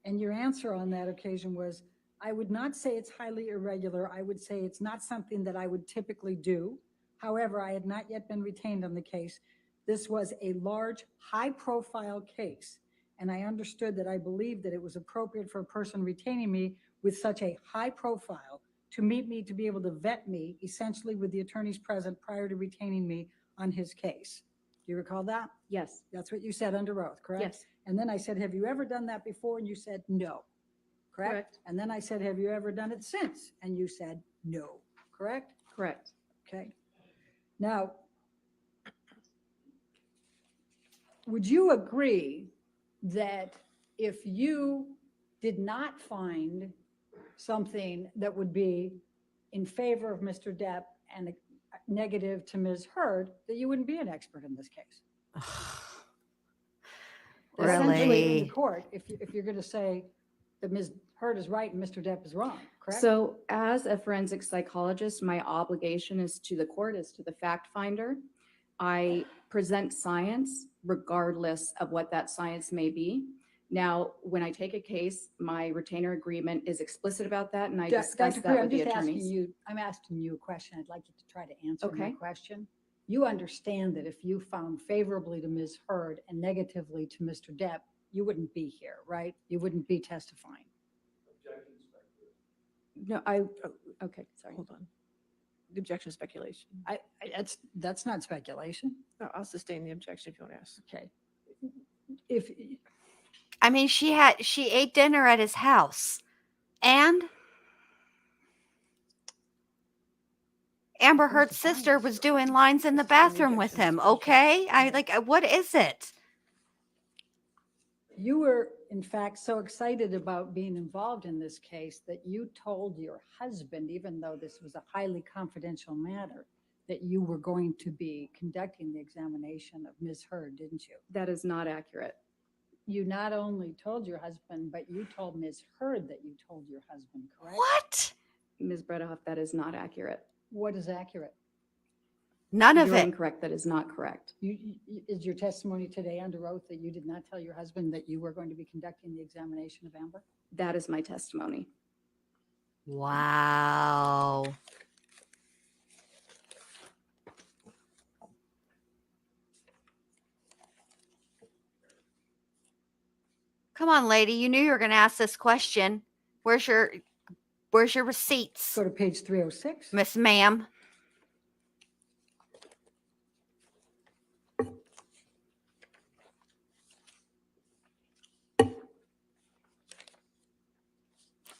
And your answer on that occasion was, I would not say it's highly irregular. I would say it's not something that I would typically do. However, I had not yet been retained on the case. This was a large, high-profile case, and I understood that I believed that it was appropriate for a person retaining me with such a high profile to meet me, to be able to vet me, essentially with the attorneys present prior to retaining me on his case. Do you recall that? Yes, That's what you said under oath, correct? yes, And then I said, have you ever done that before? And you said, no, correct? Correct. And then I said, have you ever done it since? And you said, no, correct? correct. Okay. Now, would you agree that if you did not find something that would be in favor of Mr. Depp and negative to Ms. Heard, that you wouldn't be an expert in this case? Essentially, in the Really? court, if you're going to say that Ms. Heard is right and Mr. Depp is wrong, correct? So as a forensic psychologist, my obligation is to the court, is to the fact finder. I present science regardless of what that science may be. Now, when I take a case, my retainer agreement is explicit about that, and I discuss Dr. that Crew, with the attorneys. I'm asking you a question. I'd like you to try to answer my Okay. question. You understand that if you found favorably to Ms. Heard and negatively to Mr. Depp, you wouldn't be here, right? You wouldn't be testifying. No, okay, sorry. Hold on. The objection is speculation. That's not speculation. No, I'll sustain the objection if you want to ask. Okay. If, I mean, she ate dinner at his house. And Amber Where's Heard's the sister bias? was doing lines in the This is an bathroom with objection him. to Okay. I Yeah. like, what is it? you were, in fact, so excited about being involved in this case that you told your husband, even though this was a highly confidential matter, that you were going to be conducting the examination of Ms. Heard, didn't you? That is not accurate. You not only told your husband, but you told Ms. Heard that you told your husband, correct? What? Ms. Bredehoff, that is not accurate. What is accurate? None of You're it. incorrect. That is not correct. Is your testimony today under oath that you did not tell your husband that you were going to be conducting the examination of Amber? That is my testimony. Wow. on, lady. You knew you were going to ask this question. Where's your receipts, Go to page 306. Miss Ma'am?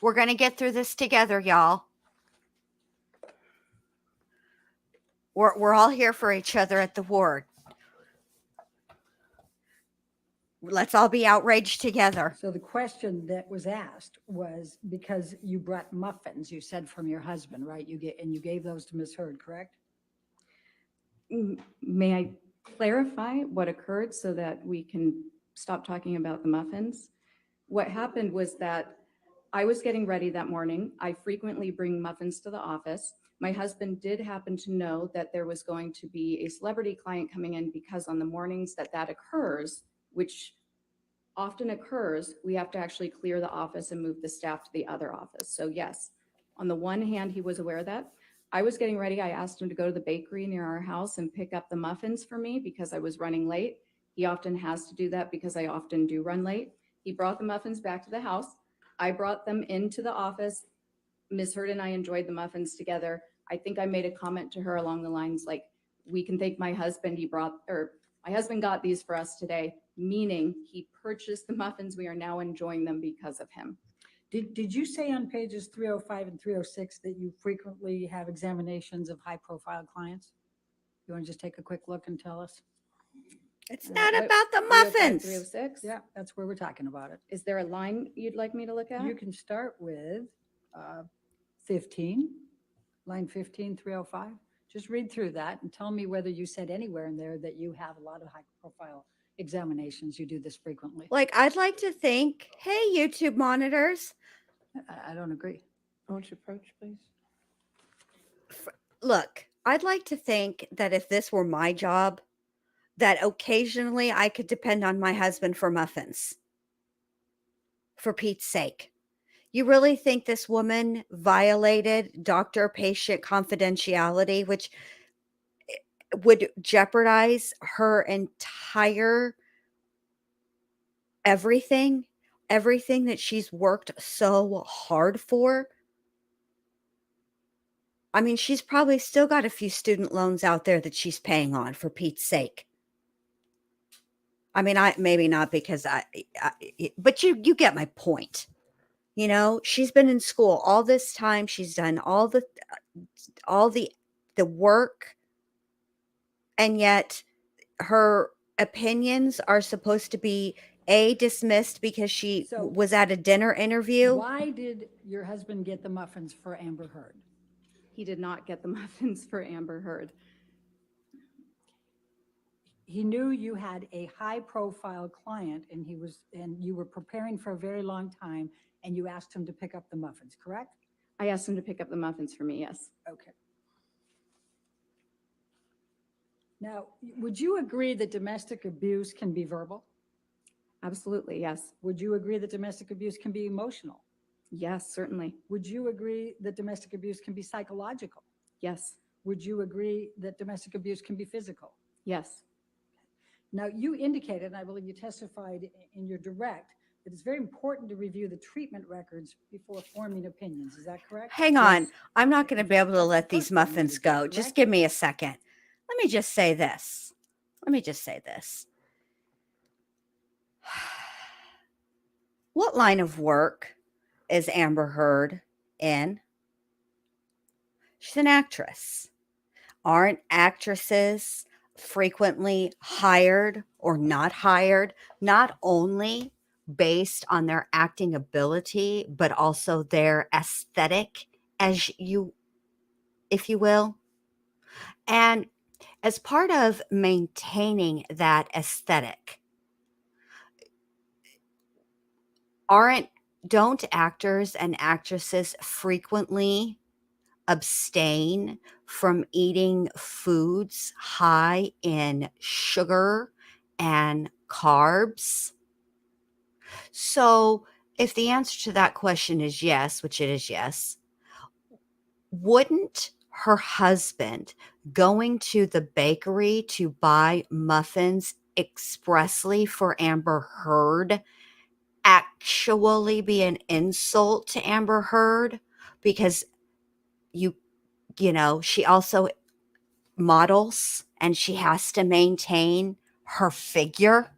We're going to get through this together, y'all. We're all here for each other at the ward. Let's all be outraged together. So the question that was asked was because you brought muffins, you said from your husband, right? You gave those to Ms. Heard, correct? May I clarify what occurred so that we can stop talking about the muffins? What happened was that I was getting ready that morning. I frequently bring muffins to the office. My husband did happen to know that there was going to be a celebrity client coming in because on the mornings that occurs, which often occurs, we have to actually clear the office and move the staff to the other office. So yes, on the one hand, he was aware of that. I was getting ready. I asked him to go to the bakery near our house and pick up the muffins for me because I was running late. He often has to do that because I often do run late. He brought the muffins back to the house. I brought them into the office. Ms. Heard and I enjoyed the muffins together. I think I made a comment to her along the lines like, we can thank my husband. My husband got these for us today, meaning he purchased the muffins. We are now enjoying them because of him. Did you say on pages 305 and 306 that you frequently have examinations of high-profile clients? You want to just take a quick look and tell us? It's not What- about the 305, muffins. 306? Yeah, that's where we're talking about it. Is there a line you'd like me to look at? You can start with 15, line 15, 305. Just read through that and tell me whether you said anywhere in there that you have a lot of high-profile examinations. You do this frequently. Like, I'd like to think, hey, YouTube monitors, I don't agree. Won't you approach, please? look, I'd like to think that if this were my job, that occasionally I could depend on my husband for muffins. For Pete's sake. You really think this woman violated doctor-patient confidentiality, which would jeopardize her entire everything that she's worked so hard for? I mean, she's probably still got a few student loans out there that she's paying on, for Pete's sake. I mean, maybe not because but you get my point. You know, she's been in school all this time. She's done all the work, and yet her opinions are supposed to be dismissed because she So- was at a dinner interview. Why did your husband get the muffins for Amber Heard? He did not get the muffins for Amber Heard. He knew you had a high-profile client and you were preparing for a very long time and you asked him to pick up the muffins, correct? I asked him to pick up the muffins for me, yes. Okay. Now, would you agree that domestic abuse can be verbal? Absolutely, yes. Would you agree that domestic abuse can be emotional? Yes, certainly. Would you agree that domestic abuse can be psychological? Yes, Would you agree that domestic abuse can be physical? yes. Now, you indicated, and I believe you testified in your direct, that it's very important to review the treatment records before forming opinions. Is that correct? Hang on. Yes. I'm not going to be able to let these First one you muffins did, go. correct? Just give me a second. Let me just say this. What line of work is Amber Heard in? She's an actress. Aren't actresses frequently hired or not hired, not only based on their acting ability, but also their aesthetic, if you will? And as part of maintaining that aesthetic, don't actors and actresses frequently abstain from eating foods high in sugar and carbs? So, if the answer to that question is yes, which it is yes, wouldn't her husband going to the bakery to buy muffins expressly for Amber Heard actually be an insult to Amber Heard because you know, she also models and she has to maintain her figure.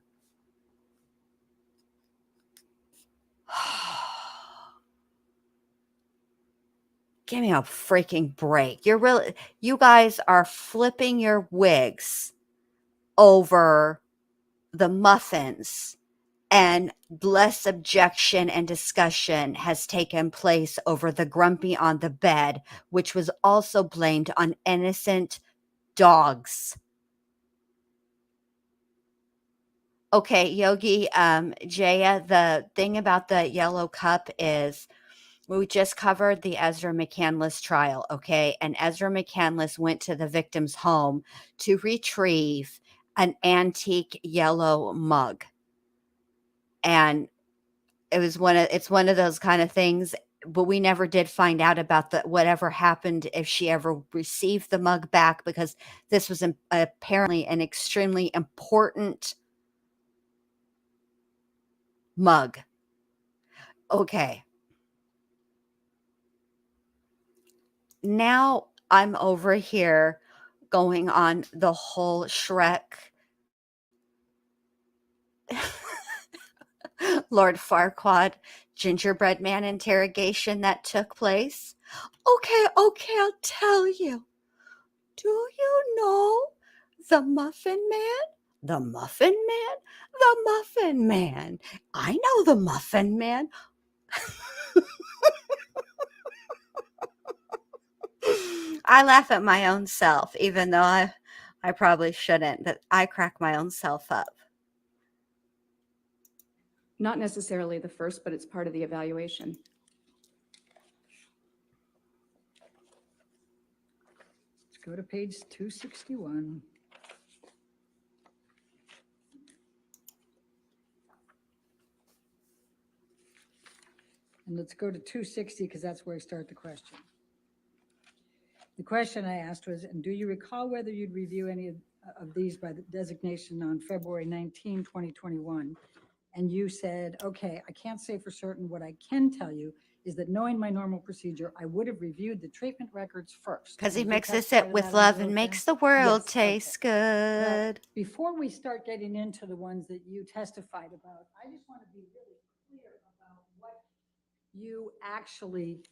Give me a freaking break. You guys are flipping your wigs over the Muffins, and less objection and discussion has taken place over the grumpy on the bed, which was also blamed on innocent dogs. Okay, Yogi, Jaya, the thing about the yellow cup is we just covered the Ezra McCandless trial, okay? And Ezra McCandless went to the victim's home to retrieve an antique yellow mug. And it's one of those kind of things, but we never did find out about whatever happened if she ever received the mug back, because this was apparently an extremely important mug. Okay. Now I'm over here going on the whole Shrek Lord Farquaad gingerbread man interrogation that took place. Okay, I'll tell you. Do you know the Muffin Man? The Muffin Man? The Muffin Man. I know the Muffin Man. I laugh at my own self, even though I probably shouldn't, but I crack my own self up. Not necessarily the first, but it's part of the evaluation. Let's go to page 261. And let's go to 260 because that's where I start the question. The question I asked was, and do you recall whether you'd review any of these by the designation on February 19, 2021? And you said, okay, I can't say for certain. What I can tell you is that knowing my normal procedure, I would have reviewed the treatment records first. Because he Did you mixes testify it to with that love under and oath makes then? the world Yes, okay. taste Now, good. before we start getting into the ones that you testified about, I just want to be really clear about what you actually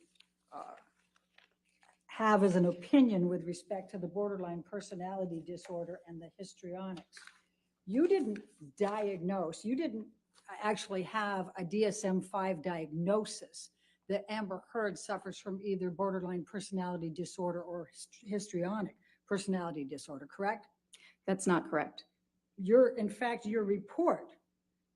have as an opinion with respect to the borderline personality disorder and the histrionics. You didn't diagnose, you didn't actually have a DSM-5 diagnosis that Amber Heard suffers from either borderline personality disorder or histrionic personality disorder, correct? That's not correct. In fact, your report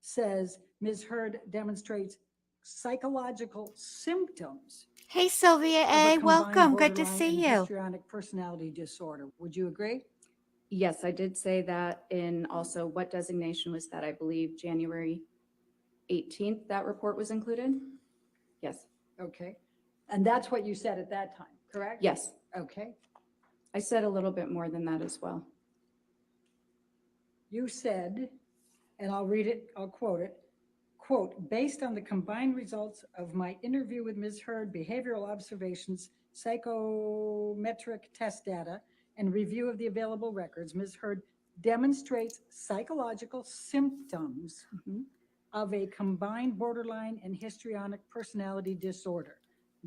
says Ms. Heard demonstrates psychological symptoms Hey, Sylvia of a A. combined Welcome. Good to borderline see and you. histrionic personality disorder. Would you agree? Yes, I did say that in also what designation was that? I believe January 18th, that report was included? Yes. Okay. And that's what you said at that time, correct? Yes. Okay. I said a little bit more than that as well. You said, and I'll read it, I'll quote it, quote, based on the combined results of my interview with Ms. Heard, behavioral observations, psychometric test data, and review of the available records, Ms. Heard demonstrates psychological symptoms of a combined borderline and histrionic personality disorder,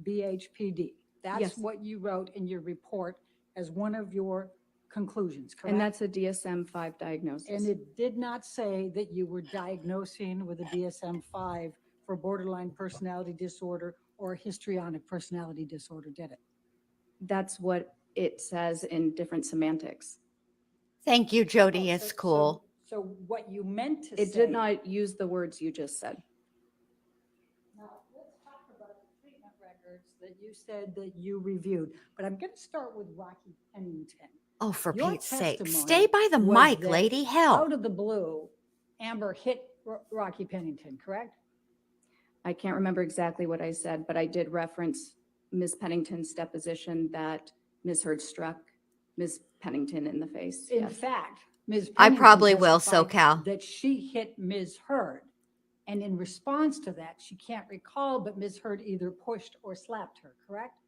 BHPD. That's Yes. what you wrote in your report as one of your conclusions, correct? And that's a DSM-5 diagnosis. And it did not say that you were diagnosing with a DSM-5 for borderline personality disorder or histrionic personality disorder, did it? That's what it says in different semantics. Thank you, Jody. Oh, It's cool. So what you meant to say. It did not use the words you just said. Now, let's talk about the treatment records that you said that you reviewed, but I'm going to start with Rocky Pennington. Oh, for Your Pete's sake. testimony Stay by the was mic, that lady. Hell. Out of the blue, Amber hit Rocky Pennington, correct? I can't remember exactly what I said, but I did reference Ms. Pennington's deposition that Ms. Heard struck Ms. Pennington in the face. In Yes. fact, Ms. I Pennington probably will, testified SoCal. that she hit Ms. Heard. And in response to that, she can't recall, but Ms. Heard either pushed or slapped her, correct?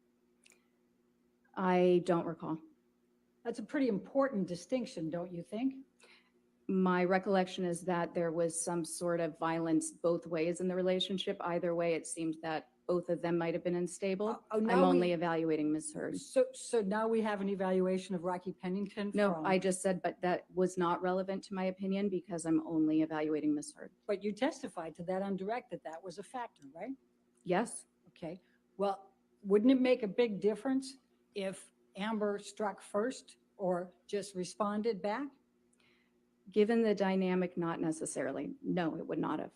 I don't recall. That's a pretty important distinction, don't you think? My recollection is that there was some sort of violence both ways in the relationship. Either way, it seemed that both of them might have been unstable. now I'm we- only evaluating Ms. Heard. So now we have an evaluation of Rocky Pennington? No, from- I just said, but that was not relevant to my opinion because I'm only evaluating Ms. Heard. But you testified to that on direct, that that was a factor, right? Yes, Okay, well, wouldn't it make a big difference if Amber struck first or just responded back? given the dynamic, not necessarily. No, it would not have.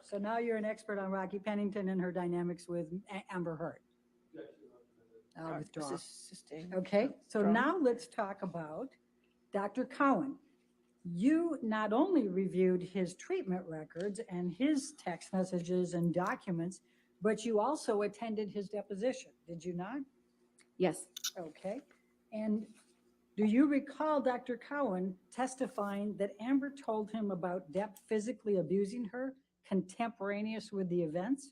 So now you're an expert on Rocky Pennington and her dynamics with Amber Heard. I'll withdraw. Assisting. Okay, so Withdraw. now let's talk about Dr. Cowan. You not only reviewed his treatment records and his text messages and documents, but you also attended his deposition, did you not? Yes, Okay, and do you recall Dr. Cowan testifying that Amber told him about Depp physically abusing her contemporaneous with the events?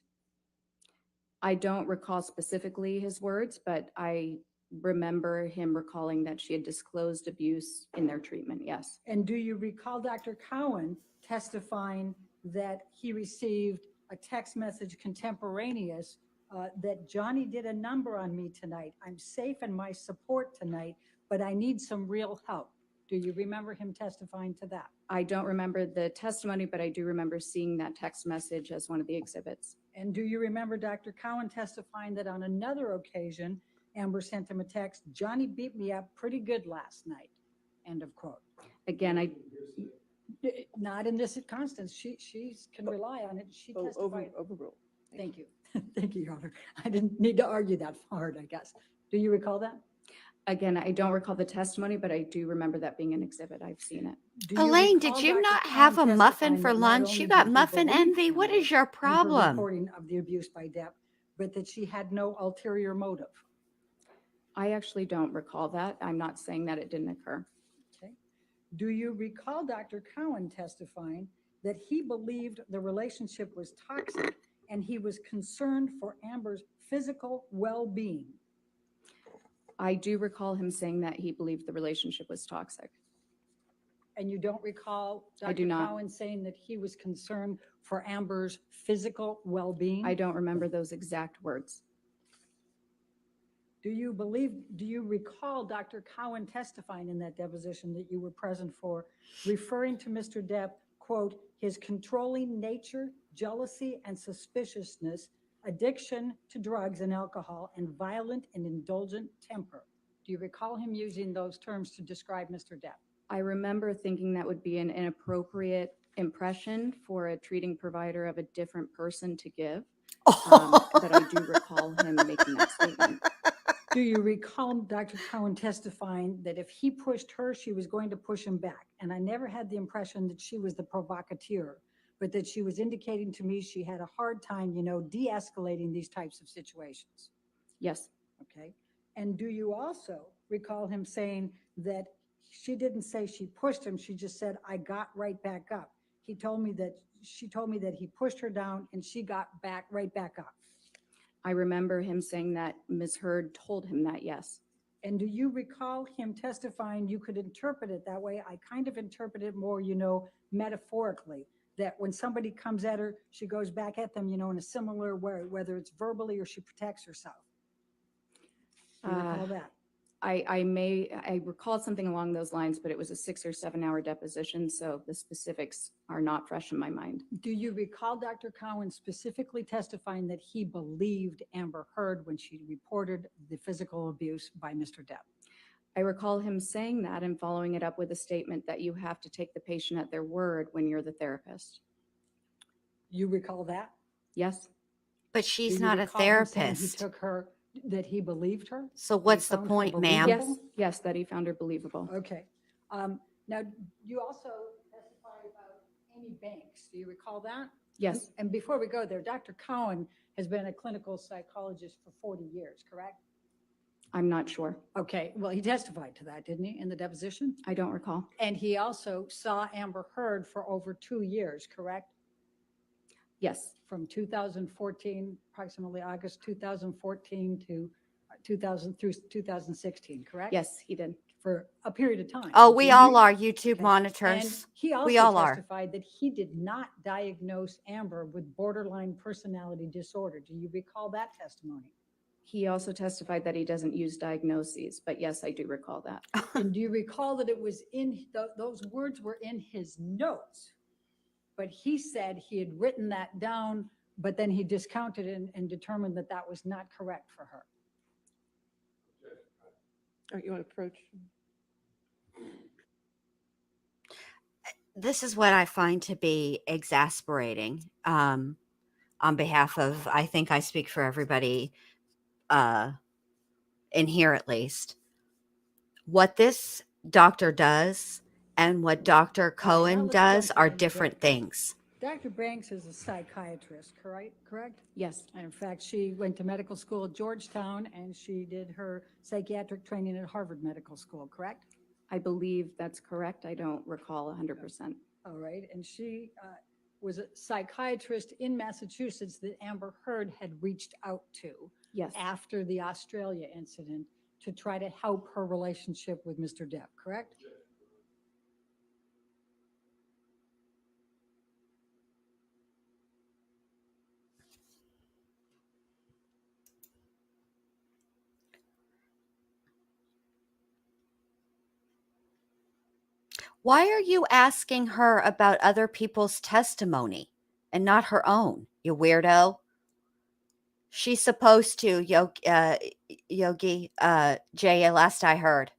I don't recall specifically his words, but I remember him recalling that she had disclosed abuse in their treatment. Yes. And do you recall Dr. Cowan testifying that he received a text message contemporaneous that Johnny did a number on me tonight. I'm safe in my support tonight, but I need some real help. Do you remember him testifying to that? I don't remember the testimony, but I do remember seeing that text message as one of the exhibits. And do you remember Dr. Cowan testifying that on another occasion, Amber sent him a text, Johnny beat me up pretty good last night, end of quote. Again, Not in this Constance, she can rely on it. She testified. Overruled. Thank you. Thank you, Your Honor. I didn't need to argue that hard, I guess. Do you recall that? I don't recall the testimony, but I do remember that being an exhibit. I've seen it. Do you Elaine, recall did you Dr. not Cowan have a muffin testifying for that not lunch? You only got did he muffin believe envy. What Amber is your in her problem? reporting of the abuse by Depp, but that she had no ulterior motive? I actually don't recall that. I'm not saying that it didn't occur. Okay. Do you recall Dr. Cowan testifying that he believed the relationship was toxic and he was concerned for Amber's physical well-being? I do recall him saying that he believed the relationship was toxic. And you don't recall I do Dr. not. Cowan saying that he was concerned for Amber's physical well-being? I don't remember those exact words. Do you recall Dr. Cowan testifying in that deposition that you were present for, referring to Mr. Depp, quote, his controlling nature, jealousy and suspiciousness, addiction to drugs and alcohol, and violent and indulgent temper? Do you recall him using those terms to describe Mr. Depp? I remember thinking that would be an inappropriate impression for a treating provider of a different person to give. But I do recall him making that statement. Do you recall Dr. Cowan testifying that if he pushed her, she was going to push him back? And I never had the impression that she was the provocateur, but that she was indicating to me she had a hard time, de-escalating these types of situations. Yes, Okay. And do you also recall him saying that she didn't say she pushed him, she just said, I got right back up? She told me that he pushed her down and she got right back up. I remember him saying that Ms. Heard told him that, yes. And do you recall him testifying, you could interpret it that way? I kind of interpret it more, metaphorically, that when somebody comes at her, she goes back at them, in a similar way, whether it's verbally or she protects herself. Do you recall that? I recall something along those lines, but it was a 6 or 7 hour deposition, so the specifics are not fresh in my mind. Do you recall Dr. Cowan specifically testifying that he believed Amber Heard when she reported the physical abuse by Mr. Depp? I recall him saying that and following it up with a statement that you have to take the patient at their word when you're the therapist. You recall that? Yes, But Do she's you not a recall him saying therapist. He took her, that he believed her? So what's the found her point, ma'am? believable? yes, that he found her believable. Okay. Now, you also testified about Amy Banks. Do you recall that? Yes, And before we go there, Dr. Cowan has been a clinical psychologist for 40 years, correct? I'm not sure. Okay, well, he testified to that, didn't he, in the deposition? I don't recall. And he also saw Amber Heard for over 2 years, correct? Yes, from 2014, approximately August 2014 to 2000 through 2016, correct? yes, he did. For a period of time. Oh, Do we you all re- are YouTube Okay. monitors. And he We also all are. testified that he did not diagnose Amber with borderline personality disorder. Do you recall that testimony? He also testified that he doesn't use diagnoses, but yes, I do recall that. And do you recall that it was in, those words were in his notes? But he said he had written that down, but then he discounted it and determined that that was not correct for her. All right, you want to approach? This is what I find to be exasperating. On behalf of, I think I speak for everybody in here at least. What this doctor does and what Dr. All right, now Cohen let's does jump are into different things. Dr. Banks is a psychiatrist, correct? Yes, And in fact, she went to medical school at Georgetown and she did her psychiatric training at Harvard Medical School, correct? I believe that's correct. I don't recall 100%. All right, and she was a psychiatrist in Massachusetts that Amber Heard had reached out to Yes, after the Australia incident to try to help her relationship with Mr. Depp, correct? Why are you asking her about other people's testimony and not her own, you weirdo? She's supposed to, Yogi, Jay, last I heard.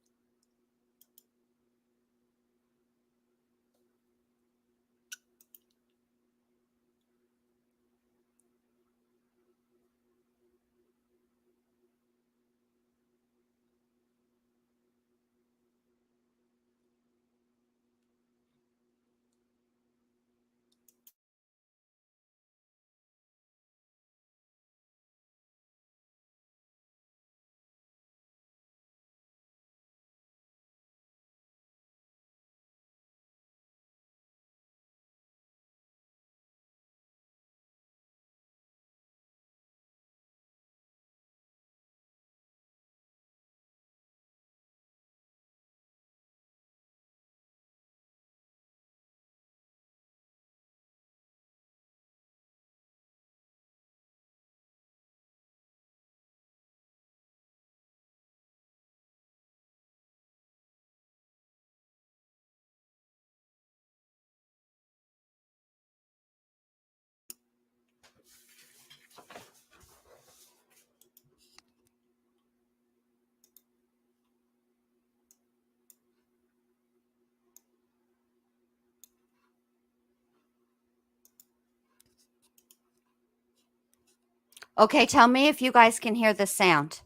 Okay, tell me if you guys can hear the sound.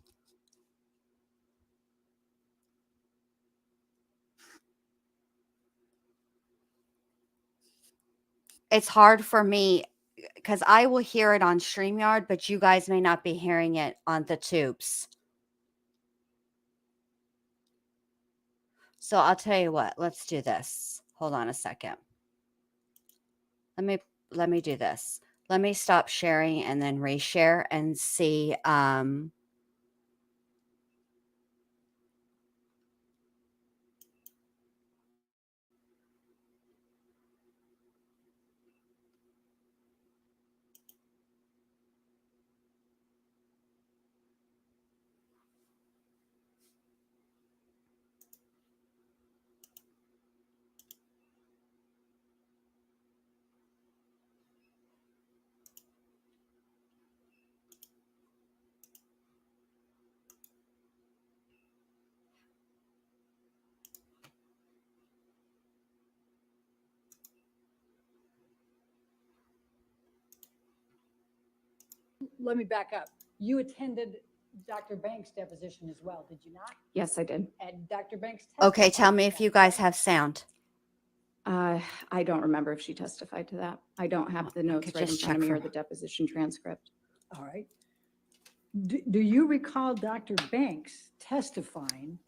It's hard for me because I will hear it on StreamYard, but you guys may not be hearing it on the tubes. So I'll tell you what, let's do this. Hold on a second. Let me do this. Let me stop sharing and then reshare and see Let me back up. You attended Dr. Banks' deposition as well, did you not? yes, I did. And Dr. Banks Okay, testified tell to me if that, you guys correct? have sound. I don't remember if she testified to that. I don't have the notes Okay, right in just front of check me or for- the deposition transcript. All right. Do you recall Dr. Banks testifying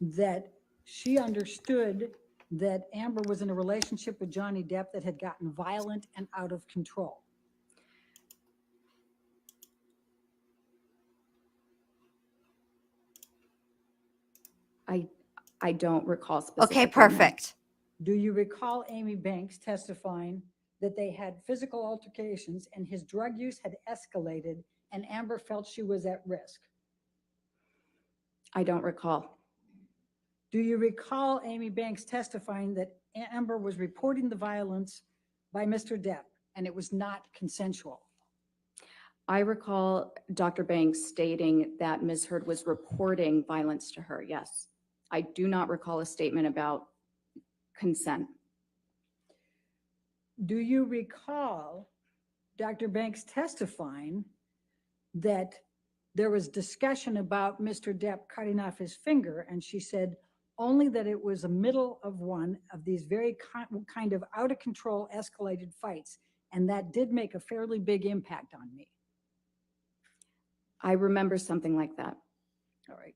that she understood that Amber was in a relationship with Johnny Depp that had gotten violent and out of control? I don't recall specifically. Okay, no. perfect. Do you recall Amy Banks testifying that they had physical altercations and his drug use had escalated and Amber felt she was at risk? I don't recall. Do you recall Amy Banks testifying that Amber was reporting the violence by Mr. Depp and it was not consensual? I recall Dr. Banks stating that Ms. Heard was reporting violence to her, yes. I do not recall a statement about consent. Do you recall Dr. Banks testifying that there was discussion about Mr. Depp cutting off his finger, and she said only that it was a middle of one of these very kind of out of control escalated fights, and that did make a fairly big impact on me? I remember something like that. All right.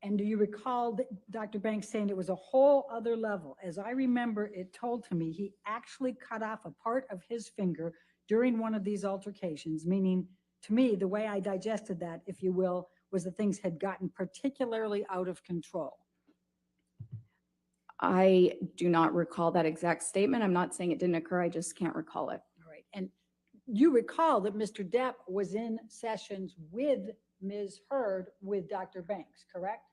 And do you recall Dr. Banks saying it was a whole other level? As I remember, it told to me he actually cut off a part of his finger during one of these altercations, meaning to me, the way I digested that, if you will, was that things had gotten particularly out of control. I do not recall that exact statement. I'm not saying it didn't occur. I just can't recall it. All right. And you recall that Mr. Depp was in sessions with Ms. Heard with Dr. Banks, correct?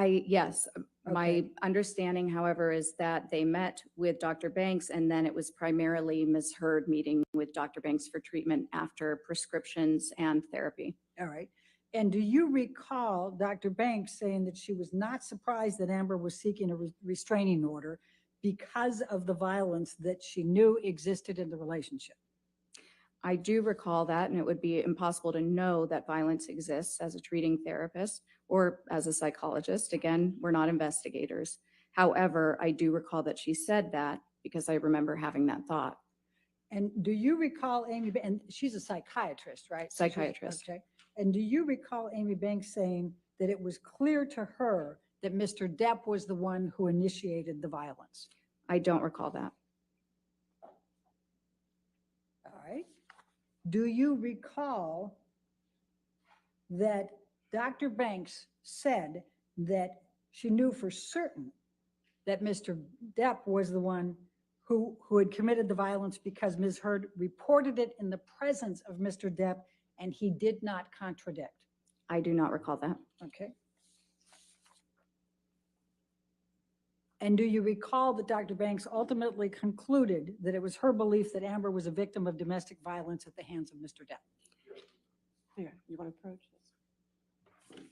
Yes, my Okay. understanding, however, is that they met with Dr. Banks and then it was primarily Ms. Heard meeting with Dr. Banks for treatment after prescriptions and therapy. All right. And do you recall Dr. Banks saying that she was not surprised that Amber was seeking a restraining order because of the violence that she knew existed in the relationship? I do recall that, and it would be impossible to know that violence exists as a treating therapist or as a psychologist. Again, we're not investigators. However, I do recall that she said that because I remember having that thought. And do you recall Amy, and she's a psychiatrist, right? Psychiatrist. Okay. And do you recall Amy Banks saying that it was clear to her that Mr. Depp was the one who initiated the violence? I don't recall that. All right. Do you recall that Dr. Banks said that she knew for certain that Mr. Depp was the one who had committed the violence because Ms. Heard reported it in the presence of Mr. Depp and he did not contradict? I do not recall that. Okay. And do you recall that Dr. Banks ultimately concluded that it was her belief that Amber was a victim of domestic violence at the hands of Mr. Depp? Here, you want to approach this?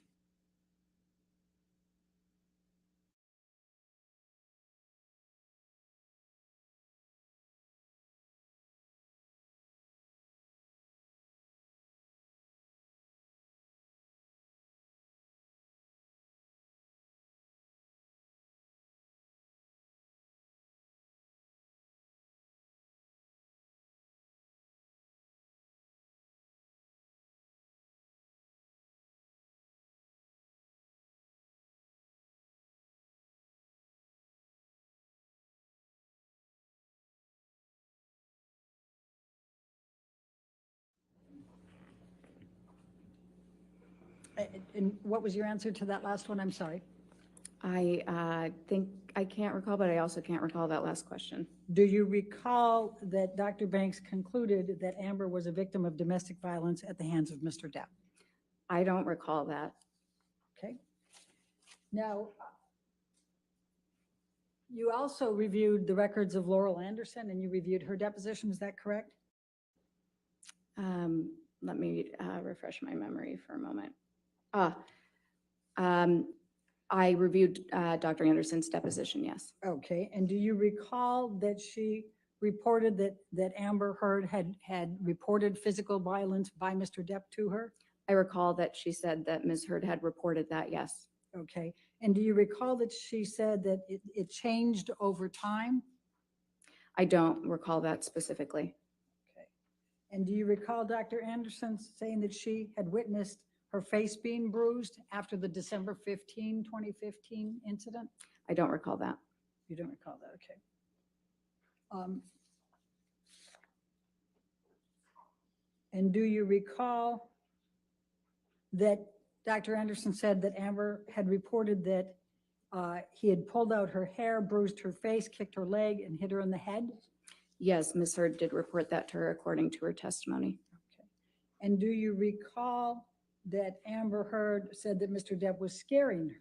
And what was your answer to that last one? I'm sorry. I think I can't recall, but I also can't recall that last question. Do you recall that Dr. Banks concluded that Amber was a victim of domestic violence at the hands of Mr. Depp? I don't recall that. Okay. Now, you also reviewed the records of Laurel Anderson and you reviewed her deposition. Is that correct? Let me refresh my memory for a moment. I reviewed Dr. Anderson's deposition, yes. Okay. And do you recall that she reported that Amber Heard had reported physical violence by Mr. Depp to her? I recall that she said that Ms. Heard had reported that, yes. Okay. And do you recall that she said that it changed over time? I don't recall that specifically. Okay. And do you recall Dr. Anderson saying that she had witnessed her face being bruised after the December 15, 2015 incident? I don't recall that. You don't recall that, okay. And do you recall that Dr. Anderson said that Amber had reported that he had pulled out her hair, bruised her face, kicked her leg, and hit her in the head? Yes, Ms. Heard did report that to her according to her testimony. Okay. And do you recall that Amber Heard said that Mr. Depp was scaring her?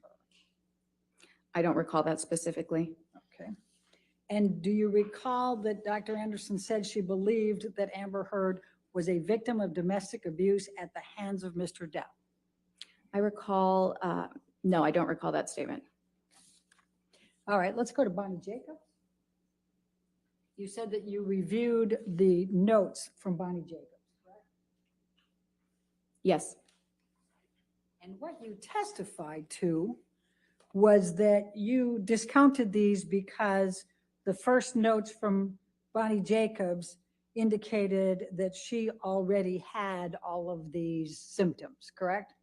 I don't recall that specifically. Okay. And do you recall that Dr. Anderson said she believed that Amber Heard was a victim of domestic abuse at the hands of Mr. Depp? I recall, no, I don't recall that statement. All right, let's go to Bonnie Jacobs. You said that you reviewed the notes from Bonnie Jacobs, correct? Yes, And what you testified to was that you discounted these because the first notes from Bonnie Jacobs indicated that she already had all of these symptoms, correct?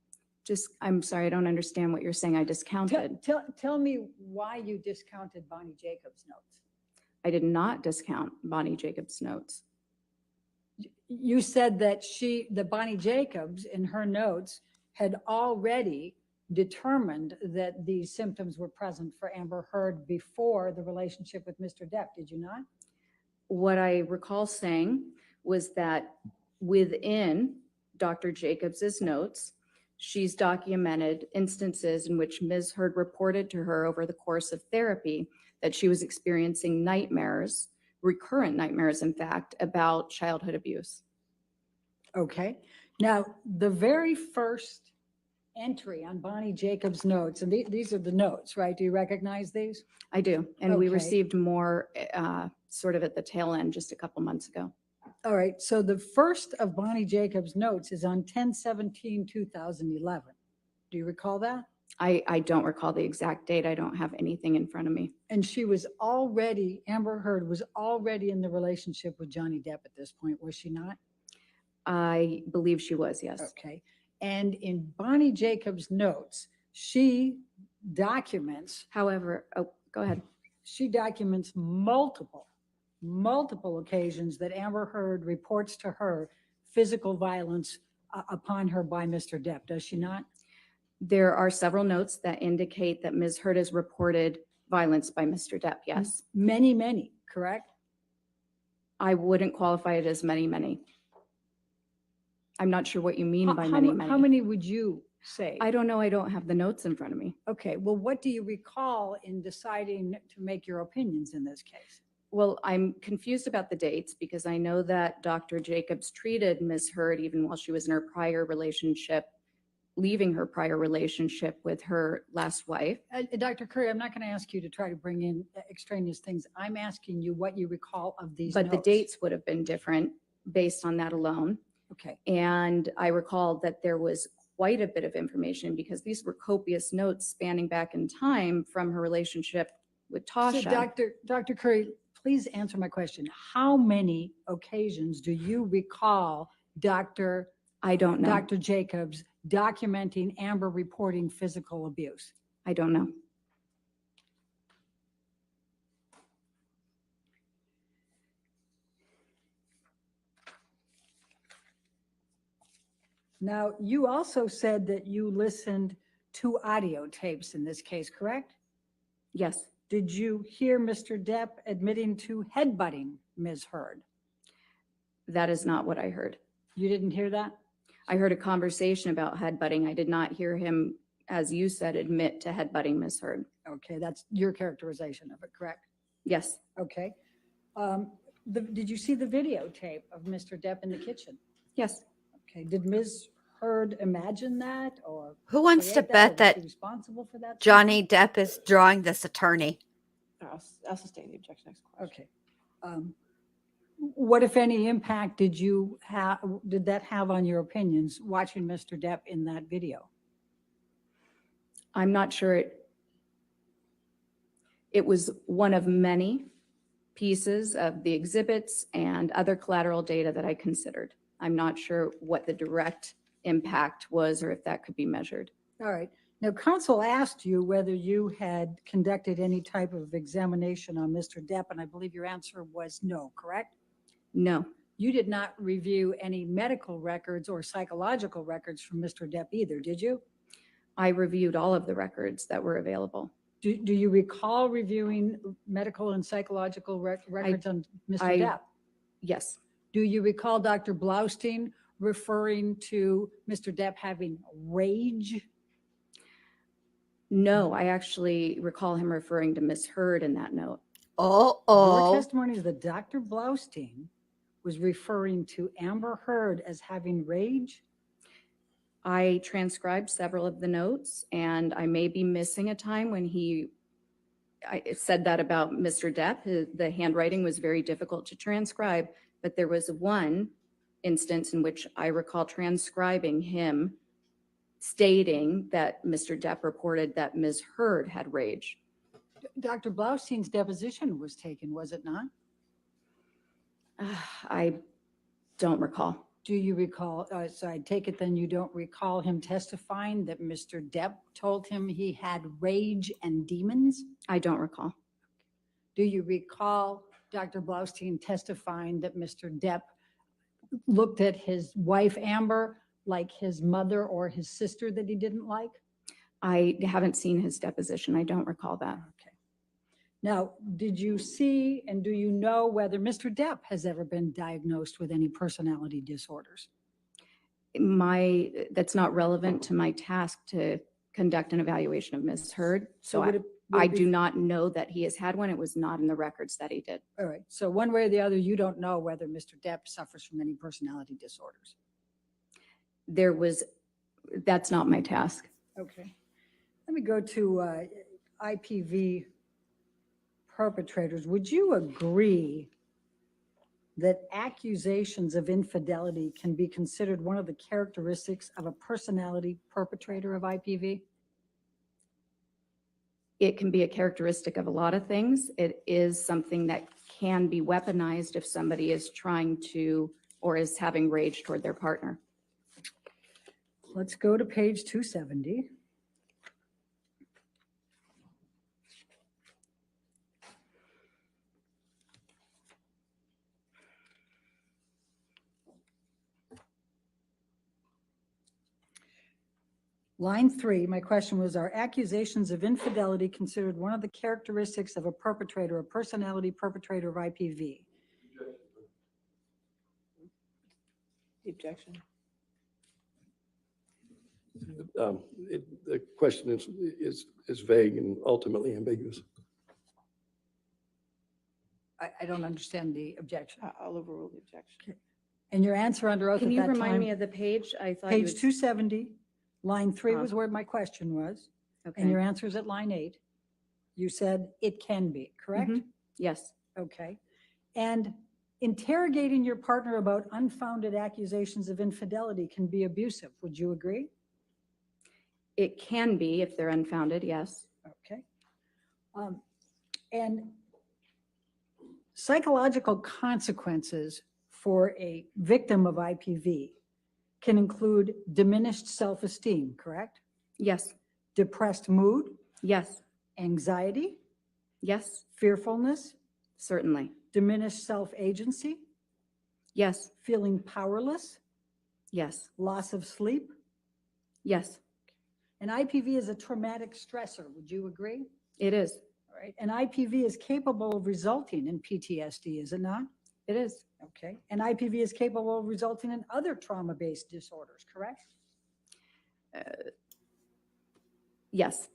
I'm sorry, I don't understand what you're saying. I discounted. Tell me why you discounted Bonnie Jacobs' notes. I did not discount Bonnie Jacobs' notes. You said that that Bonnie Jacobs in her notes had already determined that these symptoms were present for Amber Heard before the relationship with Mr. Depp, did you not? What I recall saying was that within Dr. Jacobs's notes, she's documented instances in which Ms. Heard reported to her over the course of therapy that she was experiencing nightmares, recurrent nightmares, in fact, about childhood abuse. Okay. Now, the very first entry on Bonnie Jacobs' notes, and these are the notes, right? Do you recognize these? I do, and we Okay. received more sort of at the tail end just a couple months ago. All right. So the first of Bonnie Jacobs' notes is on 10/17/2011. Do you recall that? I don't recall the exact date. I don't have anything in front of me. And Amber Heard was already in the relationship with Johnny Depp at this point, was she not? I believe she was, yes. Okay. And in Bonnie Jacobs' notes, she documents However, oh, go ahead. multiple occasions that Amber Heard reports to her physical violence upon her by Mr. Depp, does she not? There are several notes that indicate that Ms. Heard has reported violence by Mr. Depp, yes. Many, correct? I wouldn't qualify it as many. I'm not sure what you mean by How many. many would you say? I don't know. I don't have the notes in front of me. Okay, well, what do you recall in deciding to make your opinions in this case? Well, I'm confused about the dates because I know that Dr. Jacobs treated Ms. Heard even while she was in her prior relationship, leaving her prior relationship with her last wife. Dr. Curry, I'm not going to ask you to try to bring in extraneous things. I'm asking you what you recall of these But the notes. dates would have been different based on that alone. Okay, And I recall that there was quite a bit of information because these were copious notes spanning back in time from her relationship with Tasha. so Dr. Curry, please answer my question. How many occasions do you recall I don't know. Dr. Jacobs documenting Amber reporting physical abuse? I don't know. Now, you also said that you listened to audio tapes in this case, correct? Yes, Did you hear Mr. Depp admitting to headbutting Ms. Heard? that is not what I heard. You didn't hear that? I heard a conversation about headbutting. I did not hear him, as you said, admit to headbutting Ms. Heard. Okay, that's your characterization of it, correct? Yes, Okay. Did you see the videotape of Mr. Depp in the kitchen? yes. Okay, did Ms. Heard imagine that or? Who wants to create that, or bet was she that responsible for that? Johnny Depp is drawing this attorney? I'll sustain the objection. Next question. Okay. What, if any, impact did that have on your opinions watching Mr. Depp in that video? I'm not sure it was one of many pieces of the exhibits and other collateral data that I considered. I'm not sure what the direct impact was or if that could be measured. All right. Now, counsel asked you whether you had conducted any type of examination on Mr. Depp, and I believe your answer was no, correct? No, You did not review any medical records or psychological records from Mr. Depp either, did you? I reviewed all of the records that were available. Do you recall reviewing medical and psychological records on Mr. I- Depp? Yes, Do you recall Dr. Blaustein referring to Mr. Depp having rage? no, I actually recall him referring to Ms. Heard in that note. Your Oh, testimony is that Dr. Blaustein was referring to Amber Heard as having rage? I transcribed several of the notes, and I may be missing a time when I said that about Mr. Depp. The handwriting was very difficult to transcribe, but there was one instance in which I recall transcribing him stating that Mr. Depp reported that Ms. Heard had rage. Dr. Blaustein's deposition was taken, was it not? I don't recall. Do you recall, so I take it then you don't recall him testifying that Mr. Depp told him he had rage and demons? I don't recall. Do you recall Dr. Blaustein testifying that Mr. Depp looked at his wife Amber like his mother or his sister that he didn't like? I haven't seen his deposition. I don't recall that. Okay. Now, did you see and do you know whether Mr. Depp has ever been diagnosed with any personality disorders? That's not relevant to my task to conduct an evaluation of Ms. Heard. So would would I it be- do not know that he has had one. It was not in the records that he did. All right, so one way or the other, you don't know whether Mr. Depp suffers from any personality disorders. That's not my task. Okay. Let me go to IPV perpetrators. Would you agree that accusations of infidelity can be considered one of the characteristics of a personality perpetrator of IPV? It can be a characteristic of a lot of things. It is something that can be weaponized if somebody is trying to or is having rage toward their partner. Let's go to page 270. Line 3, my question was, are accusations of infidelity considered one of the characteristics of a perpetrator, a personality perpetrator of IPV? The objection. The question is vague and ultimately ambiguous. I don't understand the objection. I'll overrule the objection. And your answer under oath Can at you that remind me time, of the page? I thought page 270, line 3 Oh. was where my question was, and Okay. your answer is at line 8. You said it can be, correct? Mhm. Yes, Okay. And interrogating your partner about unfounded accusations of infidelity can be abusive. Would you agree? it can be if they're unfounded. Yes. Okay. And psychological consequences for a victim of IPV can include diminished self-esteem, correct? Yes. Depressed mood, Yes. anxiety, Yes. fearfulness, Certainly. diminished self-agency, Yes. feeling powerless, Yes. loss of sleep. Yes. And IPV is a traumatic stressor. Would you agree? It is. All right. And IPV is capable of resulting in PTSD, is it not? It is. Okay. And IPV is capable of resulting in other trauma-based disorders, correct? Yes.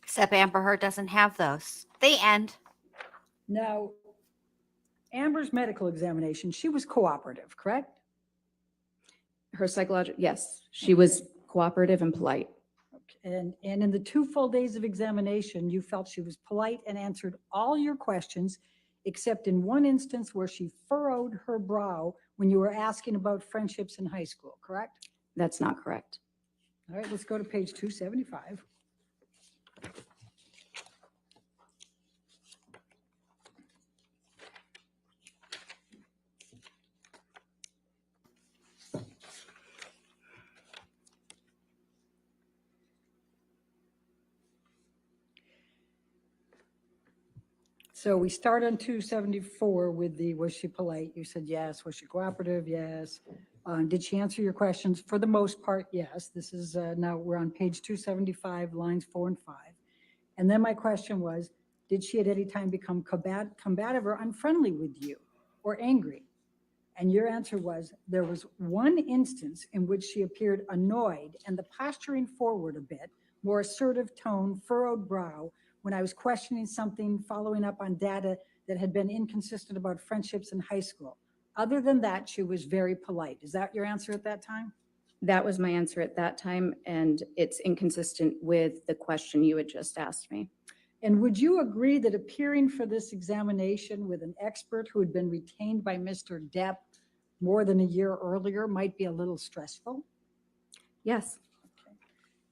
except Amber Heard doesn't have those. The end. Now, Amber's medical examination, she was cooperative, correct? Her psychological, yes. She was cooperative and polite. Okay. And in the 2 full days of examination, you felt she was polite and answered all your questions, except in one instance where she furrowed her brow when you were asking about friendships in high school, correct? That's not correct. All right, let's go to page 275. So we start on 274 with the, was she polite? You said yes. Was she cooperative? Yes. Did she answer your questions? For the most part, yes. This is, now we're on page 275, lines 4 and 5. And then my question was, did she at any time become combative or unfriendly with you or angry? And your answer was, there was one instance in which she appeared annoyed and the posturing forward a bit, more assertive tone, furrowed brow, when I was questioning something, following up on data that had been inconsistent about friendships in high school. Other than that, she was very polite. Is that your answer at that time? That was my answer at that time, and it's inconsistent with the question you had just asked me. And would you agree that appearing for this examination with an expert who had been retained by Mr. Depp more than a year earlier might be a little stressful? Yes,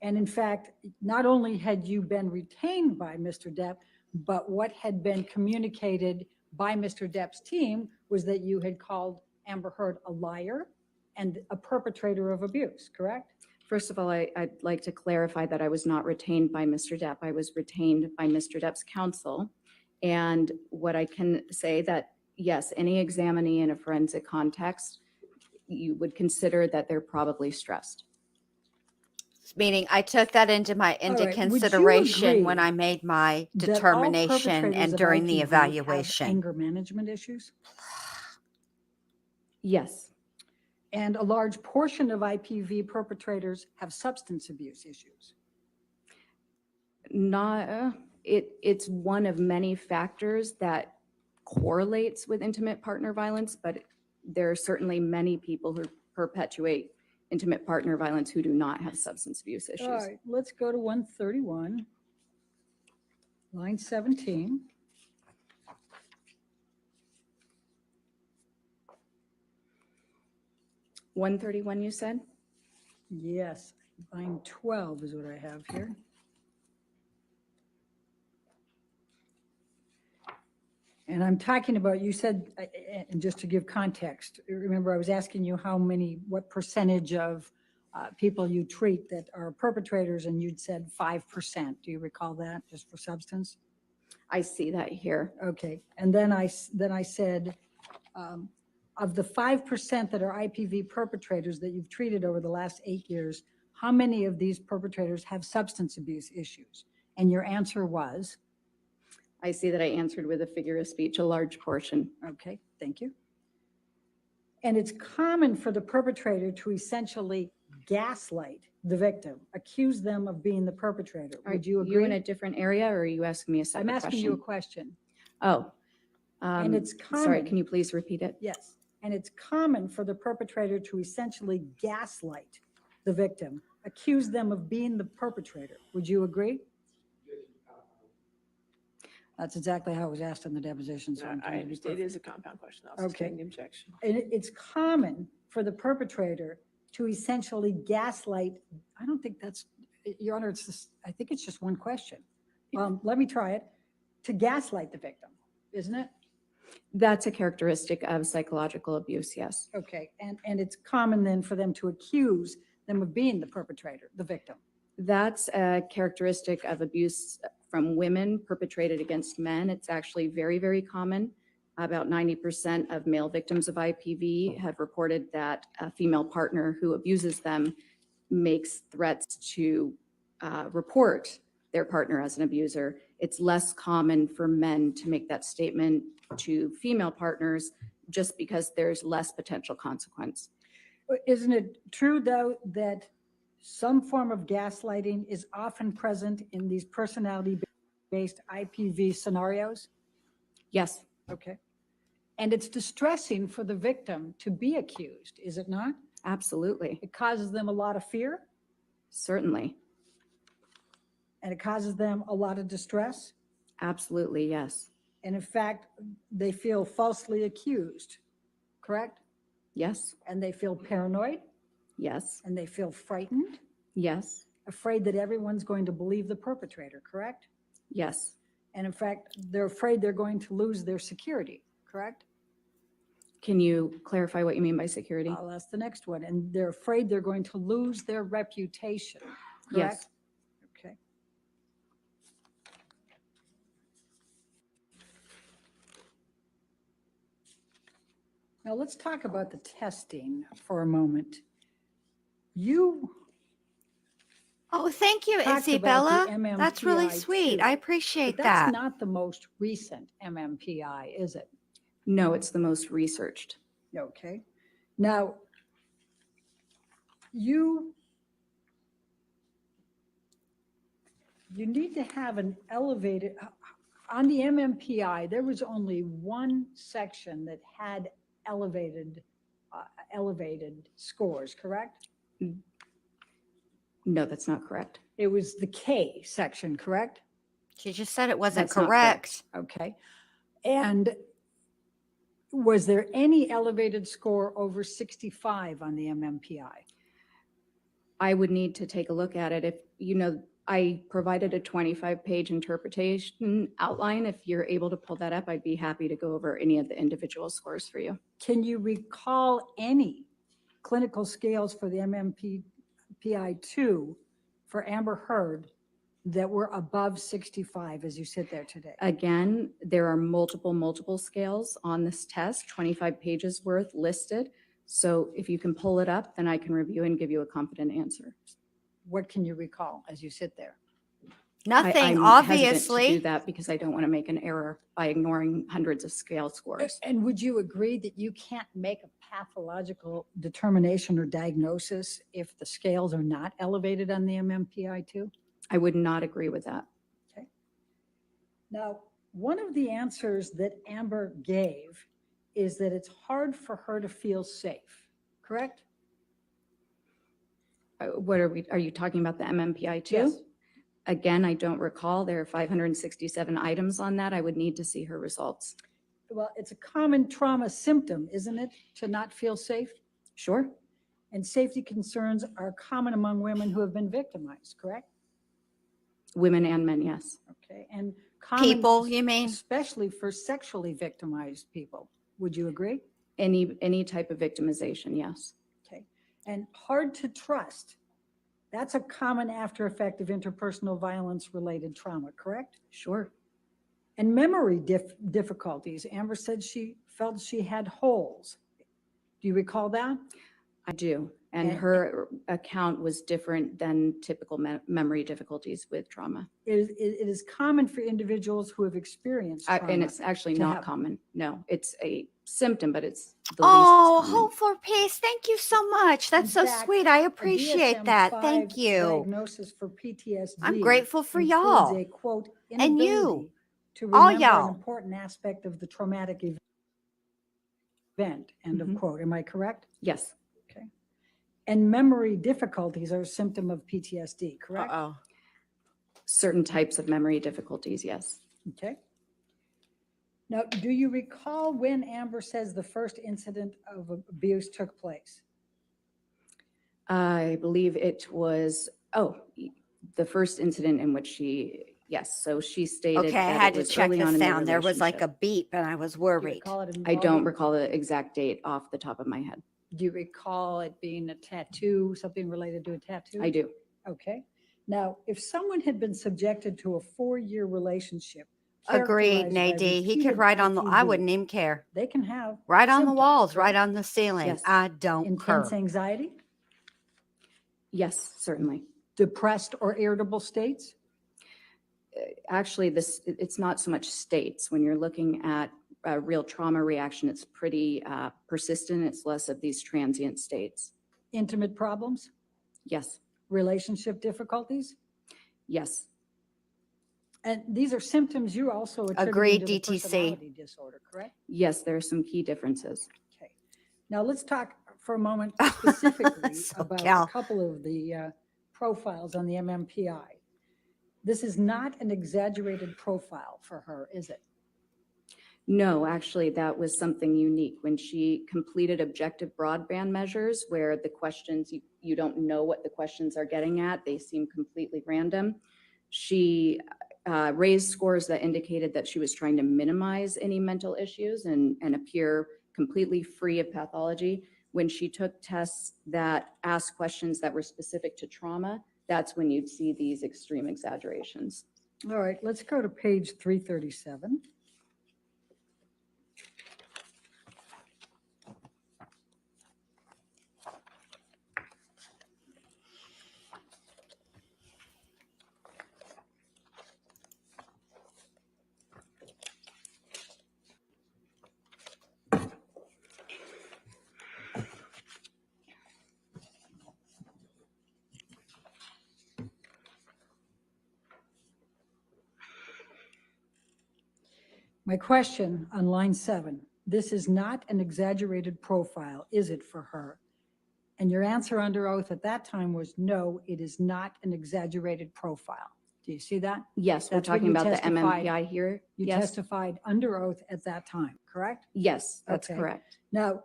And in fact, not only had you been retained by Mr. Depp, but what had been communicated by Mr. Depp's team was that you had called Amber Heard a liar and a perpetrator of abuse, correct? first of all, I'd like to clarify that I was not retained by Mr. Depp. I was retained by Mr. Depp's counsel. And what I can say that, yes, any examinee in a forensic context, you would consider that they're probably stressed. Meaning I took that into right, would you consideration when agree I made my that all determination perpetrators and of during the IPV have evaluation. anger management issues? Yes, And a large portion of IPV perpetrators have substance abuse issues. it's one of many factors that correlates with intimate partner violence, but there are certainly many people who perpetuate intimate partner violence who do not have substance abuse issues. All right, let's go to 131, line 17. $131, you said? Yes, line 12 is what I have here. And I'm talking about, you said, and just to give context, remember I was asking you what percentage of people you treat that are perpetrators, and you'd said 5%. Do you recall that, just for substance? I see that here. Okay, and then I said, of the 5% that are IPV perpetrators that you've treated over the last 8 years, how many of these perpetrators have substance abuse issues? And your answer was? I see that I answered with a figure of speech, a large portion. Okay, thank you. And it's common for the perpetrator to essentially gaslight the victim, accuse them of being the perpetrator. Would you agree? Are you in a different area, or are you asking me a separate I'm question? asking you a question. Oh. And it's common. Sorry, can you please repeat it? Yes, and it's common for the perpetrator to essentially gaslight the victim, accuse them of being the perpetrator. Would you agree? That's exactly how it was asked in the deposition. So I'm I trying to be understand. It perfect. is a compound question. I'll Okay. sustain the objection. And it's common for the perpetrator to essentially gaslight. I don't think that's, Your Honor, I think it's just one question. Let me try it. To gaslight the victim, isn't it? That's a characteristic of psychological abuse, yes. Okay, and it's common then for them to accuse them of being the perpetrator, the victim. That's a characteristic of abuse from women perpetrated against men. It's actually very, very common. About 90% of male victims of IPV have reported that a female partner who abuses them makes threats to report their partner as an abuser. It's less common for men to make that statement to female partners just because there's less potential consequence. Isn't it true, though, that some form of gaslighting is often present in these personality-based IPV scenarios? Yes, Okay. And it's distressing for the victim to be accused, is it not? absolutely, It causes them a lot of fear, certainly, and it causes them a lot of distress. absolutely, yes, And in fact, they feel falsely accused, correct? yes, And they feel paranoid, yes, and they feel frightened, yes, afraid that everyone's going to believe the perpetrator, correct? yes. And in fact, they're afraid they're going to lose their security, correct? Can you clarify what you mean by security? I'll ask the next one. And they're afraid they're going to lose their reputation, correct? Yes. Okay. Now let's talk about the testing for a moment. You Oh, thank you, talked about the Isabella. That's really MMPI sweet. too. I But appreciate that's that. not the most recent MMPI, is it? No, it's the most researched. Okay. Now, you need to have an elevated, on the MMPI, there was only one section that had elevated scores, correct? No, that's not correct. It was the K section, correct? She just said it wasn't That's not correct. correct. Okay. And was there any elevated score over 65 on the MMPI? I would need to take a look at it. If, I provided a 25-page interpretation outline. If you're able to pull that up, I'd be happy to go over any of the individual scores for you. Can you recall any clinical scales for the MMPI-2 for Amber Heard that were above 65 as you sit there today? Again, there are multiple scales on this test, 25 pages worth listed. So if you can pull it up, then I can review and give you a confident answer. What can you recall as you sit there? Nothing, I'm hesitant to do obviously. that because I don't want to make an error by ignoring hundreds of scale scores. And would you agree that you can't make a pathological determination or diagnosis if the scales are not elevated on the MMPI-2? I would not agree with that. Okay. Now, one of the answers that Amber gave is that it's hard for her to feel safe, correct? What are you talking about the MMPI too? Yes. Again, I don't recall. There are 567 items on that. I would need to see her results. Well, it's a common trauma symptom, isn't it, to not feel safe? Sure. And safety concerns are common among women who have been victimized, correct? Women and men, yes. Okay, and common, People, you mean? especially for sexually victimized people. Would you agree? Any type of victimization, yes. Okay, and hard to trust. That's a common after effect of interpersonal violence related trauma, correct? Sure. And memory difficulties. Amber said she felt she had holes. Do you recall that? I do. And And- her account was different than typical memory difficulties with trauma. It is common for individuals who have experienced trauma. And it's actually to not have- common. No, it's a symptom, but it's the Oh, least common. Hope for Peace. Thank you so much. That's In so fact, sweet. I A appreciate that. Thank DSM-5 you. Diagnosis for PTSD. I'm grateful for includes y'all. A quote, And you. inability to All remember y'all. an important aspect of the traumatic event, end of Mhm. quote. Am I correct? Yes. And memory difficulties are a symptom of PTSD, correct? Uh-oh. Certain types of memory difficulties, yes. Okay. Now, do you recall when Amber says the first incident of abuse took place? I believe it was, the first incident in which yes. So she stated Okay, I that had it to was check early the on in the sound. There was like a relationship. beep and I was Do you worried. recall it I don't involving- recall the exact date off the top of my head. Do you recall it being a tattoo, something related to a tattoo? I do. Okay. Now, if someone had been subjected to a 4-year relationship. Agreed, characterized by Nadine. He could repeated write on the, I ITV, wouldn't even care. They can have. Right on the symptoms, walls, right correct? on the ceiling. Yes. I don't Intense care. anxiety, Yes, certainly. depressed or irritable states, Actually, it's not so much states. When you're looking at a real trauma reaction, it's pretty persistent. It's less of these transient states. intimate problems, Yes, relationship difficulties. yes, And these are symptoms you also Agreed, attribute to the DTC. personality disorder, correct? yes, there are some key differences. Okay. Now let's talk for a moment specifically So, about Cal. a couple of the profiles on the MMPI. This is not an exaggerated profile for her, is it? No, actually, that was something unique. When she completed objective broadband measures where the questions, you don't know what the questions are getting at, they seem completely random. She raised scores that indicated that she was trying to minimize any mental issues and appear completely free of pathology. When she took tests that asked questions that were specific to trauma, that's when you'd see these extreme exaggerations. All right, let's go to page 337. My question on line 7, this is not an exaggerated profile, is it, for her? And your answer under oath at that time was, no, it is not an exaggerated profile. Do you see that? Yes, we're That's what talking you about the testified- MMPI here. You Yes, testified under oath at that time, correct? yes, that's Okay. correct. Now,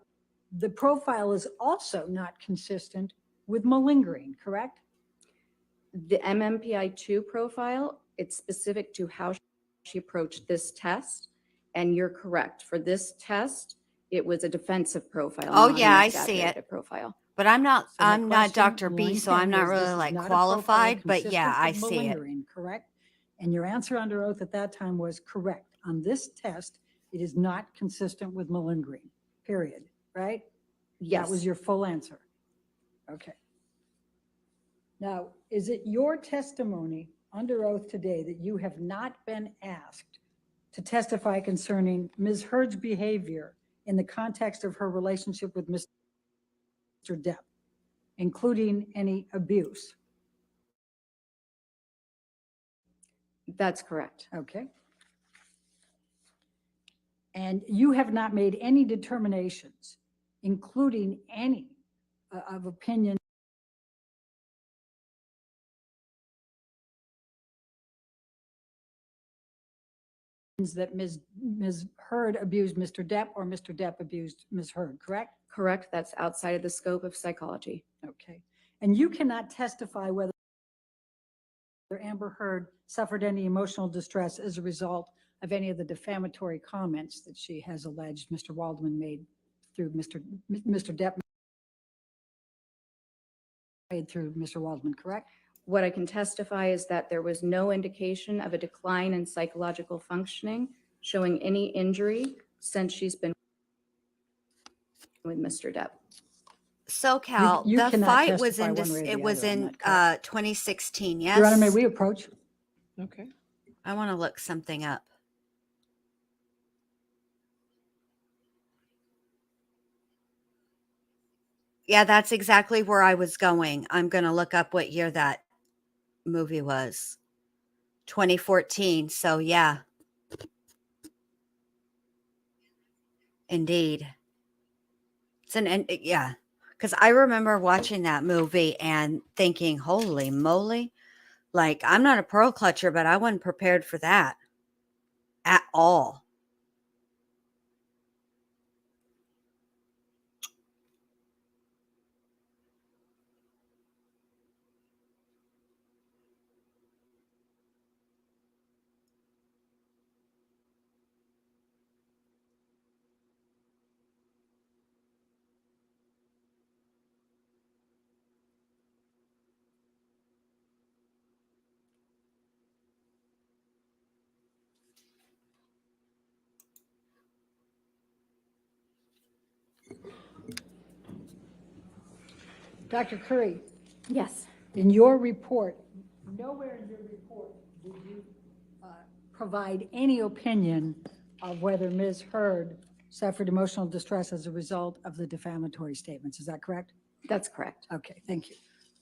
the profile is also not consistent with malingering, correct? The MMPI-2 profile, it's specific to how she approached this test. And you're correct. For this test, it was a defensive profile. Oh, not an yeah, I see it. exaggerated Profile. But I'm not, So my I'm not question Dr. on B, line so 10 I'm not was, this really is like not a profile qualified, but yeah, consistent I with see it. malingering, correct? And your answer under oath at that time was correct. On this test, it is not consistent with malingering, period, right? Yes. That was your full answer. Okay. Now, is it your testimony under oath today that you have not been asked to testify concerning Ms. Heard's behavior in the context of her relationship with Mr. Depp, including any abuse? That's correct. Okay. And you have not made any determinations, including any of opinion that Ms. Heard abused Mr. Depp or Mr. Depp abused Ms. Heard, correct? Correct. That's outside of the scope of psychology. Okay. And you cannot testify whether Amber Heard suffered any emotional distress as a result of any of the defamatory comments that she has alleged Mr. Waldman made through Mr. Depp made through Mr. Waldman, correct? What I can testify is that there was no indication of a decline in psychological functioning showing any injury since she's been with Mr. Depp. SoCal, You the cannot fight was testify in, one way or it the was other on in that, correct? 2016, yes? Your Honor, may we approach? Okay. I want to look something up. Yeah, that's exactly where I was going. I'm going to look up what year that movie was. 2014. So yeah. Indeed. Yeah. Because I remember watching that movie and thinking, holy moly, like I'm not a pearl clutcher, but I wasn't prepared for that at all. Dr. Curry, Yes. in your report, nowhere in your report did you provide any opinion of whether Ms. Heard suffered emotional distress as a result of the defamatory statements. Is that correct? That's correct. Okay, thank you.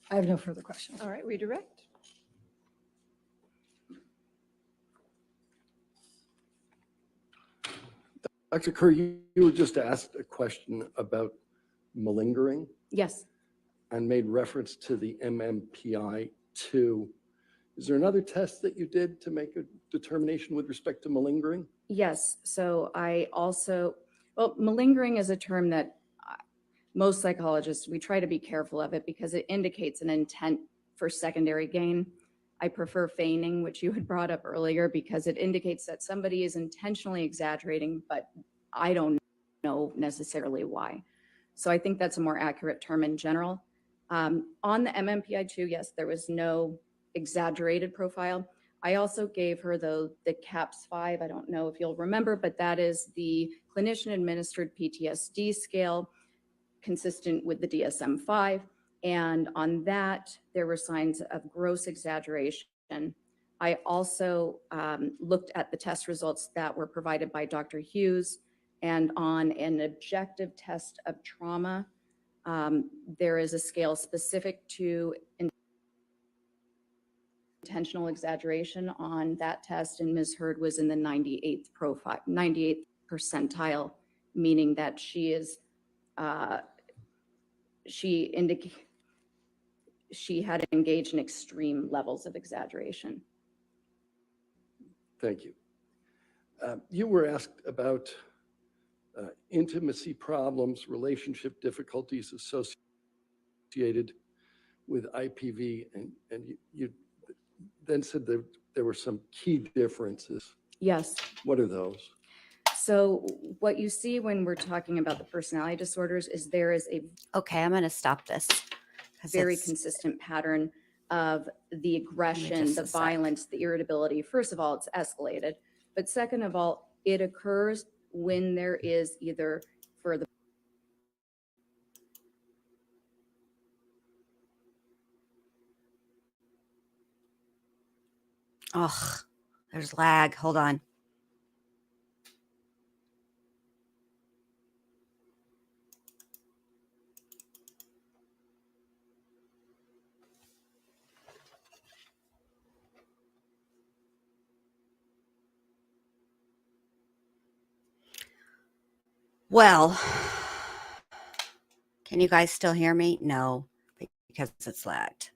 I have no further questions. All right, redirect. Dr. Kerr, you were just asked a question about malingering Yes. and made reference to the MMPI-2. Is there another test that you did to make a determination with respect to malingering? Yes. So I also, well, malingering is a term that most psychologists, we try to be careful of it because it indicates an intent for secondary gain. I prefer feigning, which you had brought up earlier, because it indicates that somebody is intentionally exaggerating, but I don't know necessarily why. So I think that's a more accurate term in general. On the MMPI-2, yes, there was no exaggerated profile. I also gave her the CAPS-5. I don't know if you'll remember, but that is the clinician-administered PTSD scale consistent with the DSM-5. And on that, there were signs of gross exaggeration. I also looked at the test results that were provided by Dr. Hughes, and on an objective test of trauma, there is a scale specific to intentional exaggeration on that test, and Ms. Heard was in the 98th percentile, meaning that she had engaged in extreme levels of exaggeration. Thank you. You were asked about intimacy problems, relationship difficulties associated with IPV, and you then said that there were some key differences. Yes. What are those? So what you see when we're talking about the personality disorders is there is a Okay, I'm going to stop this. 'cause very it's- consistent pattern of the aggression, just the a sec. violence, the irritability. First of all, it's escalated. But second of all, it occurs when there is either for the Ugh, there's lag. Hold on. Well, can you guys still hear me? No, because it's lagged.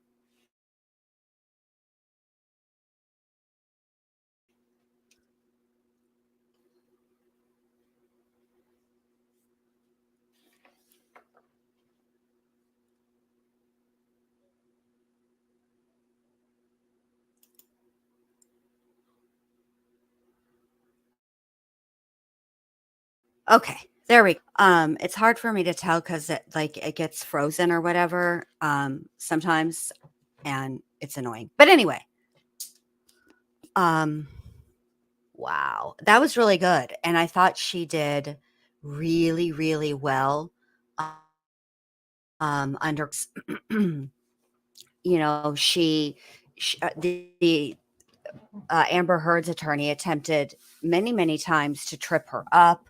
Okay, there we it's hard for me to tell because it gets frozen or whatever sometimes, and it's annoying. But anyway, wow, that was really good, and I thought she did really, really well. Under the Amber Heard's attorney attempted many, many times to trip her up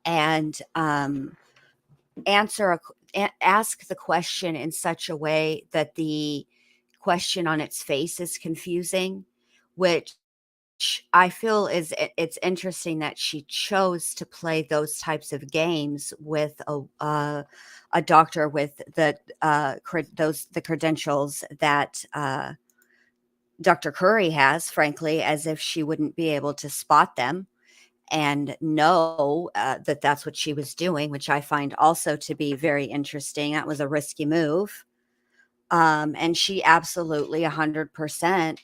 and ask the question in such a way that the question on its face is confusing, which I feel it's interesting that she chose to play those types of games with a doctor with the credentials that Dr. Curry has, frankly, as if she wouldn't be able to spot them and know that that's what she was doing, which I find also to be very interesting. That was a risky move. And she absolutely 100%,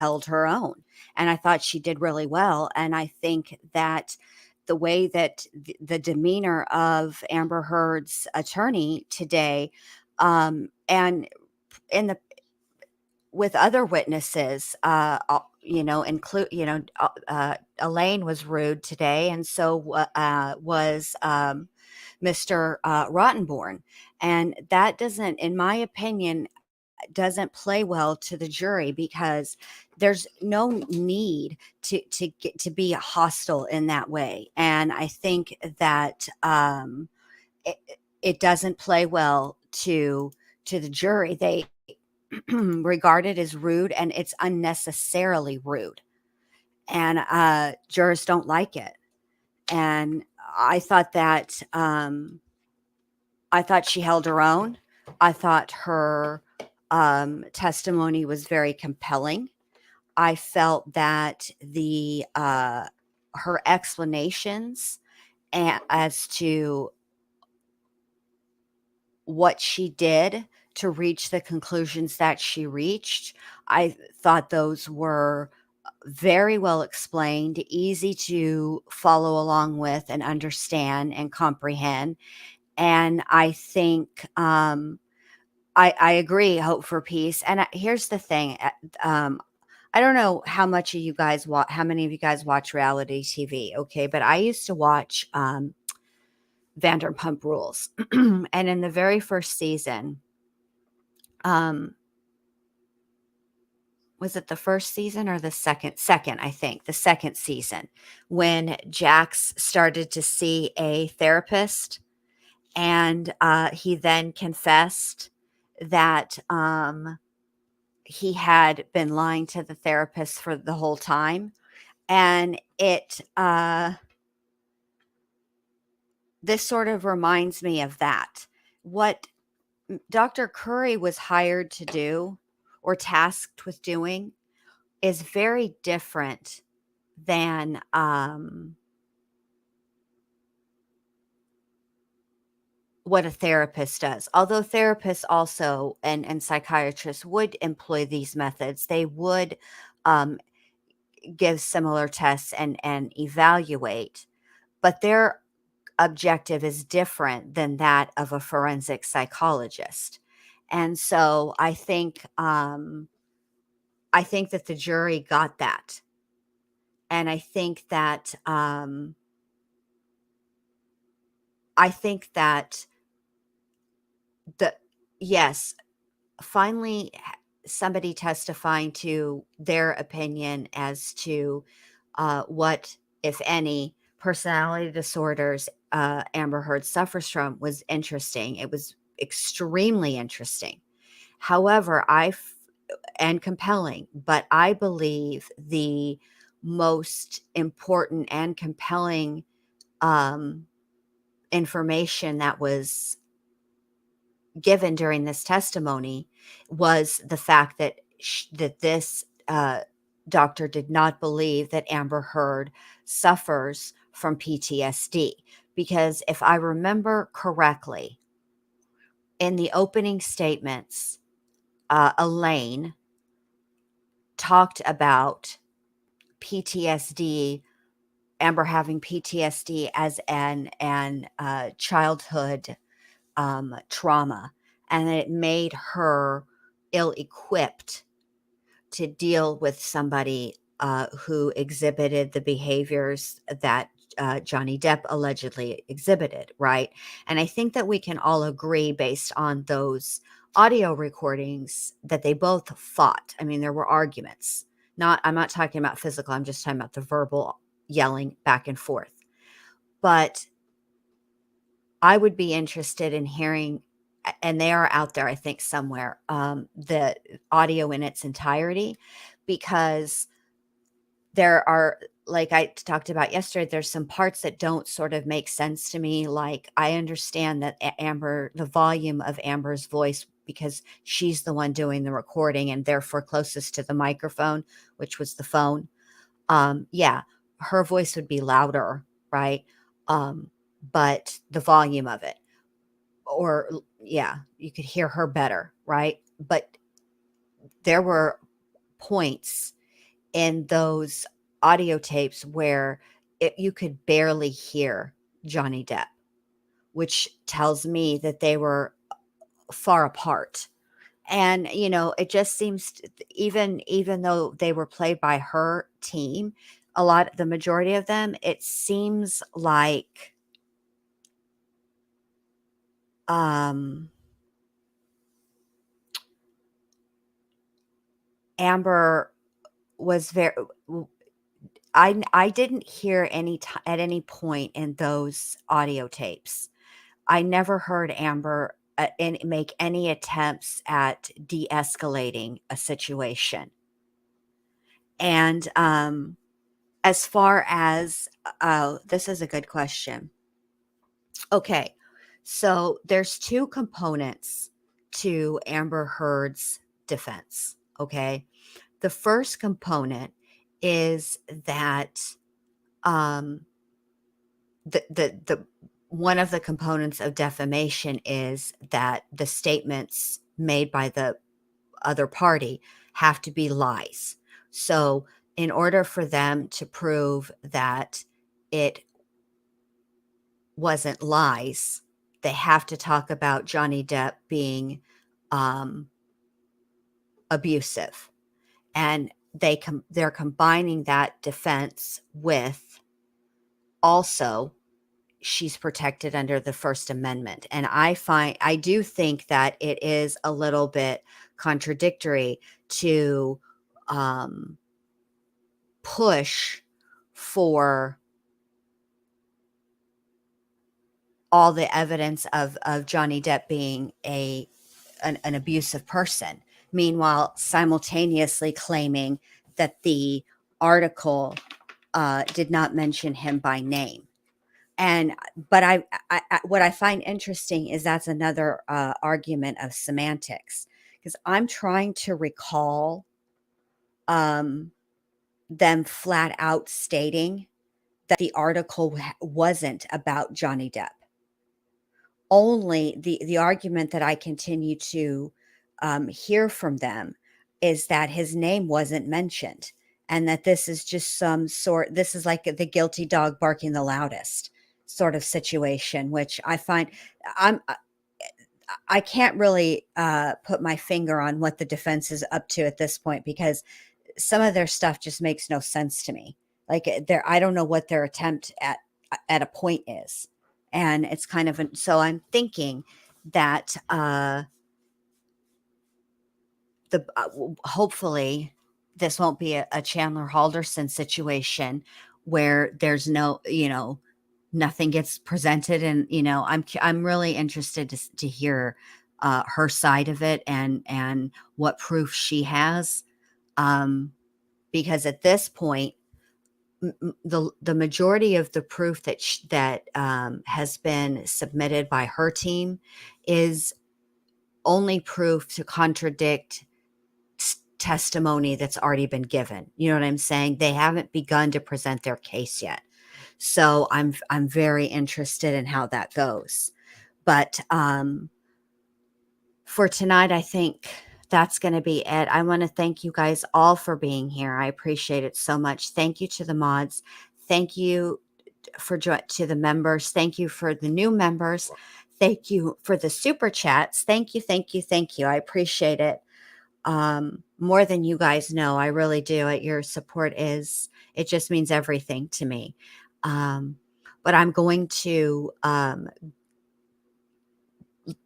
held her own. And I thought she did really well. And I think that the way that the demeanor of Amber Heard's attorney today, and in the with other witnesses, include, Elaine was rude today, and so was Mr. Rottenborn, and that doesn't, in my opinion, doesn't play well to the jury because there's no need to be hostile in that way, and I think that it, it doesn't play well to the jury. They regard it as rude, and it's unnecessarily rude, and jurors don't like it. And I thought that she held her own. I thought her testimony was very compelling. I felt that her explanations as to what she did to reach the conclusions that she reached, I thought those were very well explained, easy to follow along with and understand and comprehend. And I think I agree, hope for peace. And here's the thing. I don't know how much of you guys how many of you guys watch reality TV, okay? But I used to watch Vanderpump Rules. And in the very first season, was it the first season or the second, I think, the second season, when Jax started to see a therapist, and he then confessed that he had been lying to the therapist for the whole time. And this sort of reminds me of that. What Dr. Curry was hired to do or tasked with doing is very different than what a therapist does. Although therapists also and psychiatrists would employ these methods, they would um, give similar tests and evaluate, but their objective is different than that of a forensic psychologist. And so I think that the jury got that. And I think that the yes, finally somebody testifying to their opinion as to what, if any, personality disorders Amber Heard suffers from was interesting. It was extremely interesting. However, and compelling, but I believe the most important and compelling um, information that was given during this testimony was the fact that that this doctor did not believe that Amber Heard suffers from PTSD, because if I remember correctly, in the opening statements, Elaine talked about PTSD, Amber having PTSD as an childhood trauma, and it made her ill-equipped to deal with somebody who exhibited the behaviors that Johnny Depp allegedly exhibited, right? And I think that we can all agree, based on those audio recordings, that they both fought. I mean, there were arguments. I'm not talking about physical, I'm just talking about the verbal yelling back and forth. But I would be interested in hearing, and they are out there, I think, somewhere, the audio in its entirety, because there are, like I talked about yesterday, there's some parts that don't sort of make sense to me. Like, I understand that the volume of Amber's voice, because she's the one doing the recording and therefore closest to the microphone, which was the phone. Yeah, her voice would be louder, right? But the volume of it, or yeah, you could hear her better, right? But there were points in those audio tapes where you could barely hear Johnny Depp, which tells me that they were far apart. And it just seems even though they were played by her team, the majority of them, it seems like Amber was very I didn't hear at any point in those audio tapes. I never heard Amber make any attempts at de-escalating a situation. And as far as this is a good question. Okay, so there's two components to Amber Heard's defense. Okay, the first component is that the one of the components of defamation is that the statements made by the other party have to be lies. So in order for them to prove that it wasn't lies, they have to talk about Johnny Depp being abusive. And they're combining that defense with also she's protected under the First Amendment. And I do think that it is a little bit contradictory to push for all the evidence of Johnny Depp being an abusive person. meanwhile simultaneously claiming that the article did not mention him by name. And but what I find interesting is that's another argument of semantics, because I'm trying to recall them flat out stating that the article wasn't about Johnny Depp. Only the argument that I continue to hear from them is that his name wasn't mentioned, and that this is just this is like the guilty dog barking the loudest sort of situation, which I find I can't really put my finger on what the defense is up to at this point, because some of their stuff just makes no sense to me. Like I don't know what their attempt at a point is. And it's kind of, so I'm thinking that hopefully this won't be a Chandler Halderson situation where there's no, nothing gets presented. And, I'm really interested to hear her side of it and what proof she has. Because at this point, the majority of the proof that has been submitted by her team is only proof to contradict testimony that's already been given. You know what I'm saying? They haven't begun to present their case yet. So I'm very interested in how that goes. But for tonight, I think that's going to be it. I want to thank you guys all for being here. I appreciate it so much. Thank you to the mods. Thank you to the members. Thank you for the new members. Thank you for the super chats. Thank you, thank you, thank you. I appreciate it more than you guys know. I really do. Your support it just means everything to me. But I'm going to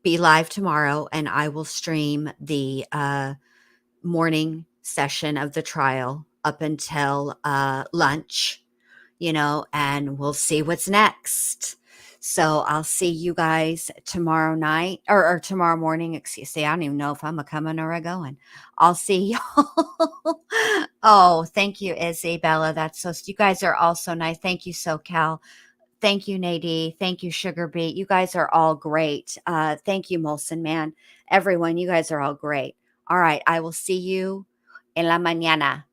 be live tomorrow, and I will stream the morning session of the trial up until lunch, and we'll see what's next. So I'll see you guys tomorrow night or tomorrow morning. Excuse me. I don't even know if I'm a coming or a going. I'll see y'all. Oh, thank you, Izzy, Bella. You guys are all so nice. Thank you, SoCal. Thank you, Nadie. Thank you, Sugar Beet. You guys are all great. Thank you, Molson Man. Everyone, you guys are all great. All right. I will see you en la mañana.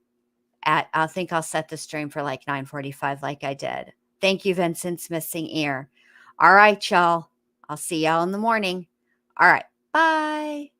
I think I'll set the stream for like 9:45 like I did. Thank you, Vincent's missing ear. All right, y'all. I'll see y'all in the morning. All right. Bye.